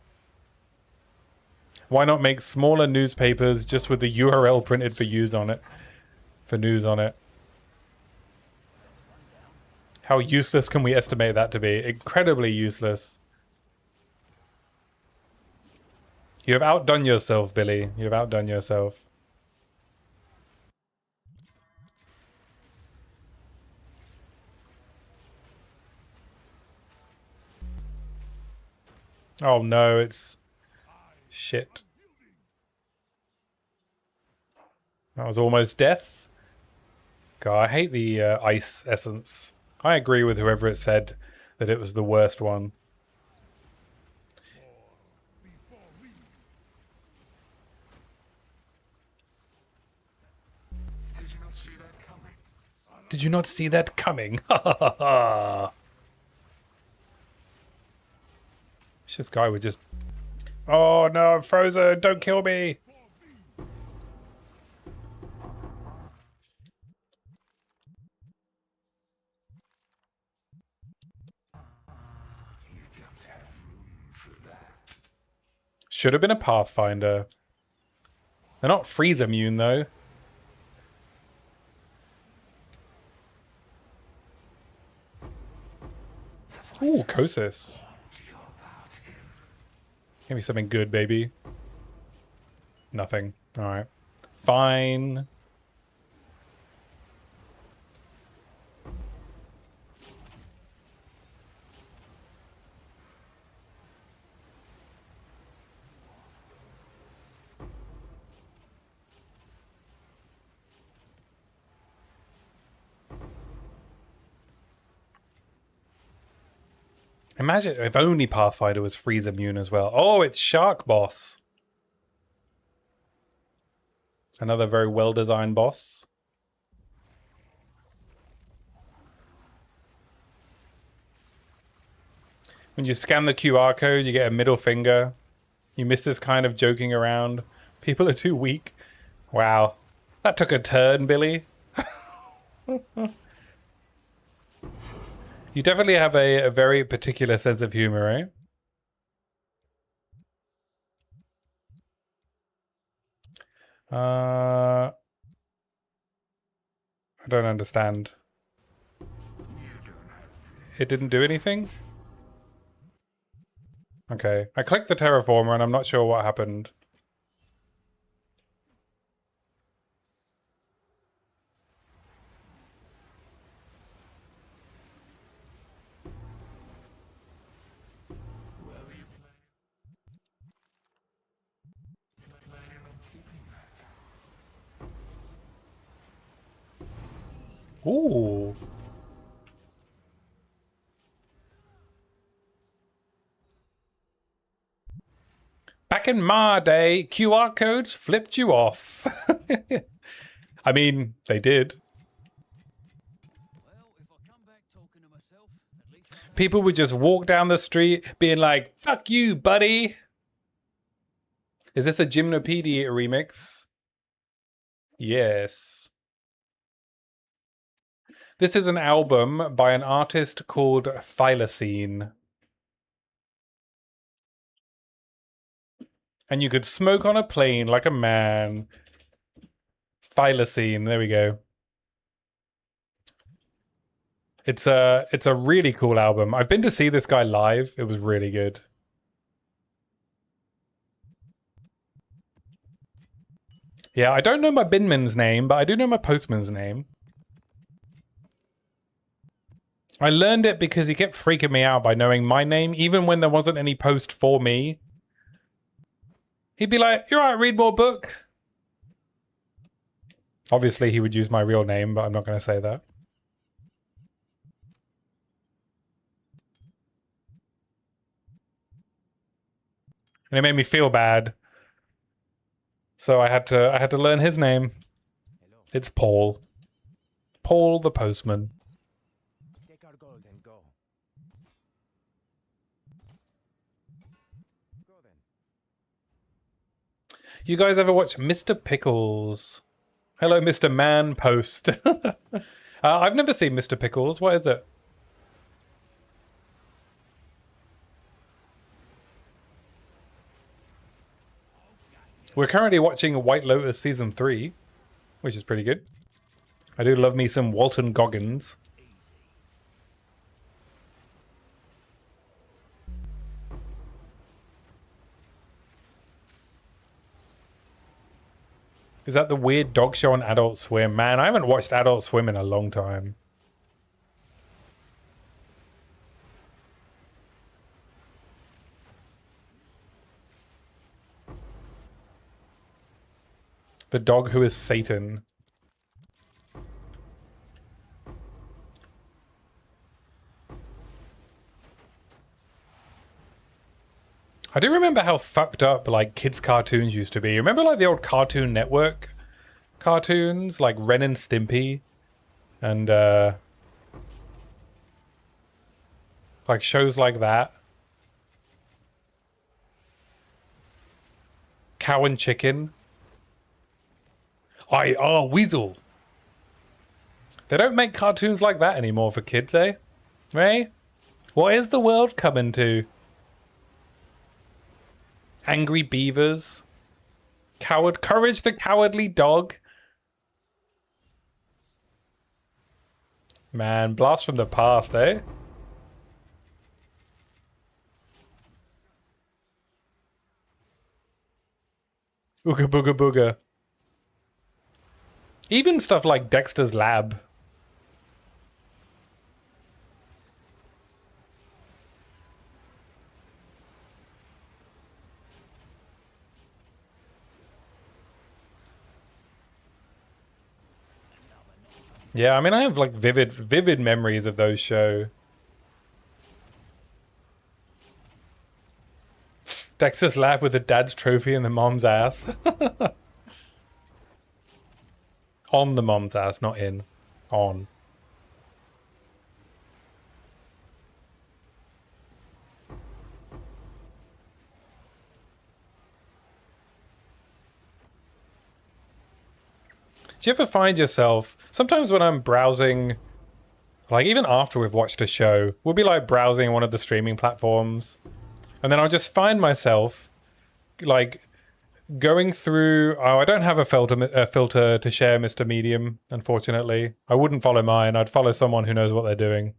[SPEAKER 1] Why not make smaller newspapers just with the URL printed for news on it? For news on it. How useless can we estimate that to be? Incredibly useless. You have outdone yourself, Billy. You have outdone yourself. Oh no, it's shit. That was almost death. God, I hate the ice essence. I agree with whoever it said that it was the worst one.
[SPEAKER 3] Did you not see that coming?
[SPEAKER 1] Did you not see that coming? Ha ha ha ha. This guy would just... Oh no, I'm frozen! Don't kill me!
[SPEAKER 3] You don't have room for that.
[SPEAKER 1] Should have been a Pathfinder. They're not freeze immune though. Ooh, Kosis. Give me something good, baby. Nothing. Alright. Fine. Imagine if only Pathfinder was freeze immune as well. Oh, it's Shark Boss. Another very well-designed boss. When you scan the QR code, you get a middle finger. You miss this kind of joking around. People are too weak. Wow. That took a turn, Billy. You definitely have a very particular sense of humor, eh? I don't understand. It didn't do anything? Okay. I clicked the terraformer and I'm not sure what happened. Ooh. Back in my day, QR codes flipped you off. I mean, they did.
[SPEAKER 4] Well, if I come back talking to myself, at least I
[SPEAKER 1] People would just walk down the street being like, fuck you, buddy. Is this a Gymnopedia remix? Yes. This is an album by an artist called Thylacine. And you could smoke on a plane like a man. Thylacine, there we go. It's a really cool album. I've been to see this guy live. It was really good. Yeah, I don't know my binman's name, but I do know my postman's name. I learned it because he kept freaking me out by knowing my name, even when there wasn't any post for me. He'd be like, "You're right, read more book." Obviously, he would use my real name, but I'm not going to say that. And it made me feel bad. So I had to learn his name. It's Paul. Paul the postman.
[SPEAKER 5] Take our gold and go. Go then.
[SPEAKER 1] You guys ever watch Mr. Pickles? Hello, Mr. Man Post. I've never seen Mr. Pickles. What is it? We're currently watching White Lotus Season 3, which is pretty good. I do love me some Walton Goggins. Is that the weird dog show on Adult Swim? Man, I haven't watched Adult Swim in a long time. The dog who is Satan. I do remember how fucked up like kids cartoons used to be. Remember like the old Cartoon Network cartoons like Ren and Stimpy and like shows like that. Cow and Chicken. I are Weasel. They don't make cartoons like that anymore for kids, eh? Right? What is the world coming to? Angry Beavers. Courage the Cowardly Dog. Man, blast from the past, eh? Ooga booga booga. Even stuff like Dexter's Lab. Yeah, I mean, I have like vivid memories of those shows. Dexter's Lab with the dad's trophy and the mom's ass. On the mom's ass, not in. On. Do you ever find yourself, sometimes when I'm browsing Like, even after we've watched a show, we'll be like browsing one of the streaming platforms, and then I'll just find myself like going through. Oh, I don't have a filter to share Mr. Medium, unfortunately. I wouldn't follow mine. I'd follow someone who knows what they're doing.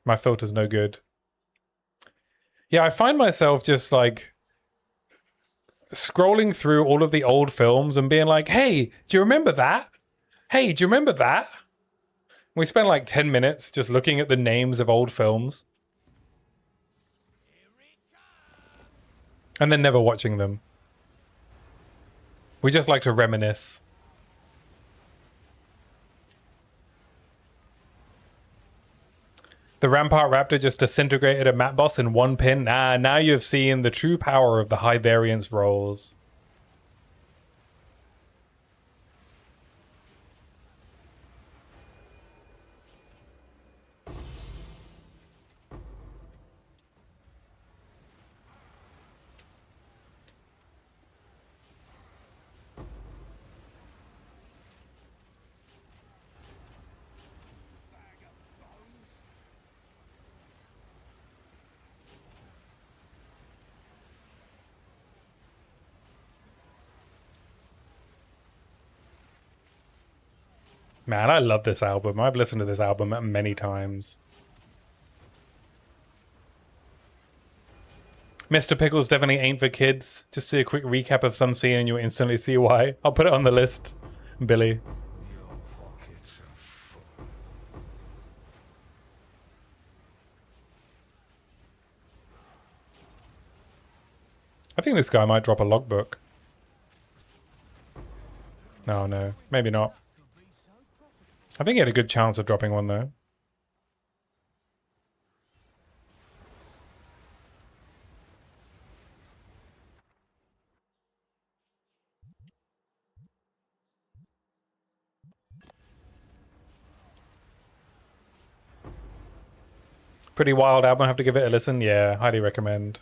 [SPEAKER 1] My filter's no good. Yeah, I find myself just like scrolling through all of the old films and being like, hey, do you remember that? Hey, do you remember that? We spent like 10 minutes just looking at the names of old films. And then never watching them. We just like to reminisce. The Rampart Raptor just disintegrated a map boss in one pin. Ah, now you have seen the true power of the high variance rolls. Man, I love this album. I've listened to this album many times. Mr. Pickles definitely ain't for kids. Just see a quick recap of some scene and you'll instantly see why. I'll put it on the list, Billy.
[SPEAKER 3] Your pockets are full.
[SPEAKER 1] I think this guy might drop a logbook. No, maybe not. I think he had a good chance of dropping one though. Pretty wild album. I have to give it a listen. Yeah, highly recommend.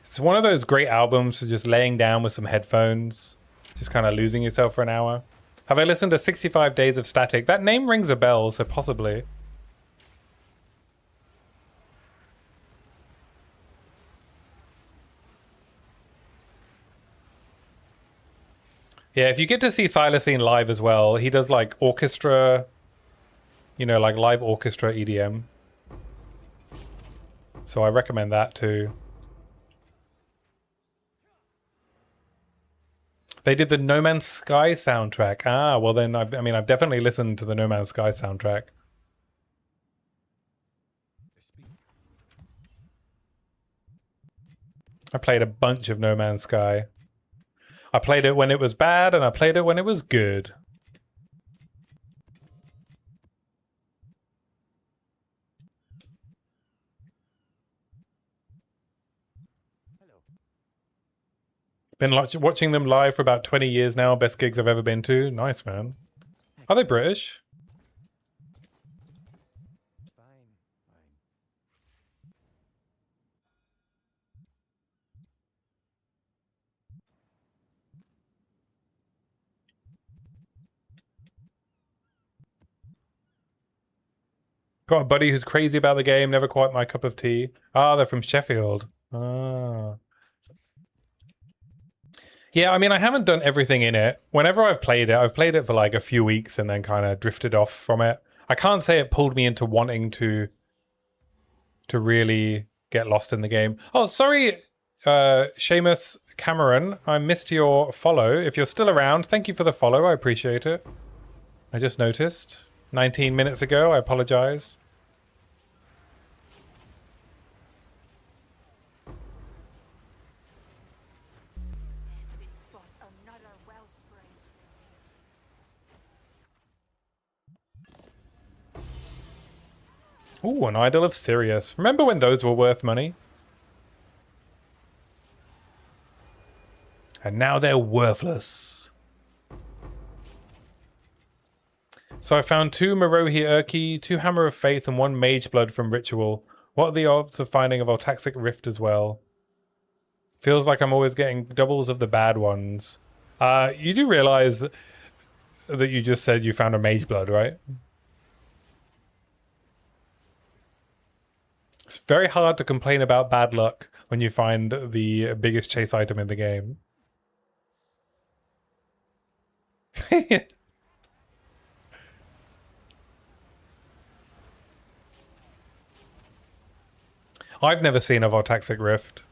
[SPEAKER 1] It's one of those great albums for just laying down with some headphones, just kind of losing yourself for an hour. Have I listened to 65 Days of Static? That name rings a bell, so possibly. Yeah, if you get to see Thylacine live as well, he does like orchestra, you know, like live orchestra EDM. So I recommend that too. They did the No Man's Sky soundtrack. Ah, well then, I mean, I've definitely listened to the No Man's Sky soundtrack. I played a bunch of No Man's Sky. I played it when it was bad, and I played it when it was good. Been watching them live for about 20 years now. Best gigs I've ever been to. Nice, man. Are they British?
[SPEAKER 5] Fine.
[SPEAKER 1] Got a buddy who's crazy about the game. Never quite my cup of tea. Ah, they're from Sheffield. Ah. Yeah, I mean, I haven't done everything in it. Whenever I've played it for like a few weeks and then kind of drifted off from it. I can't say it pulled me into wanting to really get lost in the game. Oh, sorry, Seamus Cameron. I missed your follow. If you're still around, thank you for the follow. I appreciate it. I just noticed. 19 minutes ago. I apologize.
[SPEAKER 2] It's but another wellspring.
[SPEAKER 1] Ooh, an Idol of Sirius. Remember when those were worth money? And now they're worthless. So I found 2 Merohi Urki, 2 Hammer of Faith, and 1 Mage Blood from Ritual. What are the odds of finding a Voltaxic Rift as well? Feels like I'm always getting doubles of the bad ones. You do realize that you just said you found a mage blood, right? It's very hard to complain about bad luck when you find the biggest chase item in the game. I've never seen a Vortexic Rift.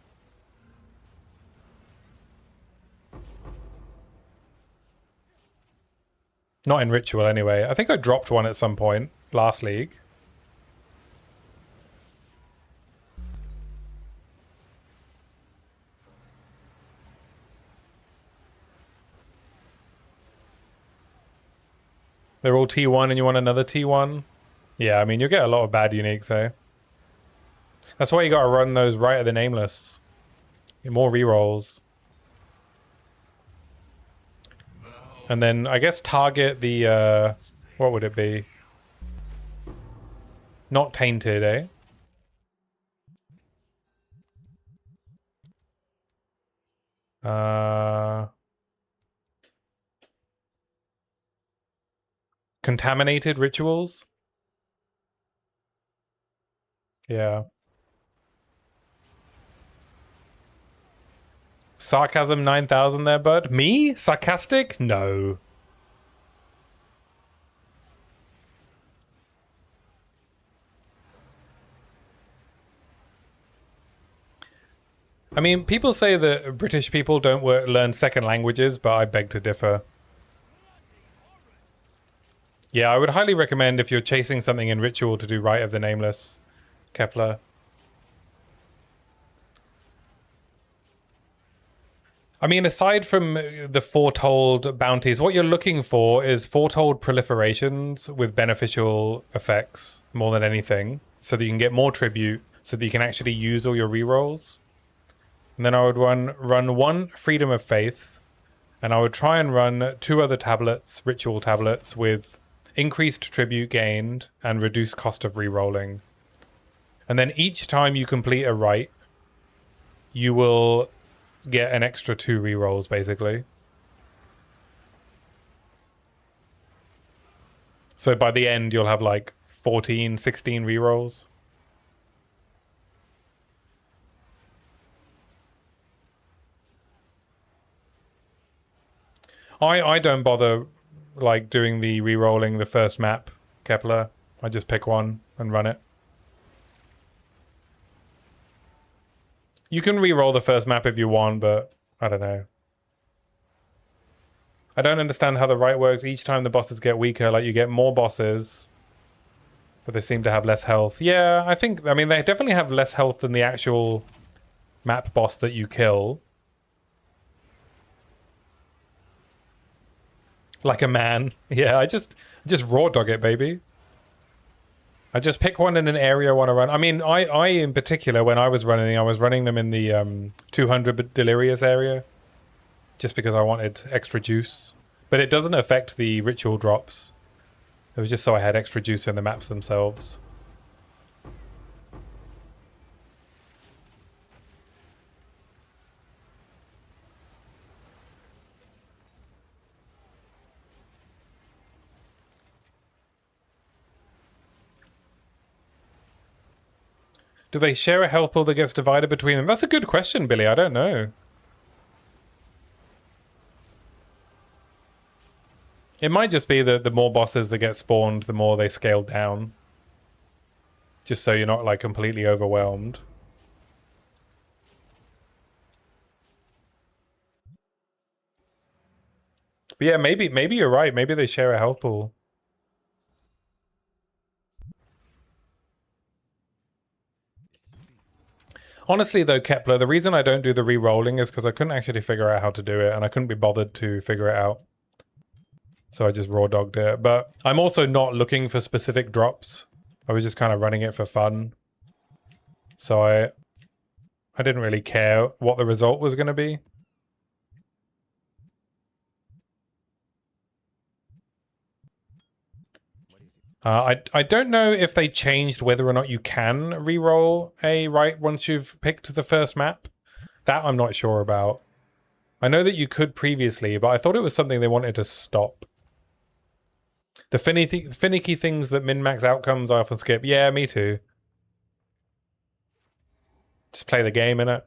[SPEAKER 1] Not in Ritual, anyway. I think I dropped one at some point last league. They're all T1 and you want another T1? Yeah, I mean, you'll get a lot of bad uniques, though. That's why you gotta run those right at the Nameless. Get more rerolls. And then, I guess, target the, what would it be? Not Tainted, eh? Contaminated rituals? Yeah. Sarcasm 9000 there, bud. Me? Sarcastic? No. I mean, people say that British people don't learn second languages, but I beg to differ. Yeah, I would highly recommend if you're chasing something in Ritual to do Rite of the Nameless, Kepler. I mean, aside from the foretold bounties, what you're looking for is foretold proliferations with beneficial effects more than anything, so that you can get more tribute, so that you can actually use all your rerolls. And then I would run one Freedom of Faith, and I would try and run 2 other tablets, ritual tablets, with increased tribute gained and reduced cost of rerolling. And then each time you complete a rite, you will get an extra 2 rerolls, basically. So by the end, you'll have like 14, 16 rerolls. I don't bother like doing the re-rolling the first map, Kepler. I just pick one and run it. You can re-roll the first map if you want, but I don't know. I don't understand how the right works. Each time the bosses get weaker, like you get more bosses, but they seem to have less health. Yeah, I mean, they definitely have less health than the actual map boss that you kill. Like a man. Yeah, I just raw dog it, baby. I just pick one in an area I want to run. I mean, I in particular, when I was running them in the 200 Delirious area. Just because I wanted extra juice. But it doesn't affect the ritual drops. It was just so I had extra juice in the maps themselves. Do they share a health pool that gets divided between them? That's a good question, Billy. I don't know. It might just be that the more bosses that get spawned, the more they scale down. Just so you're not like completely overwhelmed. But yeah, maybe you're right. Maybe they share a health pool. Honestly, though, Kepler, the reason I don't do the re-rolling is because I couldn't actually figure out how to do it, and I couldn't be bothered to figure it out. So I just raw dogged it. But I'm also not looking for specific drops. I was just kind of running it for fun. So I didn't really care what the result was going to be. I don't know if they changed whether or not you can re-roll a right once you've picked the first map. That I'm not sure about. I know that you could previously, but I thought it was something they wanted to stop. The finicky things that min-max outcomes I often skip. Yeah, me too. Just play the game, innit?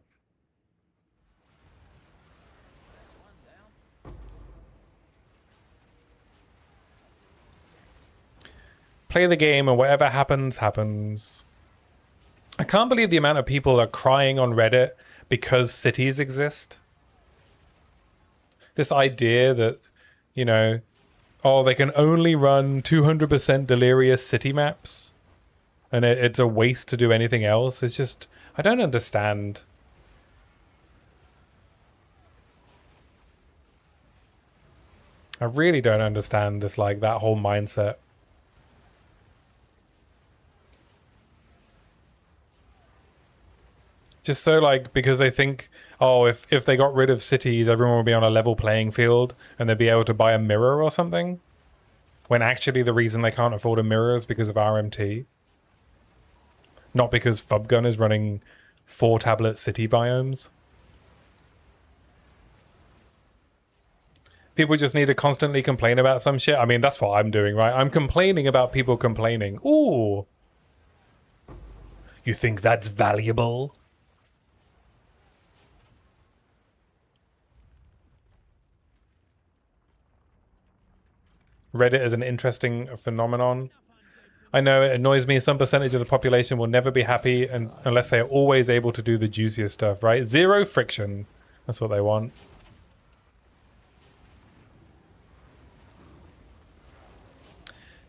[SPEAKER 1] Play the game and whatever happens, happens. I can't believe the amount of people are crying on Reddit because cities exist. This idea that, you know, oh, they can only run 200% delirious city maps and it's a waste to do anything else. It's just, I don't understand. I really don't understand this, like, that whole mindset. Just so, like, because they think, oh, if they got rid of cities, everyone would be on a level playing field and they'd be able to buy a mirror or something. When actually the reason they can't afford a mirror is because of RMT. Not because Fubgun is running 4-tablet city biomes. People just need to constantly complain about some shit. I mean, that's what I'm doing, right? I'm complaining about people complaining. Ooh. You think that's valuable? Reddit is an interesting phenomenon. I know it annoys me. Some percentage of the population will never be happy unless they are always able to do the juiciest stuff, right? Zero friction. That's what they want.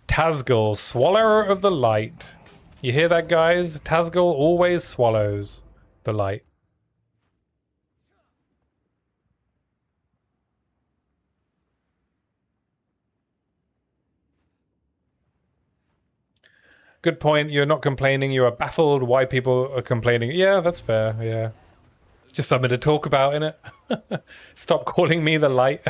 [SPEAKER 1] Tazgal, swallower of the light. You hear that, guys? Tazgal always swallows the light. Good point. You're not complaining. You are baffled why people are complaining. Yeah, that's fair. Yeah. Just something to talk about, innit? Stop calling me the light.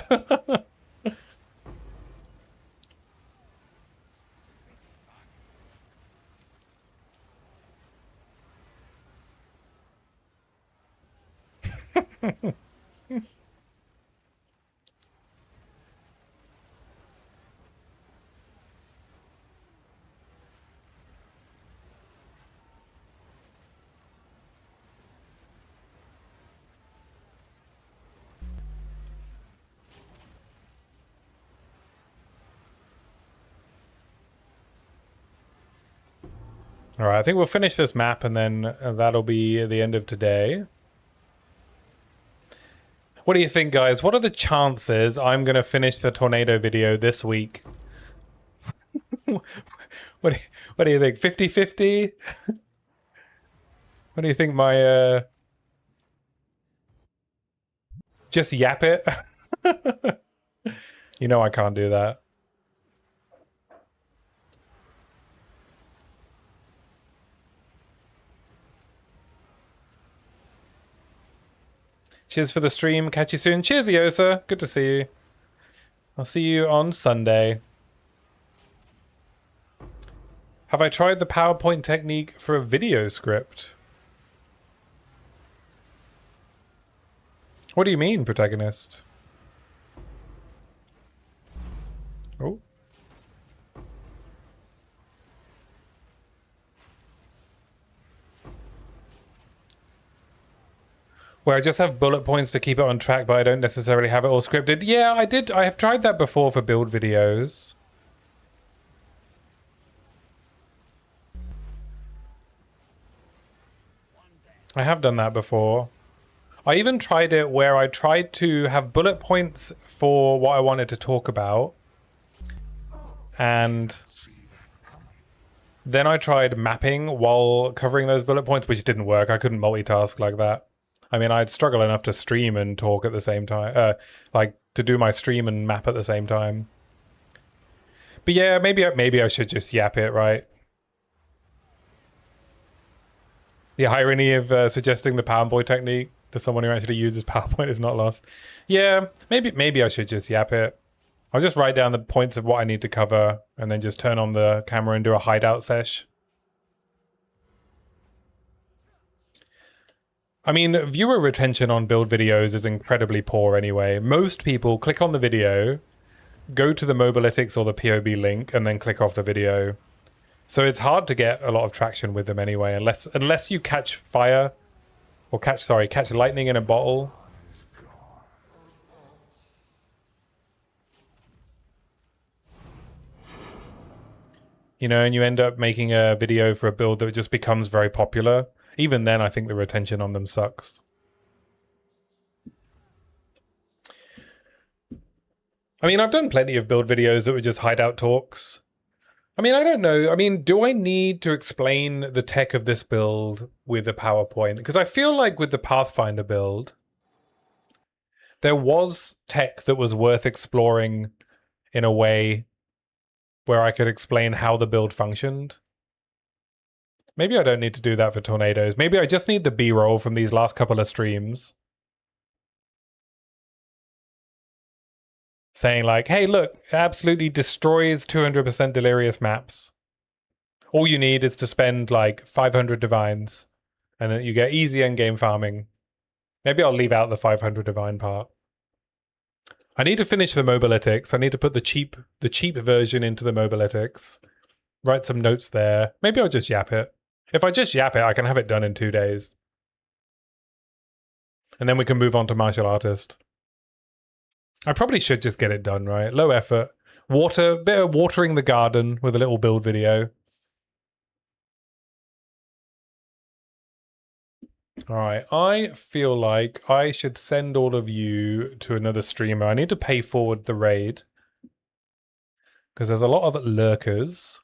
[SPEAKER 1] All right, I think we'll finish this map and then that'll be the end of today. What do you think, guys? What are the chances I'm going to finish the tornado video this week? What do you think? 50-50? What do you think my... Just yap it? You know I can't do that. Cheers for the stream. Catch you soon. Cheers, Yosa. Good to see you. I'll see you on Sunday. Have I tried the PowerPoint technique for a video script? What do you mean, protagonist? Oh. Where I just have bullet points to keep it on track, but I don't necessarily have it all scripted. Yeah, I did. I have tried that before for build videos. I have done that before. I even tried it where I tried to have bullet points for what I wanted to talk about. And then I tried mapping while covering those bullet points, which didn't work. I couldn't multitask like that. I mean, I'd struggle enough to stream and talk at the same time. Like, to do my stream and map at the same time. But yeah, maybe I should just yap it, right? The irony of suggesting the PowerPoint technique to someone who actually uses PowerPoint is not lost. Yeah, maybe I should just yap it. I'll just write down the points of what I need to cover and then just turn on the camera and do a hideout sesh. I mean, viewer retention on build videos is incredibly poor anyway. Most people click on the video, go to the Mobalytics or the POB link, and then click off the video. So it's hard to get a lot of traction with them anyway, unless you catch fire, or catch lightning in a bottle. You know, and you end up making a video for a build that just becomes very popular. Even then, I think the retention on them sucks. I mean, I've done plenty of build videos that were just hideout talks. I mean, I don't know. I mean, do I need to explain the tech of this build with a PowerPoint? Because I feel like with the Pathfinder build, there was tech that was worth exploring in a way where I could explain how the build functioned. Maybe I don't need to do that for tornadoes. Maybe I just need the B-roll from these last couple of streams. Saying like, hey, look, it absolutely destroys 200% delirious maps. All you need is to spend like 500 divines, and then you get easy endgame farming. Maybe I'll leave out the 500 divine part. I need to finish the Mobalytics. I need to put the cheap version into the Mobalytics. Write some notes there. Maybe I'll just yap it. If I just yap it, I can have it done in 2 days. And then we can move on to martial artist. I probably should just get it done, right? Low effort. Bit of watering the garden with a little build video. All right, I feel like I should send all of you to another streamer. I need to pay forward the raid because there's a lot of lurkers.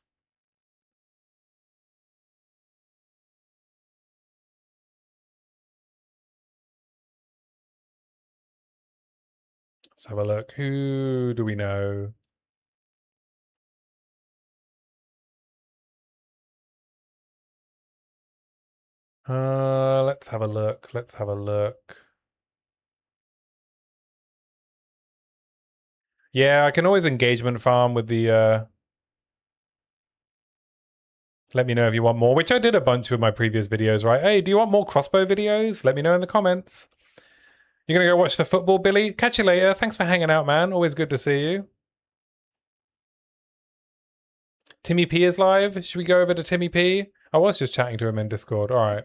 [SPEAKER 1] Let's have a look. Who do we know? Let's have a look. Let's have a look. Yeah, I can always engagement farm with the let me know if you want more, which I did a bunch with my previous videos, right? Hey, do you want more crossbow videos? Let me know in the comments. You're gonna go watch the football, Billy? Catch you later. Thanks for hanging out, man. Always good to see you. Timmy P is live. Should we go over to Timmy P? I was just chatting to him in Discord. All right.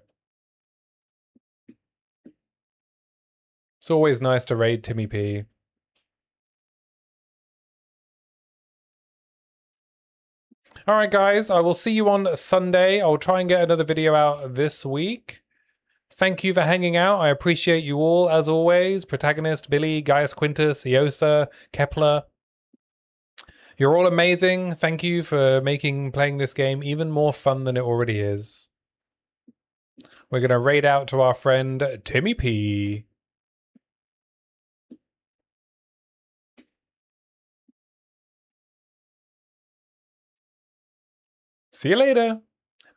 [SPEAKER 1] It's always nice to raid Timmy P. All right, guys. I will see you on Sunday. I'll try and get another video out this week. Thank you for hanging out. I appreciate you all, as always. Protagonist, Billy, Gaius Quintus, Iosa, Kepler. You're all amazing. Thank you for making playing this game even more fun than it already is. We're going to raid out to our friend Timmy P. See you later.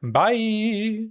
[SPEAKER 1] Bye.